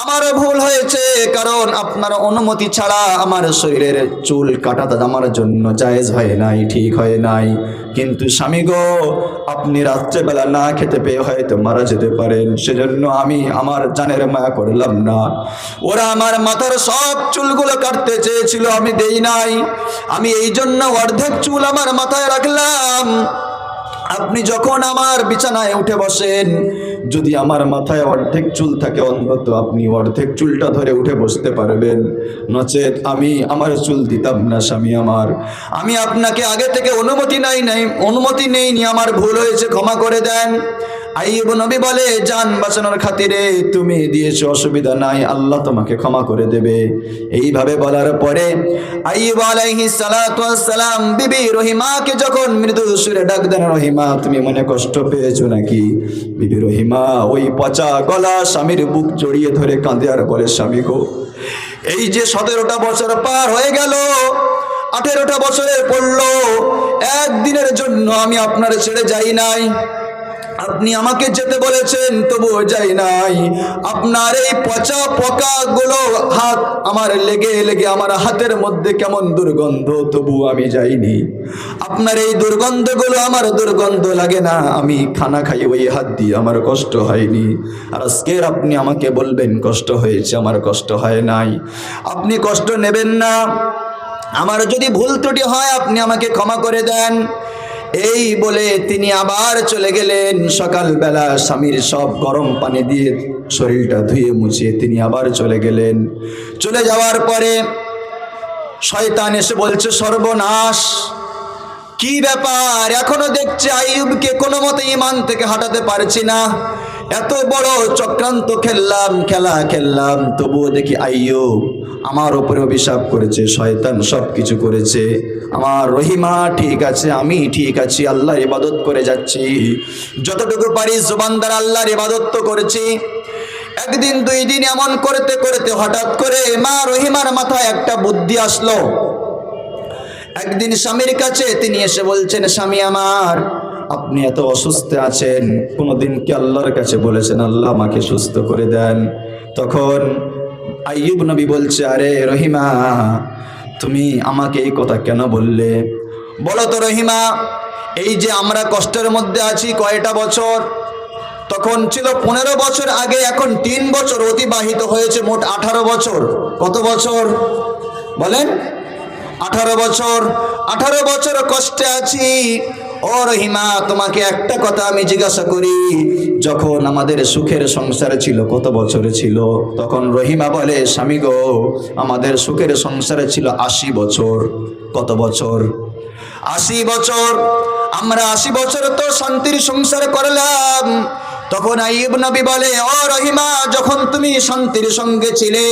আমারও ভুল হয়েছে, কারণ আপনার অনুমতি ছাড়া আমার শরীরের চুল কাটাটা আমার জন্য জায়েজ হয় নাই, ঠিক হয় নাই। কিন্তু স্বামী গো, আপনি রাত্রেবেলা না খেতে পেয়ে হয়তো মারা যেতে পারেন, সেজন্য আমি আমার জানের মায়া করলাম না। ওরা আমার মাথার সব চুলগুলো কাটতে চেয়েছিল, আমি দেই নাই, আমি এই জন্য অর্ধেক চুল আমার মাথায় রাখলাম। আপনি যখন আমার বিছানায় উঠে বসেন, যদি আমার মাথায় অর্ধেক চুল থাকে অন্তত আপনি অর্ধেক চুলটা ধরে উঠে বসতে পারবেন, নচেত আমি আমার চুল দিতাম না। স্বামী আমি আপনাকে আগে থেকে অনুমতি নেইনি, আমার ভুল হয়েছে, ক্ষমা করে দেন। আইয়ুব নবী বলে, জান বাঁচানোর খাতিরে তুমি দিয়েছো, অসুবিধা নাই, আল্লাহ তোমাকে ক্ষমা করে দেবে। এইভাবে বলার পরে আইয়ুব আলাইহিস সালাতু ওয়াস সালাম বিবি রহিমাকে যখন মৃদু সুরে ডাক দেন, রহিমা তুমি মনে কষ্ট পেয়েছো নাকি? বিবি রহিমা ওই পচা গলা স্বামীর বুক জড়িয়ে ধরে কাঁদে আর বলে, স্বামী গো, এই যে 17টা বছর পার হয়ে গেল, 18টা বছরের পড়লো, একদিনের জন্য আমি আপনার ছেড়ে যাই নাই। আপনি আমাকে যেতে বলেছেন তবুও যাই নাই। আপনার এই পচা পোকা গুলো হাত আমার লেগে লেগে আমার হাতের মধ্যে কেমন দুর্গন্ধ, তবুও আমি যাইনি। আপনার এই দুর্গন্ধগুলো আমার দুর্গন্ধ লাগে না, আমি খানা খাই ওই হাত দিয়ে, আমার কষ্ট হয়নি। আর আজকের আপনি আমাকে বলবেন কষ্ট হয়েছে, আমার কষ্ট হয় নাই। আপনি কষ্ট নেবেন না, আমার যদি ভুল ত্রুটি হয় আপনি আমাকে ক্ষমা করে দেন। এই বলে তিনি আবার চলে গেলেন। সকালবেলা স্বামীর সব গরম পানি দিয়ে শরীরটা ধুয়ে মুছিয়ে তিনি আবার চলে গেলেন। চলে যাওয়ার পরে শয়তান এসে বলছে সর্বনাশ, কি ব্যাপার, এখনো দেখছে আইয়ুবকে কোনো মতে ঈমান থেকে হাঁটাতে পারছি না। এত বড় চক্রান্ত খেলা খেললাম, তবুও দেখি আইয়ুব আমার উপরে অভিশাপ করেছে, শয়তান সব কিছু করেছে। আমার রহিমা ঠিক আছে, আমি ঠিক আছি, আল্লাহর ইবাদত করে যাচ্ছি, যতটুকু পারি জবান দ্বারা আল্লাহর ইবাদত তো করেছি। একদিন দুই দিন এমন করতে করতে হঠাৎ করে মা রহিমার মাথায় একটা বুদ্ধি আসলো। একদিন স্বামীর কাছে তিনি এসে বলছেন, স্বামী আমার, আপনি এত অসুস্থ আছেন, কোনোদিন কি আল্লাহর কাছে বলেছেন আল্লাহ আমাকে সুস্থ করে দেন? তখন আইয়ুব নবী বলছে, আরে রহিমা, তুমি আমাকে এই কথা কেন বললে? বলো তো রহিমা, এই যে আমরা কষ্টের মধ্যে আছি কয়টা বছর? তখন ছিল 15 বছর আগে, এখন 3 বছর অতিবাহিত হয়েছে, মোট 18 বছর। কত বছর বলেন? 18 বছর। 18 বছর কষ্টে আছি। ও রহিমা, তোমাকে একটা কথা আমি জিজ্ঞাসা করি, যখন আমাদের সুখের সংসার ছিল কত বছরে ছিল? তখন রহিমা বলে, স্বামী গো, আমাদের সুখের সংসারে ছিল 80 বছর। কত বছর? 80 বছর। আমরা 80 বছর তো শান্তির সংসার করলাম। তখন আইয়ুব নবী বলে, ও রহিমা, যখন তুমি শান্তির সঙ্গে ছিলে,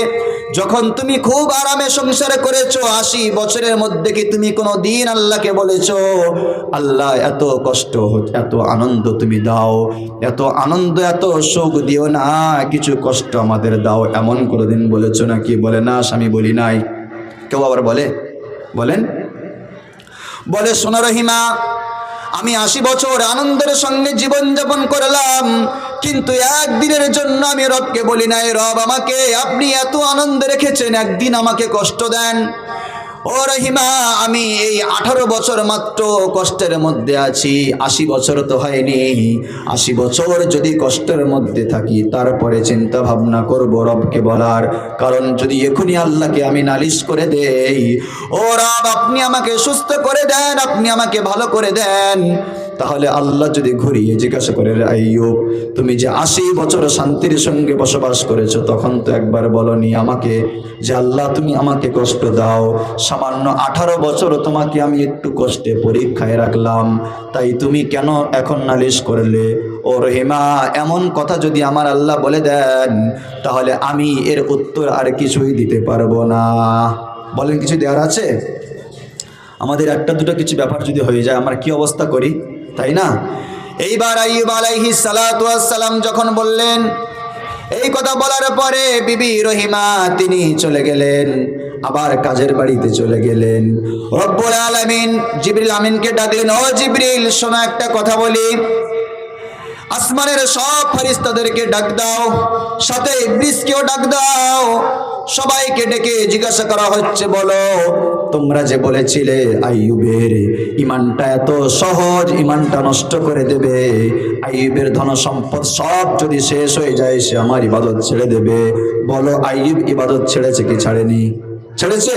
যখন তুমি খুব আরামে সংসার করেছো, 80 বছরের মধ্যে কি তুমি কোনো দিন আল্লাহকে বলেছো আল্লাহ এত কষ্ট, এত আনন্দ তুমি দাও, এত আনন্দ এত সুখ দিও না, কিছু কষ্ট আমাদের দাও, এমন কোনোদিন বলেছো নাকি? বলে, না স্বামী, বলি নাই। কেউ আবার বলেন, বলে, শোনো রহিমা, আমি 80 বছর আনন্দের সঙ্গে জীবনযাপন করলাম, কিন্তু একদিনের জন্য আমি রবকে বলি নাই, রব আমাকে আপনি এত আনন্দ রেখেছেন, একদিন আমাকে কষ্ট দেন। ও রহিমা, আমি এই 18 বছর মাত্র কষ্টের মধ্যে আছি, 80 বছর তো হয়নি। 80 বছর যদি কষ্টের মধ্যে থাকি, তারপরে চিন্তা ভাবনা করব রবকে বলার। কারণ যদি এখনই আল্লাহকে আমি নালিশ করে দেই, ও রব আপনি আমাকে সুস্থ করে দেন, আপনি আমাকে ভালো করে দেন, তাহলে আল্লাহ যদি ঘুরিয়ে জিজ্ঞাসা করে, আইয়ুব, তুমি যে 80 বছর শান্তির সঙ্গে বসবাস করেছো, তখন তো একবার বলনি আমাকে যে আল্লাহ তুমি আমাকে কষ্ট দাও। সামান্য 18 বছর তোমাকে আমি একটু কষ্টে পরীক্ষায় রাখলাম, তাই তুমি কেন এখন নালিশ করলে? ও রহিমা, এমন কথা যদি আমার আল্লাহ বলে দেন, তাহলে আমি এর উত্তর আর কিছুই দিতে পারবো না। বলেন, কিছু দেওয়ার আছে? আমাদের একটা দুটো কিছু ব্যাপার যদি হয়ে যায়, আমরা কি অবস্থা করি, তাই না? এইবার আইয়ুব আলাইহিস সালাতু ওয়াস সালাম যখন বললেন, এই কথা বলার পরে বিবি রহিমা তিনি চলে গেলেন, আবার কাজের বাড়িতে চলে গেলেন। রব্বুল আলামিন জিবরিল আমিনকে ডাকলেন, ও জিবরিল, শোনো একটা কথা বলি, আসমানের সব ফেরেশতাদেরকে ডাক দাও, সাথে ইবলিসকেও ডাক দাও, সবাইকে ডেকে জিজ্ঞাসা করা হচ্ছে, বলো তোমরা যে বলেছিলে আইয়ুবের ঈমানটা এত সহজ, ঈমানটা নষ্ট করে দেবে, আইয়ুবের ধন সম্পদ সব যদি শেষ হয়ে যায় সে আমার ইবাদত ছেড়ে দেবে, বলো আইয়ুব ইবাদত ছেড়েছে কি ছাড়েনি? ছেড়েছে?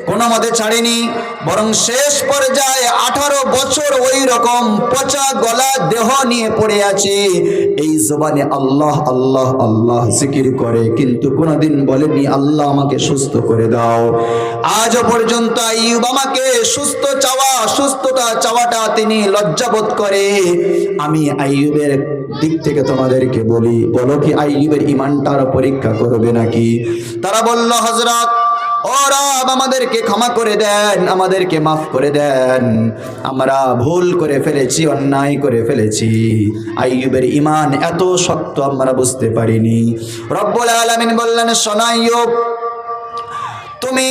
কোনো মতে ছাড়েনি, বরং শেষ পর্যায়ে 18 বছর ওই রকম পচা গলা দেহ নিয়ে পড়ে আছে, এই জবানে আল্লাহ আল্লাহ আল্লাহ জিকির করে, কিন্তু কোনোদিন বলেনি আল্লাহ আমাকে সুস্থ করে দাও। আজও পর্যন্ত আইয়ুব আমাকে সুস্থতা চাওয়াটা তিনি লজ্জাবোধ করে। আমি আইয়ুবের দিক থেকে তোমাদেরকে বলি, বলো কি আইয়ুবের ঈমানটার পরীক্ষা করবে নাকি? তারা বলল, হযরত, ও রব আমাদেরকে ক্ষমা করে দেন, আমাদেরকে মাফ করে দেন, আমরা ভুল করে ফেলেছি, অন্যায় করে ফেলেছি, আইয়ুবের ঈমান এত শক্ত আমরা বুঝতে পারিনি। রব্বুল আলামিন বললেন, শোনো আইয়ুব, তুমি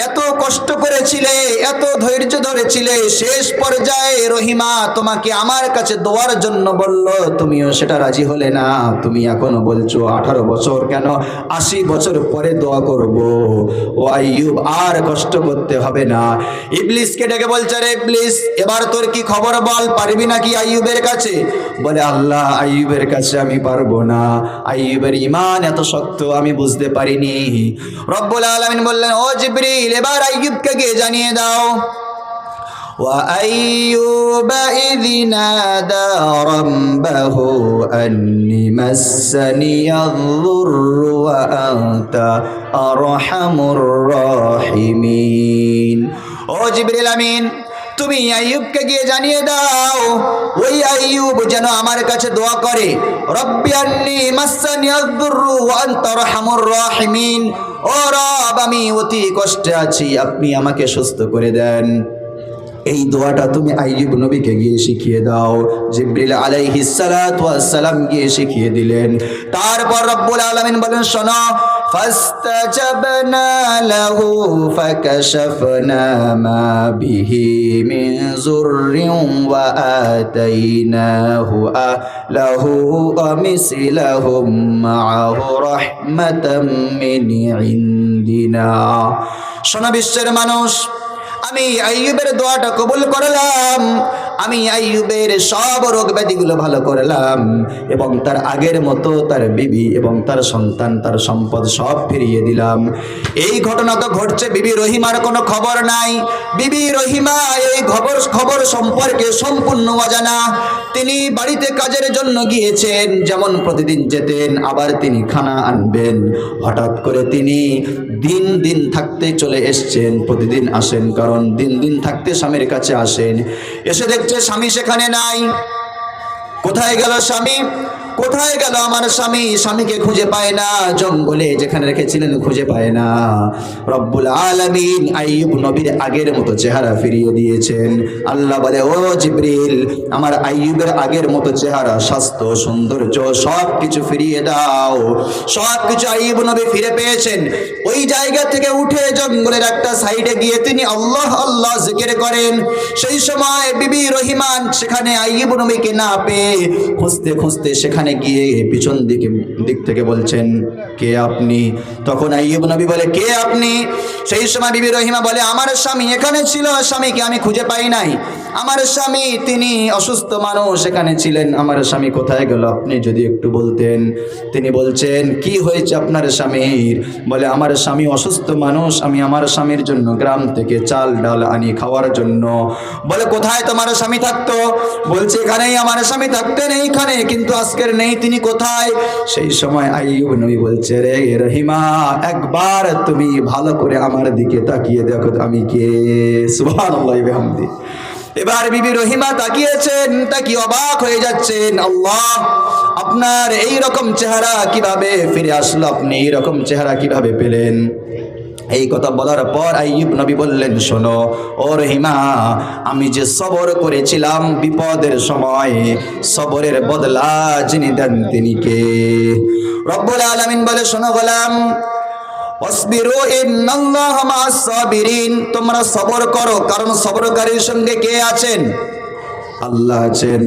এত কষ্ট করেছিলে, এত ধৈর্য ধরেছিলে, শেষ পর্যায়ে রহিমা তোমাকে আমার কাছে দোয়ার জন্য বলল, তুমিও সেটা রাজি হলে না, তুমি এখনো বলছো 18 বছর কেন, 80 বছর পরে দোয়া করব। ও আইয়ুব, আর কষ্ট করতে হবে না। ইবলিসকে ডেকে বলছে, রে ইবলিস, এবার তোর কি খবর বল, পারবি নাকি আইয়ুবের কাছে? বলে, আল্লাহ আইয়ুবের কাছে আমি পারবো না, আইয়ুবের ঈমান এত শক্ত আমি বুঝতে পারিনি। রব্বুল আলামিন বললেন, ও জিবরিল, এবার আইয়ুবকে গিয়ে জানিয়ে দাও। وأيوب إذ نادى ربه أني مسني الضر وأنت أرحم الراحمين ও জিবরিল আমিন তুমি আইয়ুবকে গিয়ে জানিয়ে দাও ওই আইয়ুব যেন আমার কাছে দোয়া করে রব্বি আন্নী মাসসানি আয-যুররু ওয়া আনতা আরহামুর রাহিমিন ও রব আমি অতি কষ্টে আছি আপনি আমাকে সুস্থ করে দেন এই দোয়াটা তুমি আইয়ুব নবীকে গিয়ে শিখিয়ে দাও জিবরিল আলাইহিস সালাতু ওয়াস সালাম গিয়ে শিখিয়ে দিলেন তারপর রব্বুল আলামিন বলেন শোনো ফাস্তাজাবনা লাহু ফাকাশাফনা মা বিহি মিন যুররিন ওয়া আতাইনাহু আহলাহু ওয়া মিসলাহুম মাআহু রাহমাতাম মিন ইনদিনা শোনো বিশ্বের মানুষ আমি আইয়ুবের দোয়াটা কবুল করলাম আমি আইয়ুবের সব রোগ ব্যাধিগুলো ভালো করলাম এবং তার আগের মতো তার বিবি এবং তার সন্তান তার সম্পদ সব ফিরিয়ে দিলাম এই ঘটনা তো ঘটছে বিবি রহিমার কোনো খবর নাই বিবি রহিমা এই খবর সম্পর্কে সম্পূর্ণ অজানা তিনি বাড়িতে কাজের জন্য গিয়েছেন যেমন প্রতিদিন যেতেন আবার তিনি খানা আনবেন হঠাৎ করে তিনি দিন দিন থাকতে চলে এসেছেন প্রতিদিন আসেন কারণ দিন দিন থাকতে স্বামীর কাছে আসেন এসে দেখছে স্বামী সেখানে নাই কোথায় গেল স্বামী কোথায় গেল আমার স্বামী স্বামীকে খুঁজে পায় না জঙ্গলে যেখানে রেখেছিলেন খুঁজে পায় না রব্বুল আলামিন আইয়ুব নবীর আগের মতো চেহারা ফিরিয়ে দিয়েছেন আল্লাহ বলে ও জিবরিল আমার আইয়ুবের আগের মতো চেহারা স্বাস্থ্য সৌন্দর্য সব কিছু ফিরিয়ে দাও সব কিছু আইয়ুব নবী ফিরে পেয়েছেন ওই জায়গা থেকে উঠে জঙ্গলের একটা সাইডে গিয়ে তিনি আল্লাহ আল্লাহ জিকির করেন সেই সময় বিবি রহিমান সেখানে আইয়ুব নবীকে না পেয়ে খুঁজতে খুঁজতে সেখানে গিয়ে পিছন দিক থেকে বলছেন কে আপনি তখন আইয়ুব নবী বলে কে আপনি সেই সময় বিবি রহিমা বলে আমার স্বামী এখানে ছিল স্বামীকে আমি খুঁজে পাই নাই আমার স্বামী তিনি অসুস্থ মানুষ এখানে ছিলেন আমার স্বামী কোথায় গেল আপনি যদি একটু বলতেন তিনি বলছেন কি হয়েছে আপনার স্বামীর বলে আমার স্বামী অসুস্থ মানুষ আমি আমার স্বামীর জন্য গ্রাম থেকে চাল ডাল আনি খাওয়ার জন্য বলে কোথায় তোমার স্বামী থাকতো বলছে এখানেই আমার স্বামী থাকতেন এইখানে কিন্তু আজকের নেই তিনি কোথায় সেই সময় আইয়ুব নবী বলছে রে রহিমা একবার তুমি ভালো করে আমার দিকে তাকিয়ে দেখো আমি কে সুবহানাল্লাহি ওয়া বিহামদি এবার বিবি রহিমা তাকিয়েছেন তাকিয়ে অবাক হয়ে যাচ্ছেন আল্লাহ আপনার এই রকম চেহারা কিভাবে ফিরে আসলো আপনি এই রকম চেহারা কিভাবে পেলেন এই কথা বলার পর আইয়ুব নবী বললেন শোনো ও রহিমা আমি যে সবর করেছিলাম বিপদের সময় সবরের বদলা যিনি দেন তিনি কে রব্বুল আলামিন বলে শোনো গোলাম ওয়াসবিরু ইন্নাল্লাহা মা'আস সাবিরিন তোমরা সবর করো কারণ সবরকারীর সঙ্গে কে আছেন আল্লাহ আছেন